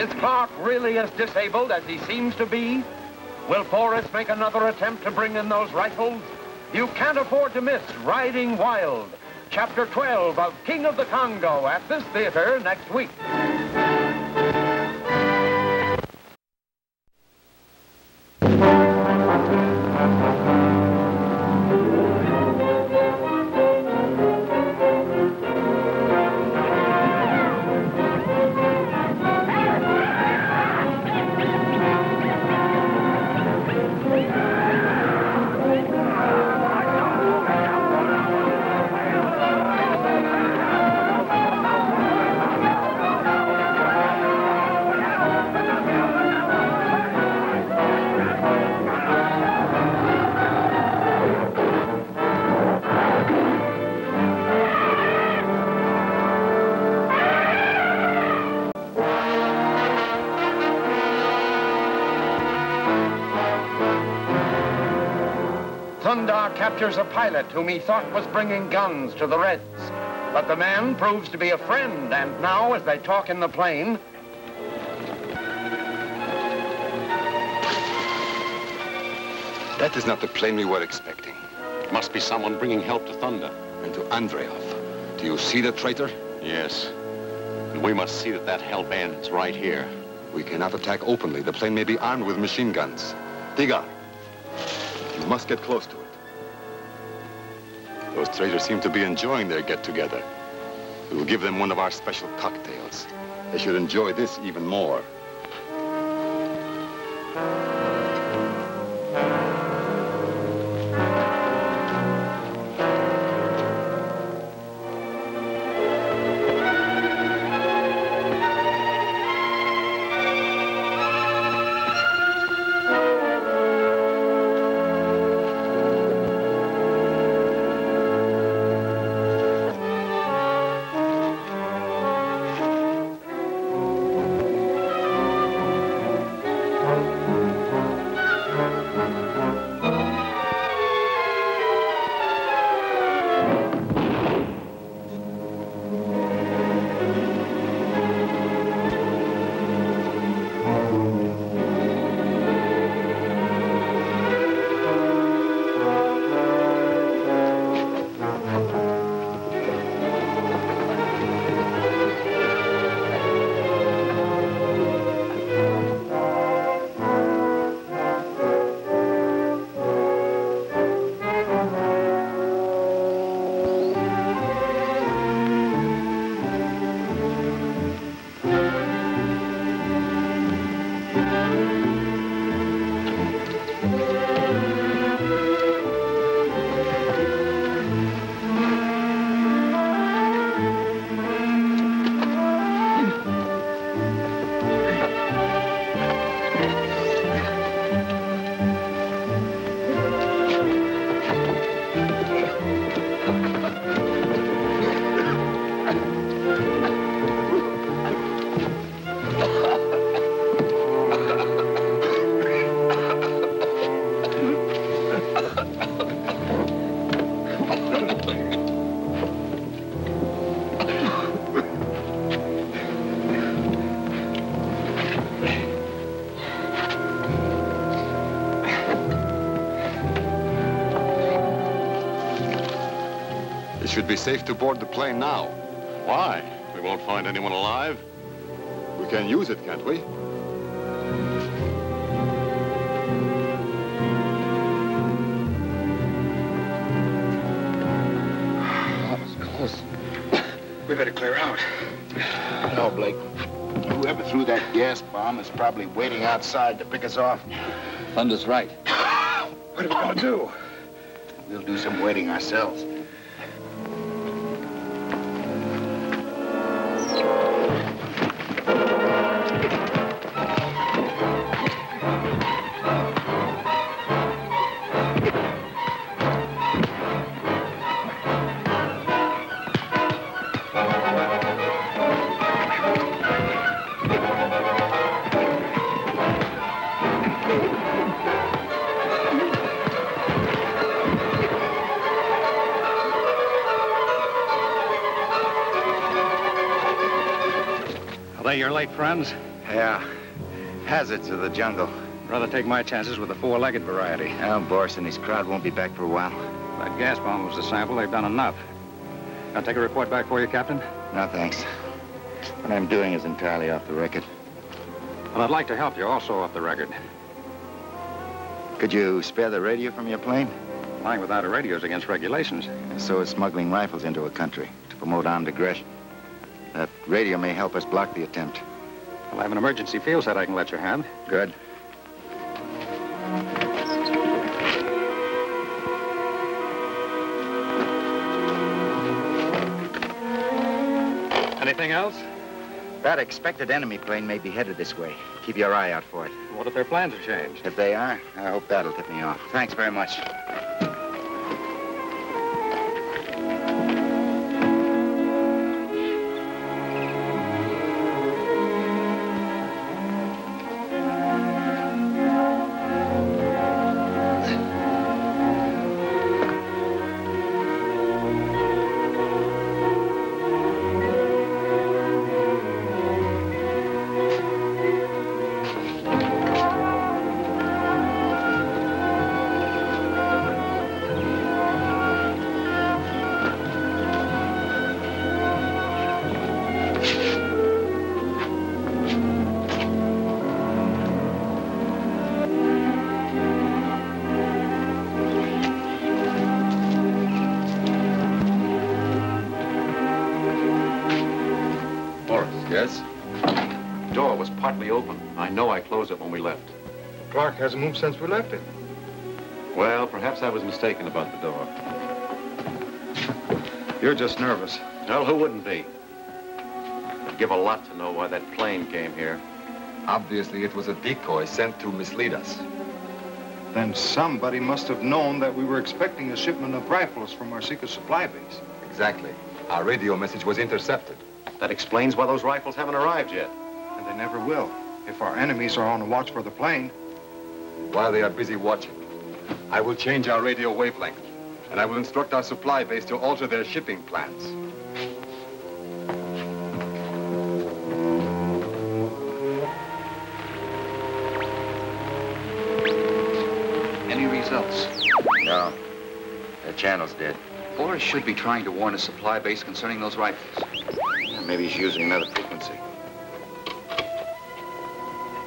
Is Clark really as disabled as he seems to be? Will Forrest make another attempt to bring in those rifles? You can't afford to miss Riding Wild, Chapter 12 of King of the Congo at this theater next week. Thunder captures a pilot whom he thought was bringing guns to the Reds. But the man proves to be a friend, and now, as they talk in the plane... That is not the plane we were expecting. It must be someone bringing help to Thunder. And to Andreov. Do you see the traitor? Yes. And we must see that hellband is right here. We cannot attack openly. The plane may be armed with machine guns. Tiga, you must get close to it. Those traitors seem to be enjoying their get-together. We will give them one of our special cocktails. They should enjoy this even more. It should be safe to board the plane now. Why? We won't find anyone alive. We can use it, can't we? That was close. We better clear out. No, Blake. Whoever threw that gas bomb is probably waiting outside to pick us off. Thunder's right. What are we gonna do? We'll do some waiting ourselves. You're late, friends. Yeah. Hazards of the jungle. Rather take my chances with the four-legged variety. Well, Boris and his crowd won't be back for a while. That gas bomb was the sample. They've done enough. I'll take a report back for you, Captain. No, thanks. What I'm doing is entirely off the record. Well, I'd like to help you also off the record. Could you spare the radio from your plane? Flying without a radio is against regulations. And so is smuggling rifles into a country to promote armed aggression. That radio may help us block the attempt. Well, I have an emergency field set I can let you have. Good. Anything else? That expected enemy plane may be headed this way. Keep your eye out for it. What if their plans have changed? If they are, I hope that'll tip me off. Thanks very much. Yes? The door was partly open. I know I closed it when we left. Clark hasn't moved since we left it. Well, perhaps I was mistaken about the door. You're just nervous. Well, who wouldn't be? I'd give a lot to know why that plane came here. Obviously, it was a decoy sent to mislead us. Then somebody must have known that we were expecting a shipment of rifles from our secret supply base. Exactly. Our radio message was intercepted. That explains why those rifles haven't arrived yet. And they never will, if our enemies are on the watch for the plane. While they are busy watching, I will change our radio wavelength, and I will instruct our supply base to alter their shipping plans. Any results? No. The channel's dead. Boris should be trying to warn his supply base concerning those rifles. Yeah, maybe he's using another frequency.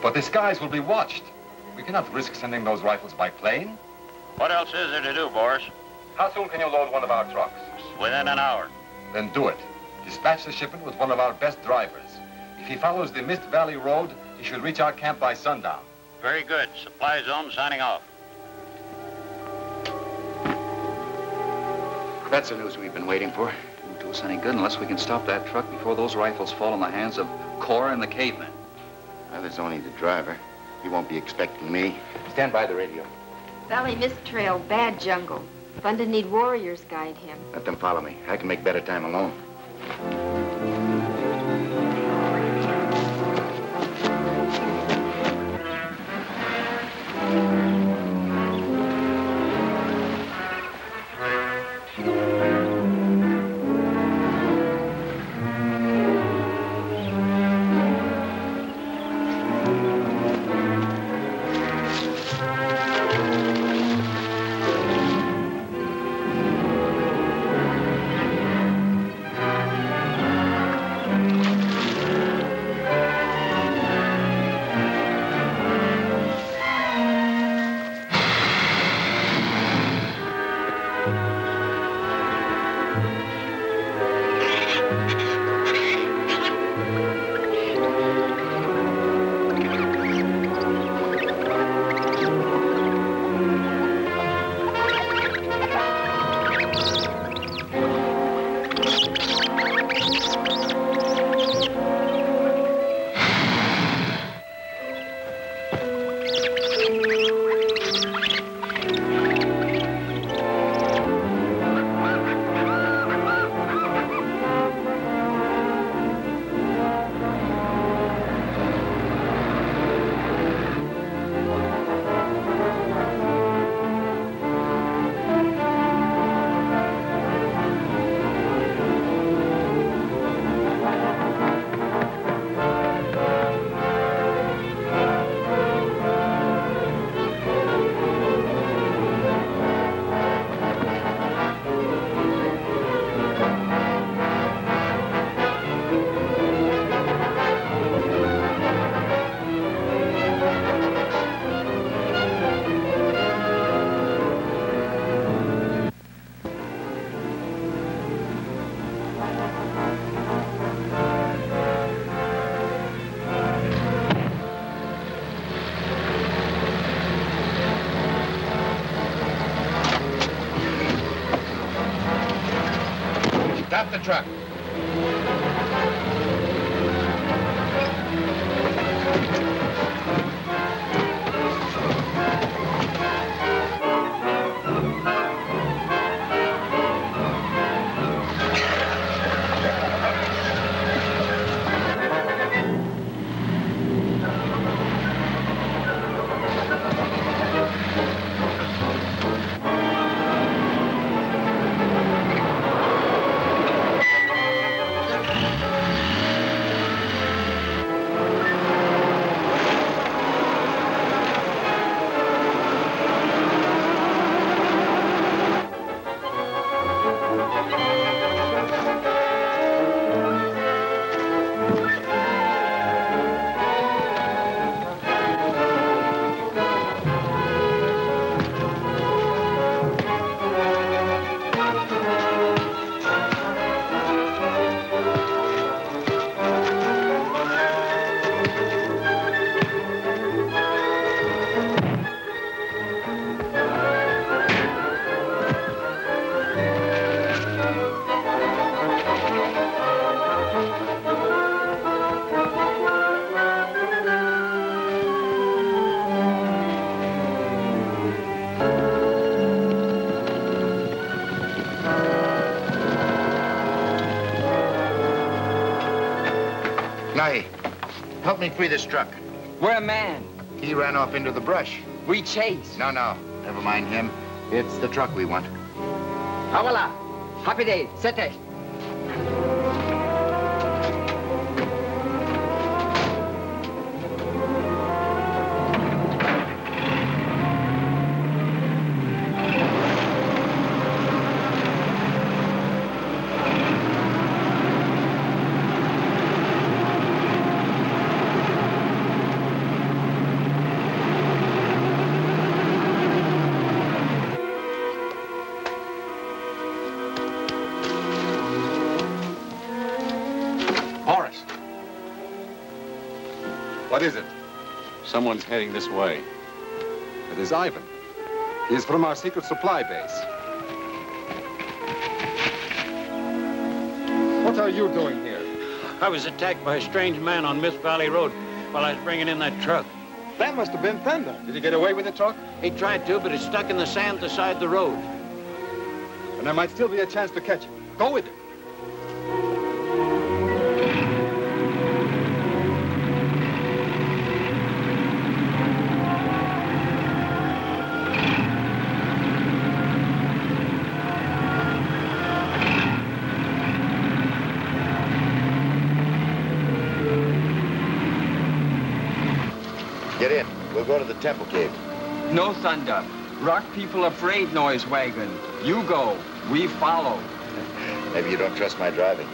But the skies will be watched. We cannot risk sending those rifles by plane. What else is there to do, Boris? How soon can you load one of our trucks? Within an hour. Then do it. Dispatch the shipment with one of our best drivers. If he follows the Mist Valley Road, he should reach our camp by sundown. Very good. Supply zone signing off. That's the news we've been waiting for. It won't do us any good unless we can stop that truck before those rifles fall in the hands of Cora and the cavemen. Well, there's only the driver. He won't be expecting me. Stand by the radio. Valley Mist Trail, bad jungle. Fun to need warriors guide him. Let them follow me. I can make better time alone. truck. Help me free this truck. We're a man. He ran off into the brush. We chase. No. Never mind him. It's the truck we want. Havala. Happy day. Sete. What is it? Someone's heading this way. It is Ivan. He is from our secret supply base. What are you doing here? I was attacked by a strange man on Miss Valley Road while I was bringing in that truck. That must have been Thunder. Did he get away with the truck? He tried to, but it's stuck in the sand beside the road. And there might still be a chance to catch him. Go with him. Get in. We'll go to the temple cave. No thunder. Rock people afraid noise wagon. You go. We follow. Maybe you don't trust my driving.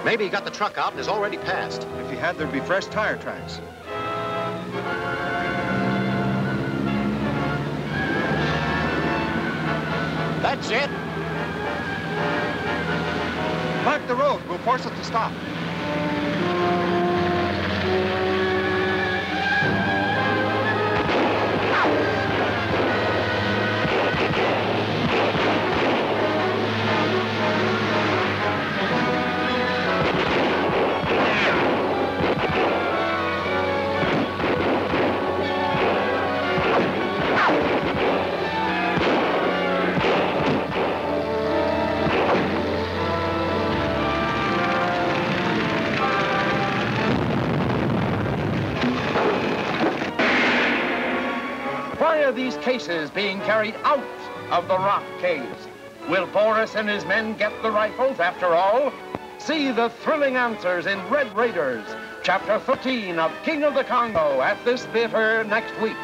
Maybe he got the truck out and is already passed. If he had, there'd be fresh tire tracks. That's it. Mark the road. We'll force it to stop. Why are these cases being carried out of the rock caves? Will Boris and his men get the rifles after all? See the thrilling answers in Red Raiders, Chapter 13 of King of the Congo at this theater next week.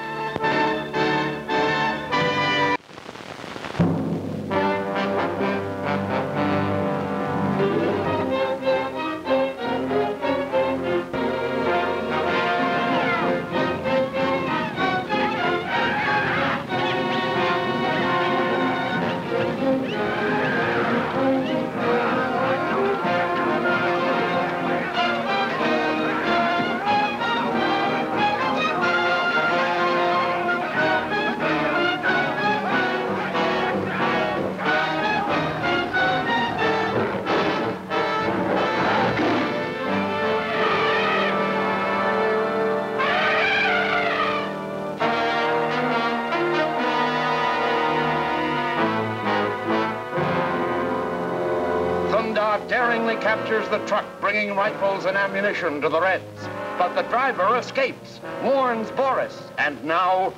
daringly captures the truck bringing rifles and ammunition to the Reds. But the driver escapes, warns Boris, and now...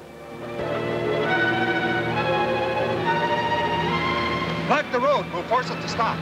Block the road. We'll force it to stop.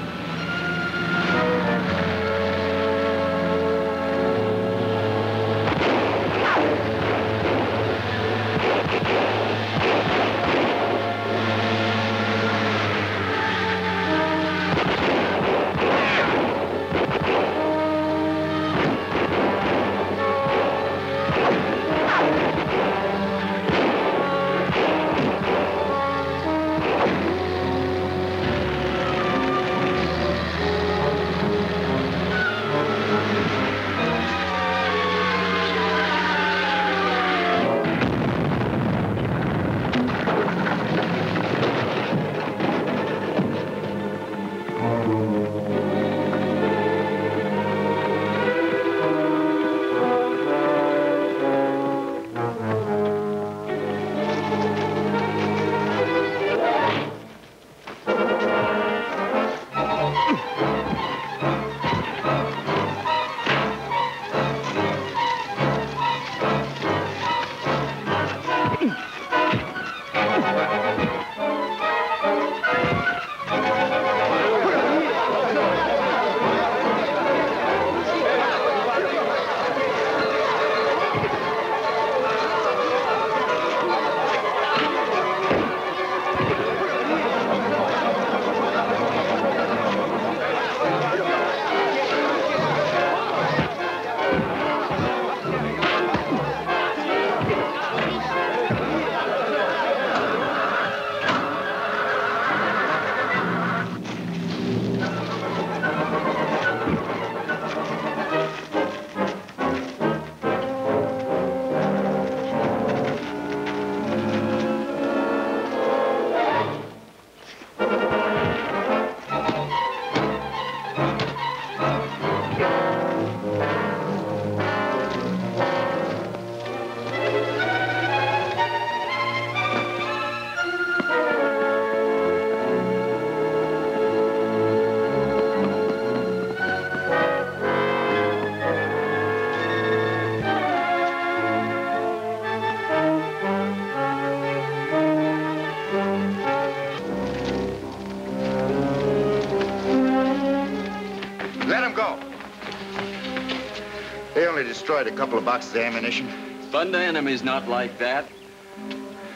Destroyed a couple of boxes of ammunition. Thunder enemy's not like that.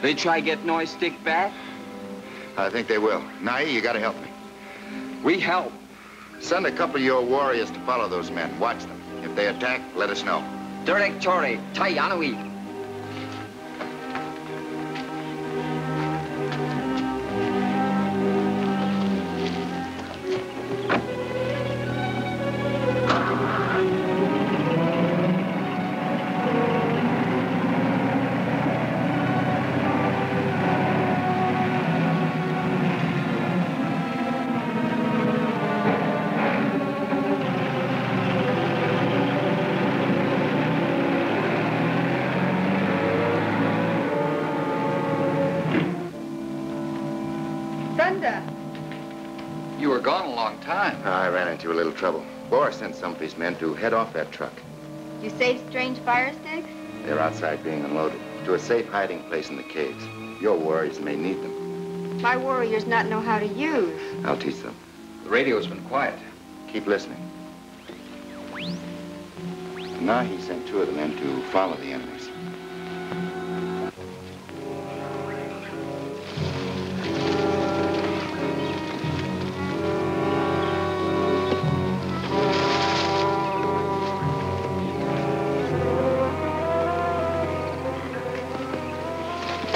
They try get Noise stick back? I think they will. Nai, you gotta help me. We help. Send a couple of your warriors to follow those men. Watch them. If they attack, let us know. Directore, Tayanui. You were gone a long time. I ran into a little trouble. Boris sent some of his men to head off that truck. You saved strange fire sticks? They're outside being unloaded to a safe hiding place in the caves. Your warriors may need them. My warriors not know how to use. I'll teach them. The radio's been quiet. Keep listening. Now he sent 2 of the men to follow the enemies.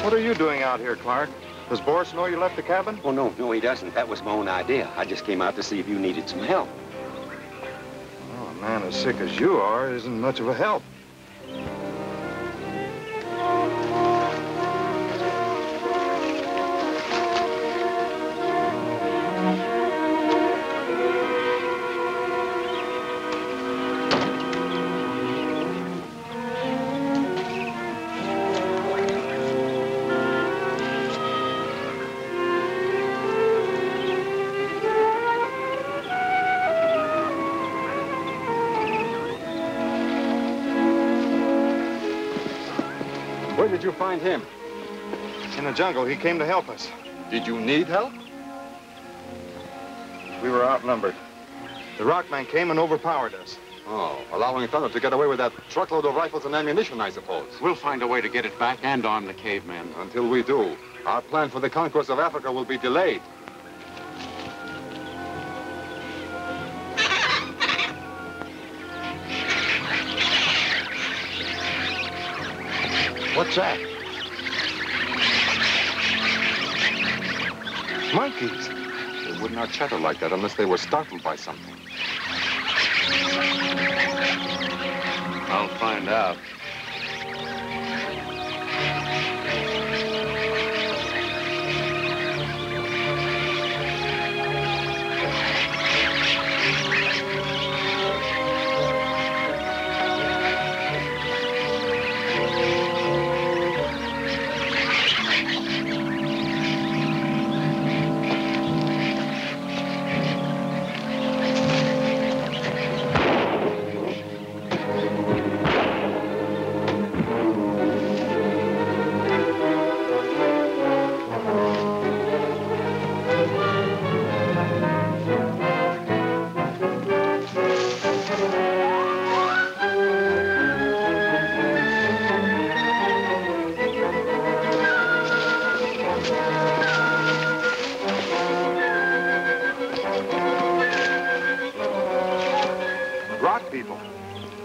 What are you doing out here, Clark? Does Boris know you left the cabin? Oh, no, he doesn't. That was my own idea. I just came out to see if you needed some help. Well, a man as sick as you are isn't much of a help. Where did you find him? In the jungle. He came to help us. Did you need help? We were outnumbered. The Rockman came and overpowered us. Oh, allowing Thunder to get away with that truckload of rifles and ammunition, I suppose. We'll find a way to get it back and arm the cavemen. Until we do, our plan for the conquest of Africa will be delayed. What's that? Monkeys. They would not chatter like that unless they were startled by something. I'll find out.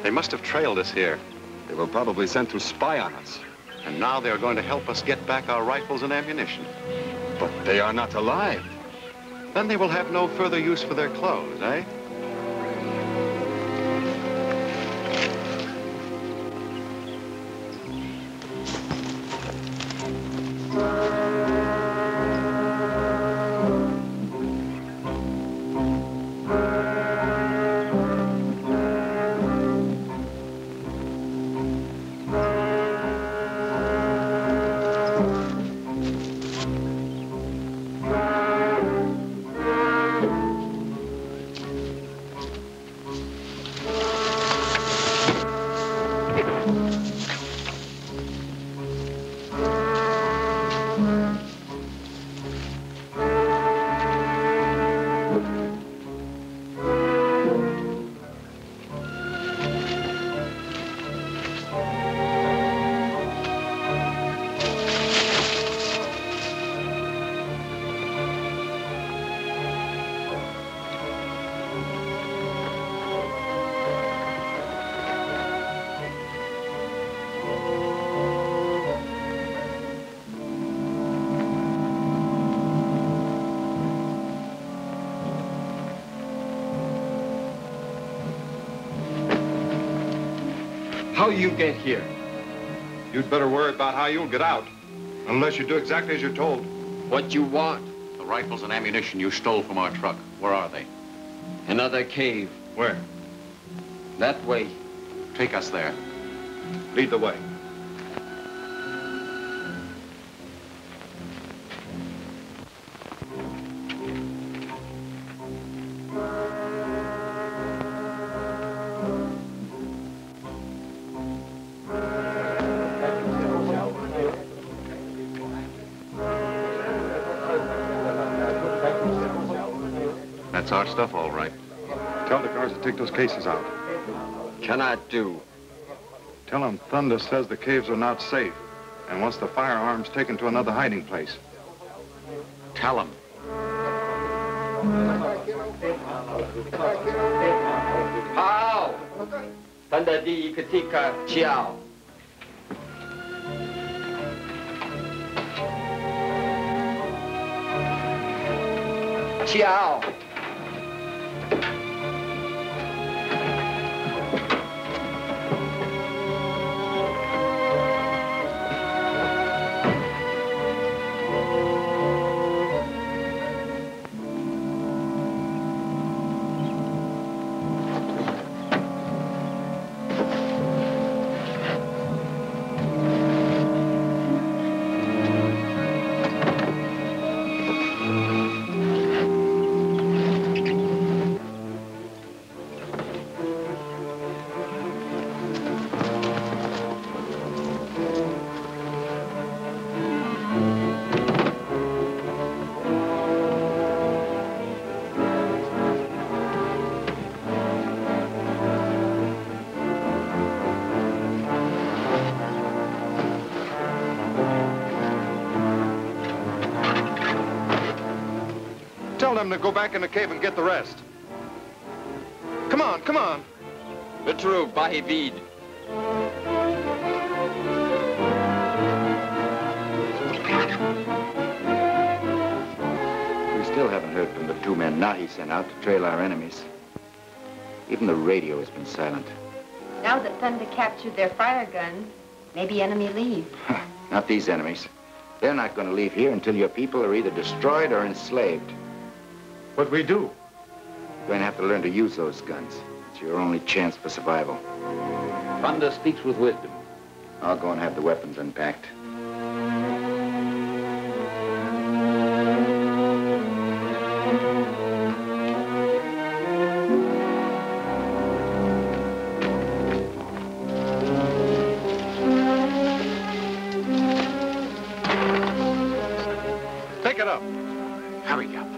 They must have trailed us here. They were probably sent to spy on us. And now they're going to help us get back our rifles and ammunition. But they are not alive. Then they will have no further use for their clothes, eh? How you get here? You'd better worry about how you'll get out. Unless you do exactly as you're told. What you want? The rifles and ammunition you stole from our truck. Where are they? Another cave. Where? That way. Take us there. Lead the way. That's our stuff, all right. Tell the guards to take those cases out. Cannot do. Tell them Thunder says the caves are not safe and wants the firearms taken to another hiding place. Tell them. How? Thunder di ketika ciao. Ciao. Tell them to go back in the cave and get the rest. Come on, come on. The true, pas vide. We still haven't heard from the 2 men Nahi sent out to trail our enemies. Even the radio has been silent. Now that Thunder captured their fire guns, maybe enemy leave. Not these enemies. They're not going to leave here until your people are either destroyed or enslaved. What we do? You're going to have to learn to use those guns. It's your only chance for survival. Thunder speaks with wisdom. I'll go and have the weapons unpacked. Take it up. Hurry up.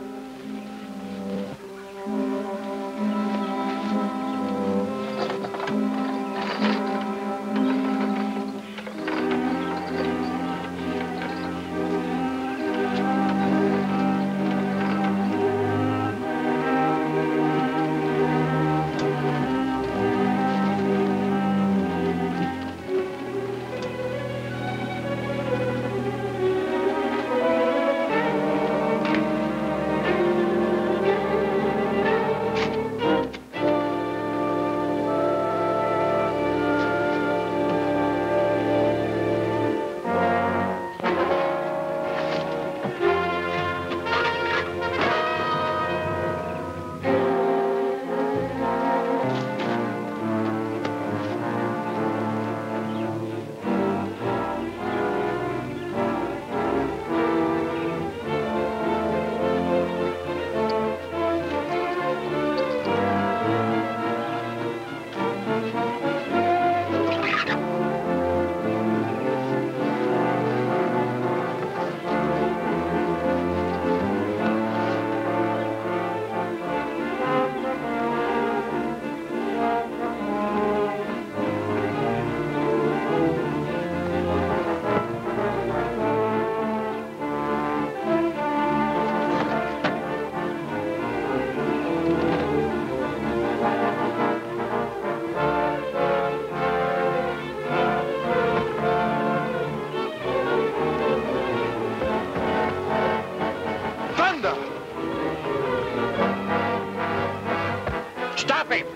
Stop him!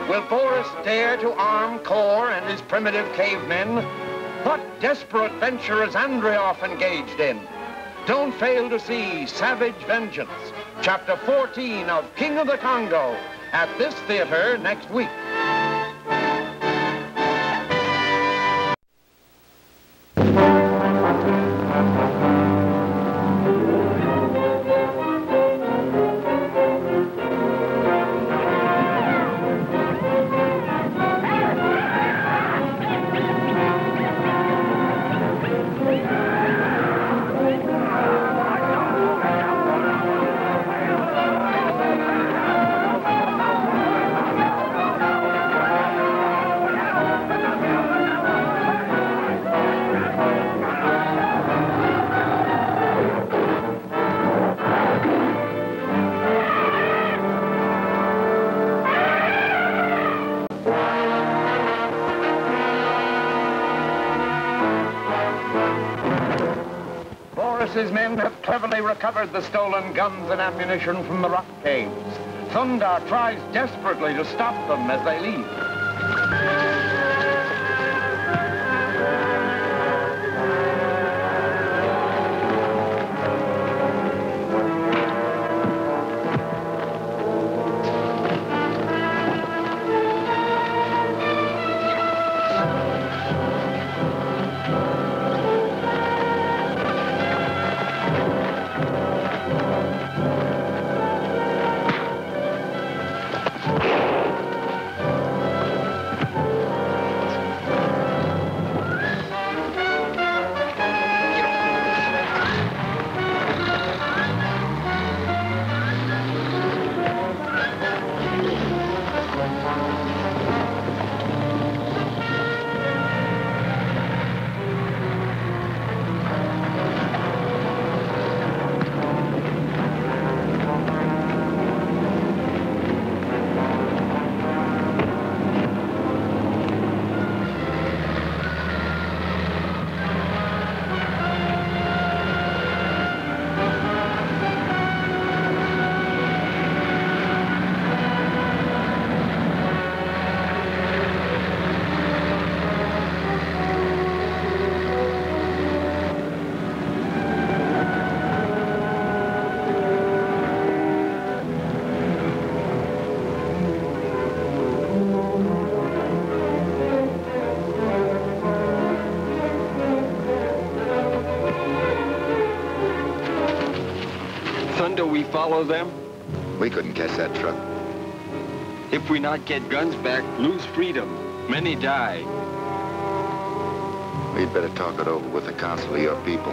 Will Boris dare to arm Kor and his primitive cavemen? What desperate venture is Andreoff engaged in? Don't fail to see Savage Vengeance, Chapter 14 of King of the Congo, at this theater next week. Cyrus's men have cleverly recovered the stolen guns and ammunition from the rock caves. Thunder tries desperately to stop them as they leave. Thunder, we follow them? We couldn't catch that truck. If we not get guns back, lose freedom. Many die. We'd better talk it over with the council of your people.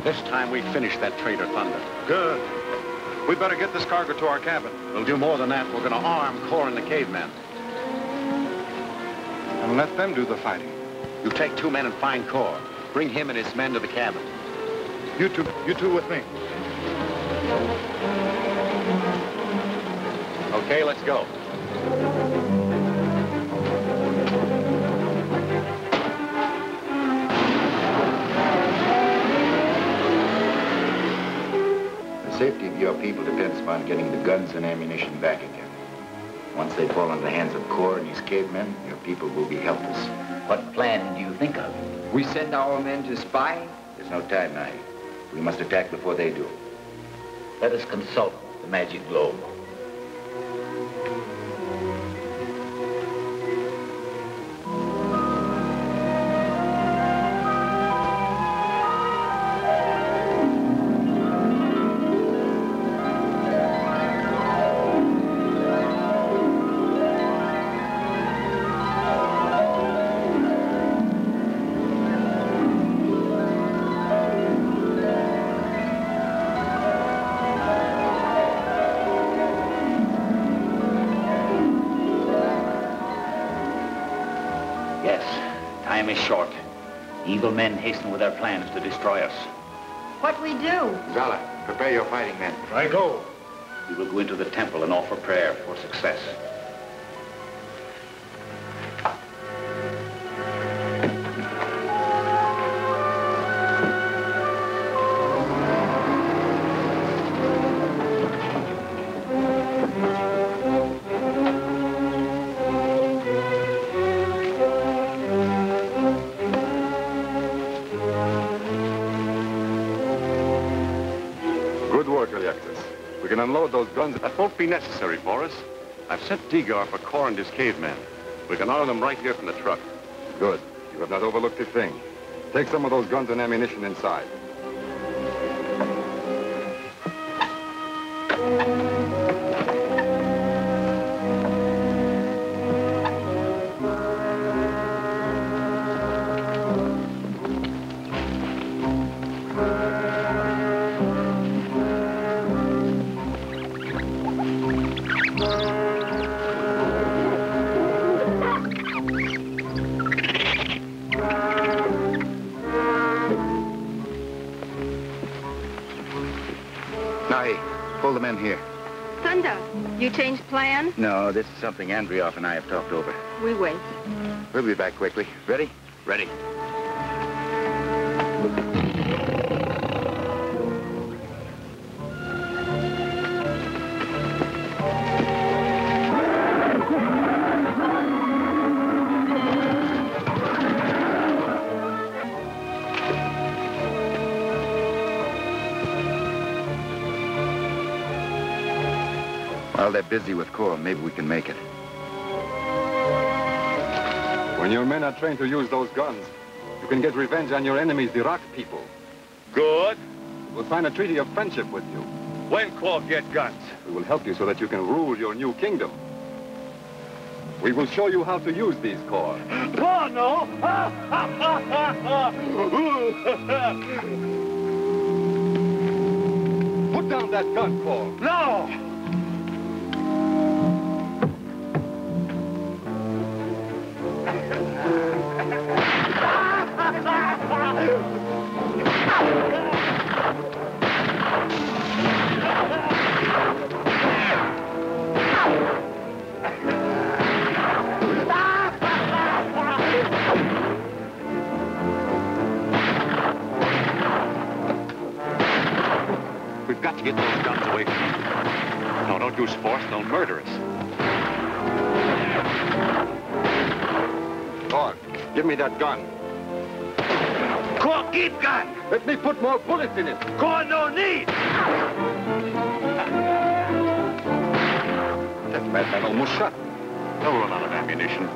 This time we finish that traitor, Thunder. Good. We better get this cargo to our cabin. We'll do more than that. We're going to arm Core and the cavemen. And let them do the fighting. You take 2 men and find Core. Bring him and his men to the cabin. You two with me. Okay, let's go. The safety of your people depends upon getting the guns and ammunition back again. Once they fall into the hands of Core and his cavemen, your people will be helpless. What plan do you think of? We send our men to spy? There's no time now. We must attack before they do. Let us consult the magic globe. Time is short. Evil men hasten with their plans to destroy us. What we do? Zala, prepare your fighting men. I go. We will go into the temple and offer prayer for success. We can unload those guns. That won't be necessary for us. I've sent Degar for Core and his cavemen. We can arm them right here from the truck. Good. You have not overlooked a thing. Take some of those guns and ammunition inside. pull the men here. Thunder, you changed plans? No, this is something Andreoff and I have talked over. We wait. We'll be back quickly. Ready? Ready. While they're busy with coal, maybe we can make it. When your men are trained to use those guns, you can get revenge on your enemies, the Rock people. Good. We'll sign a treaty of friendship with you. When Corps get guns? We will help you so that you can rule your new kingdom. We will show you how to use these corps. Oh, no! Put down that gun, Corps. No! We've got to get those guns away from them. No, don't use force. They'll murder us. Corps, give me that gun. Corps, keep gun! Let me put more bullets in it. Corps, no need! That madman almost shot me. They'll run out of ammunition.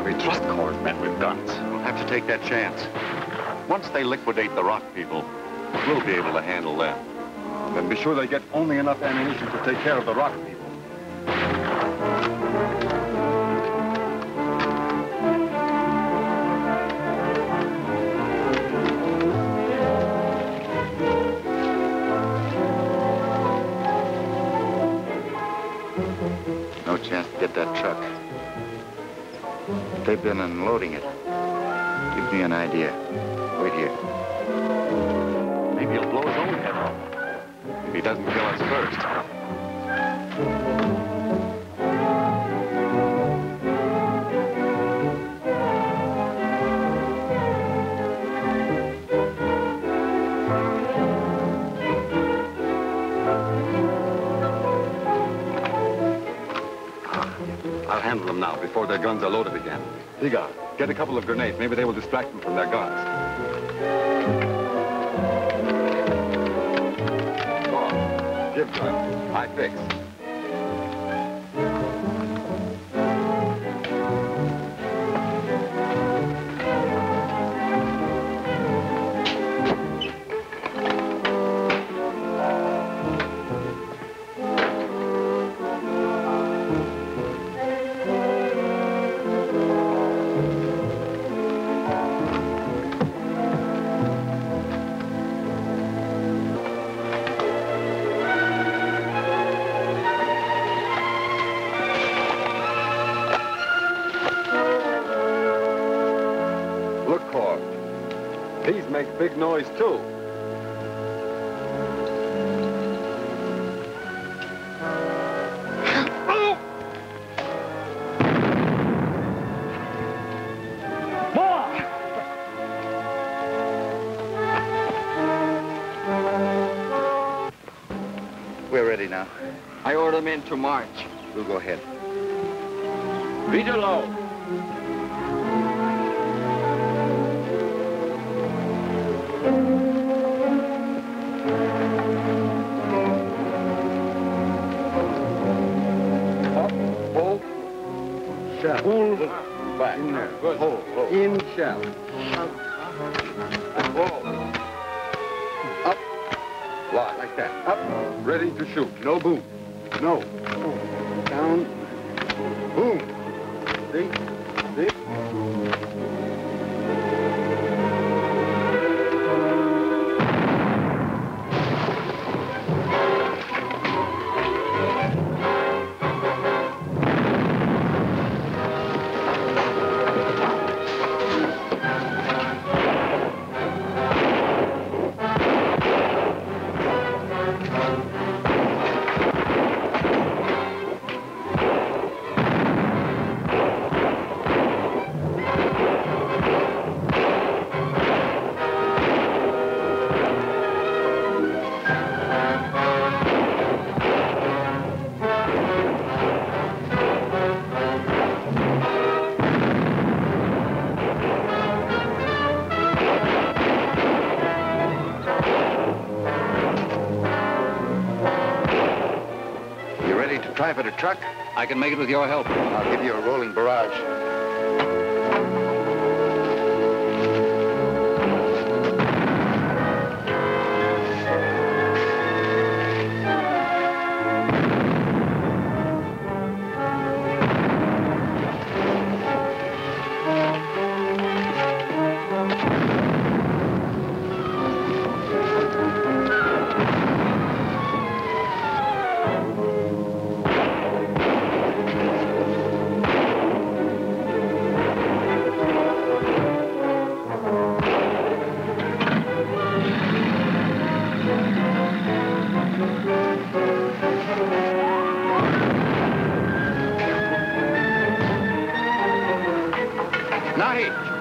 We trust Corps' Men with guns. We'll have to take that chance. Once they liquidate the Rock people, we'll be able to handle them. Then be sure they get only enough ammunition to take care of the Rock people. No chance to get that truck. They've been unloading it. Gives me an idea. Wait here. Maybe he'll blow his own head off. If he doesn't kill us first. I'll handle them now before their guns are loaded again. Higa, get a couple of grenades. Maybe they will distract them from their guns. Give gun. I fix. These make big noise, too. We're ready now. I order them in to march. We'll go ahead. E.J.O. Pull back. In there. Good. Hold. In shell. Up. Lock. Like that. Up. Ready to shoot. No boom. No. Down. Boom. See? See? 5-footer truck? I can make it with your help. I'll give you a rolling barrage.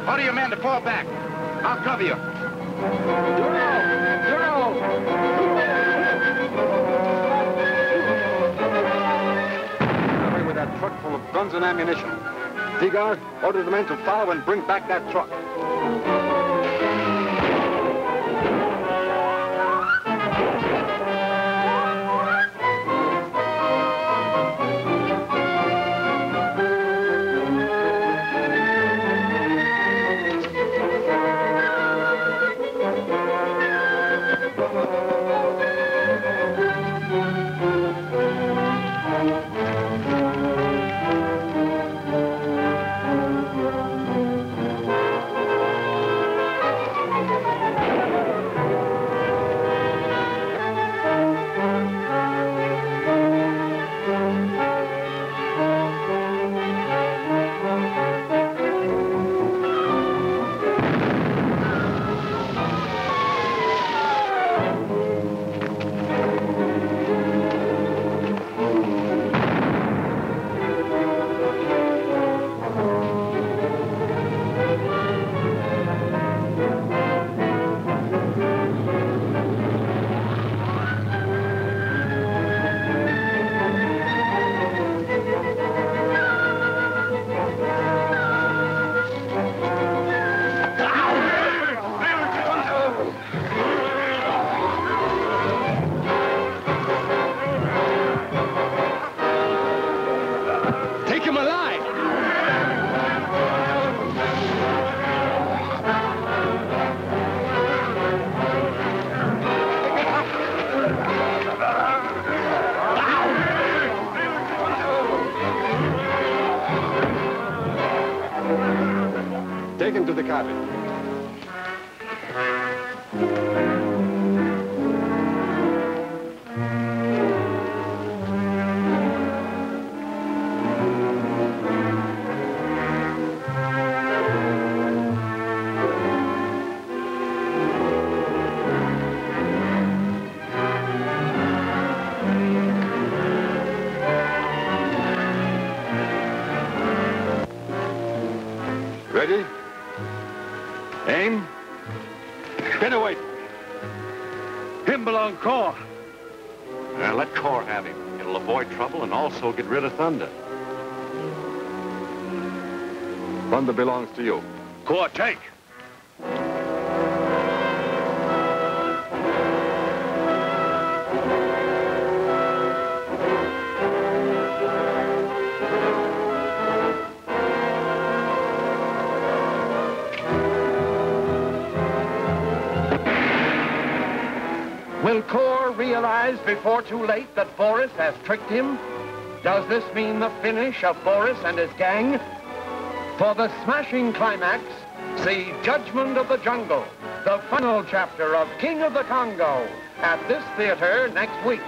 Order your men to fall back. I'll cover you. Hurry with that truck full of guns and ammunition. Digard, order the men to follow and bring back that truck. Take him to the cabin. Ready? Aim. Get away. Him belong Core. Let Core have him. It'll avoid trouble and also get rid of Thunder. Thunder belongs to you. Core, take. Will Core realize before too late that Boris has tricked him? Does this mean the finish of Boris and his gang? For the smashing climax, see Judgment of the Jungle, the final chapter of King of the Congo, at this theater next week.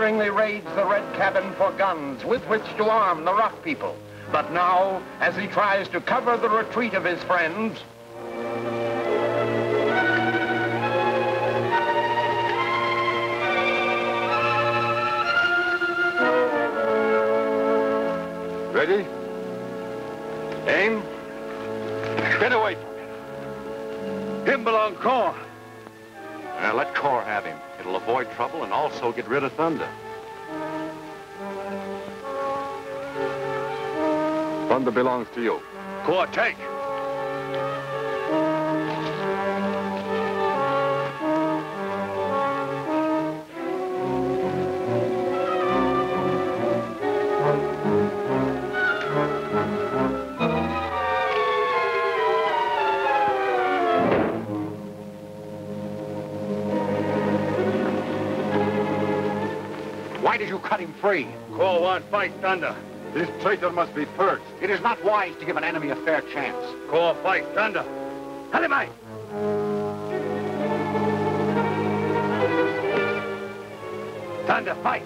unflinchingly raids the red cabin for guns with which to arm the rock people. But now, as he tries to cover the retreat of his friends, Ready? Aim. Get away from him. Him belong Cor. Let Cor have him. It'll avoid trouble and also get rid of Thunder. Thunder belongs to you. Cor, take. Why did you cut him free? Cor won't fight Thunder. This traitor must be purged. It is not wise to give an enemy a fair chance. Cor fight Thunder. Halimai! Thunder, fight!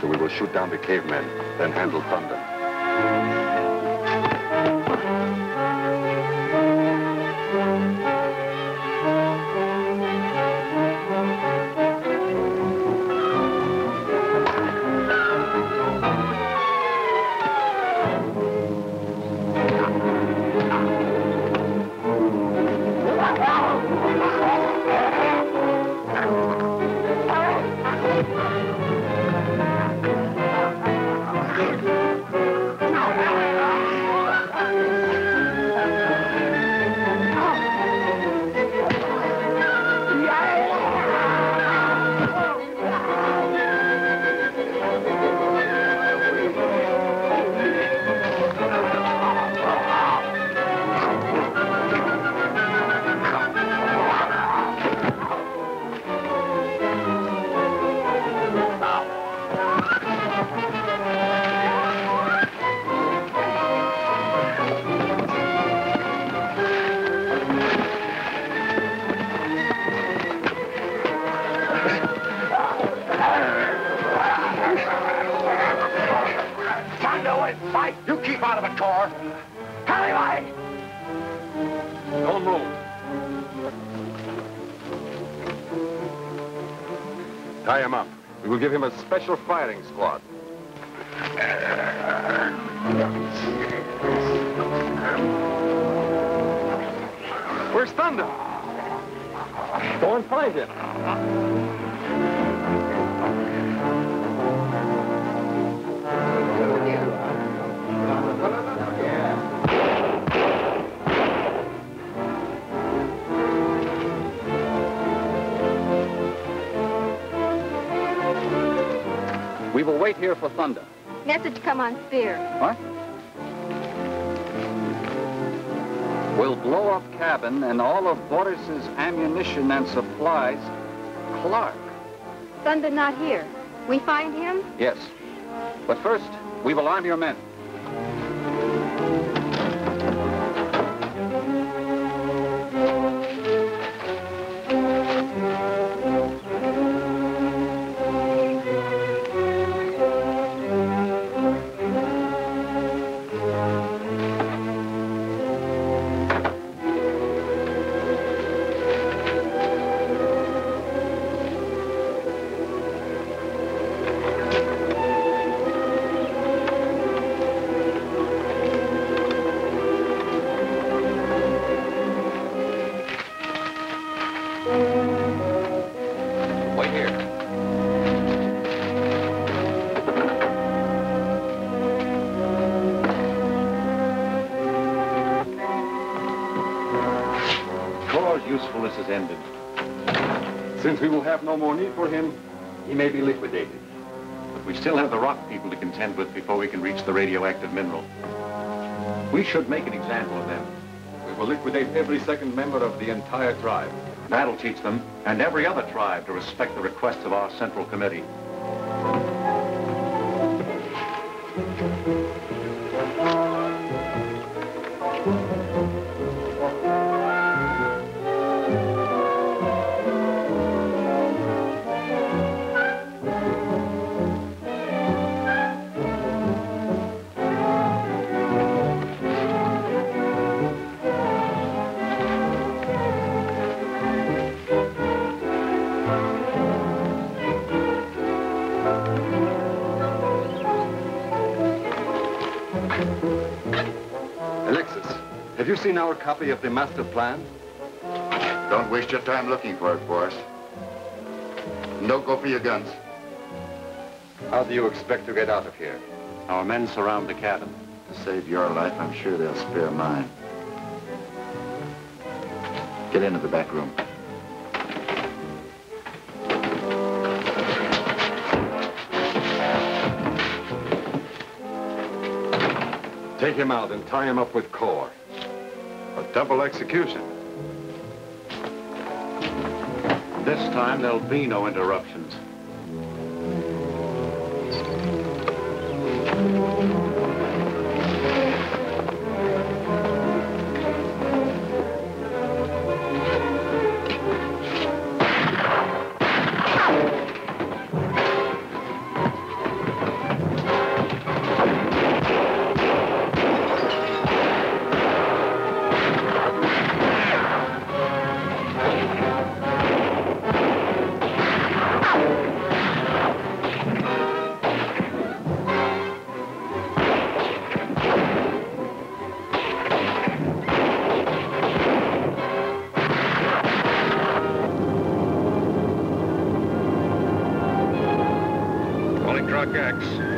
We will shoot down the cavemen, then handle Thunder. You keep out of it, Cor. Halimai! Don't move. Tie him up. We will give him a special firing squad. Where's Thunder? Go and find him. We will wait here for Thunder. Message come on Spear. What? We'll blow up cabin and all of Boris's ammunition and supplies. Clark. Thunder not here. We find him? Yes. But first, we will arm your men. Usefulness is ended. Since we will have no more need for him, he may be liquidated. But we still have the rock people to contend with before we can reach the radioactive mineral. We should make an example of them. We've will liquidate every second member of the entire tribe. That'll teach them, and every other tribe, to respect the requests of our Central Committee. Have you seen our copy of the master plan? Don't waste your time looking for it, boss. And don't go for your guns. How do you expect to get out of here? Our men surround the cabin. To save your life, I'm sure they'll spare mine. Get into the back room. Take him out and tie him up with cord. A double execution. This time, there'll be no interruptions.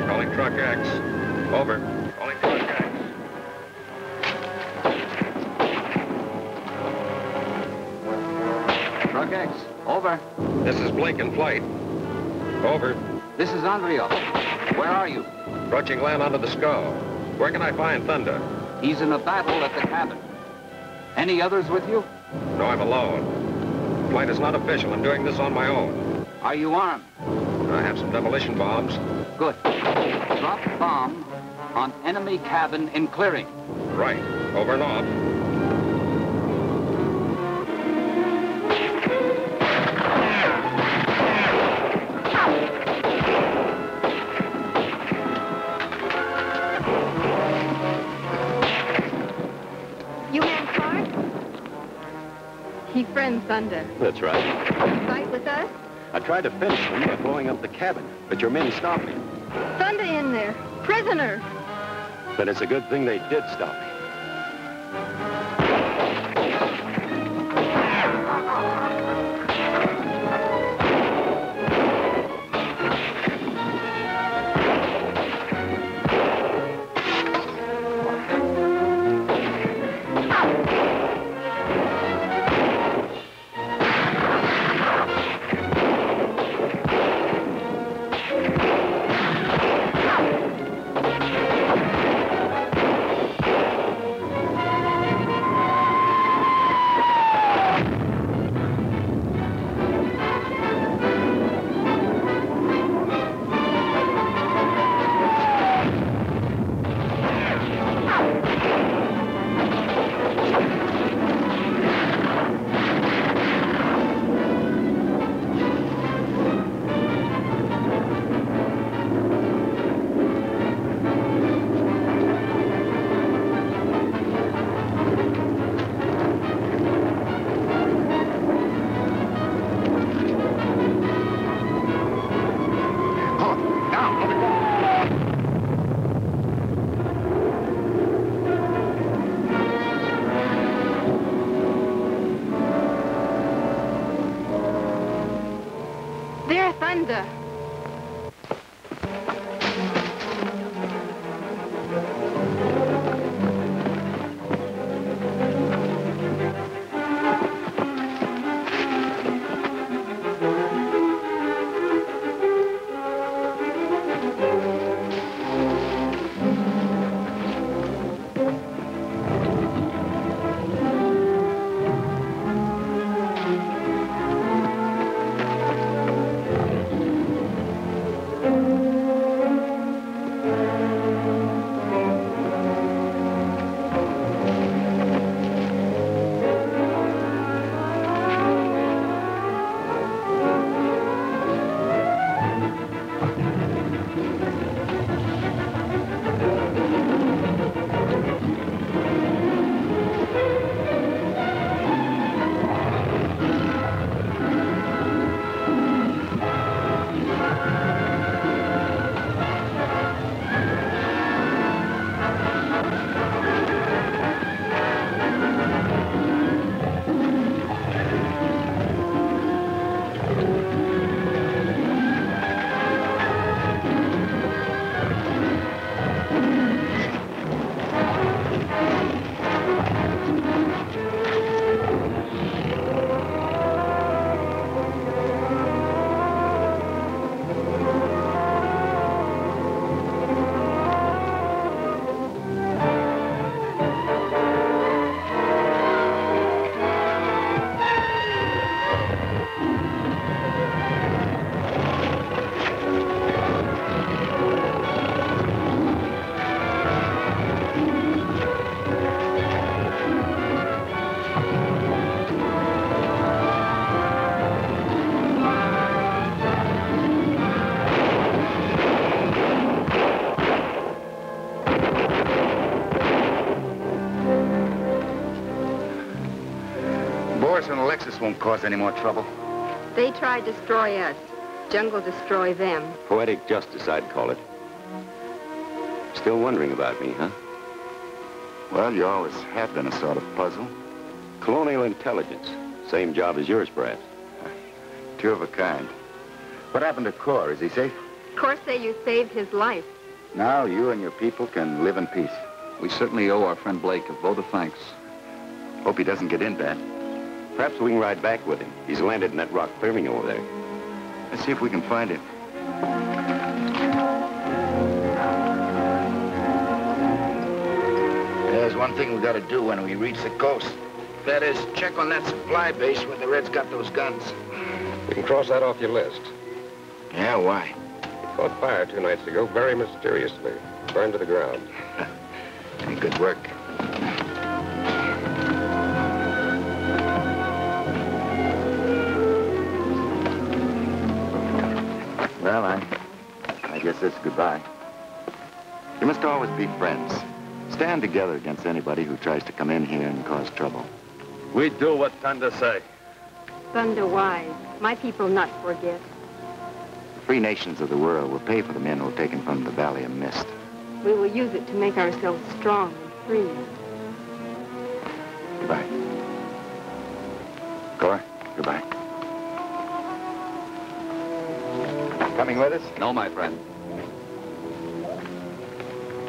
Calling truck X. Over. Calling truck X. Truck X, over. This is Blake in flight. Over. This is Andrea. Where are you? Approaching land under the skull. Where can I find Thunder? He's in a battle at the cabin. Any others with you? No, I'm alone. Flight is not official. I'm doing this on my own. Are you armed? I have some demolition bombs. Good. Drop bomb on enemy cabin in clearing. Right. Over and off. You man Clark? He friends Thunder. That's right. You fight with us? I tried to finish them by blowing up the cabin, but your men stopped me. Thunder in there. Prisoner. Then it's a good thing they did stop me. There, Thunder. This won't cause any more trouble. They try to destroy us. Jungle destroy them. Poetic justice, I'd call it. Still wondering about me, huh? Well, you always have been a sort of puzzle. Colonial intelligence. Same job as yours, perhaps. Two of a kind. What happened to Cor? Is he safe? Of course, say you saved his life. Now you and your people can live in peace. We certainly owe our friend Blake a vote of thanks. Hope he doesn't get in bad. Perhaps we can ride back with him. He's landed in that rock clearing over there. Let's see if we can find him. There's one thing we gotta do when we reach the coast. That is, check on that supply base where the Reds got those guns. You can cross that off your list. Yeah, why? Caught fire 2 nights ago, very mysteriously. Burned to the ground. Hey, good work. Well, I guess it's goodbye. You must always be friends. Stand together against anybody who tries to come in here and cause trouble. We do what Thunder say. Thunder wise. My people not forget. The free nations of the world will pay for the men who are taken from the Valley of Mist. We will use it to make ourselves strong and free. Goodbye. Cor, goodbye. Coming with us? No, my friend.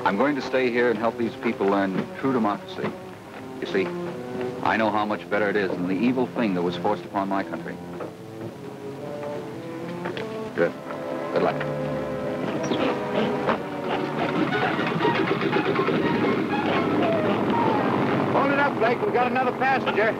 I'm going to stay here and help these people learn true democracy. You see, I know how much better it is than the evil thing that was forced upon my country. Good. Good luck. Hold it up, Blake. We got another passenger.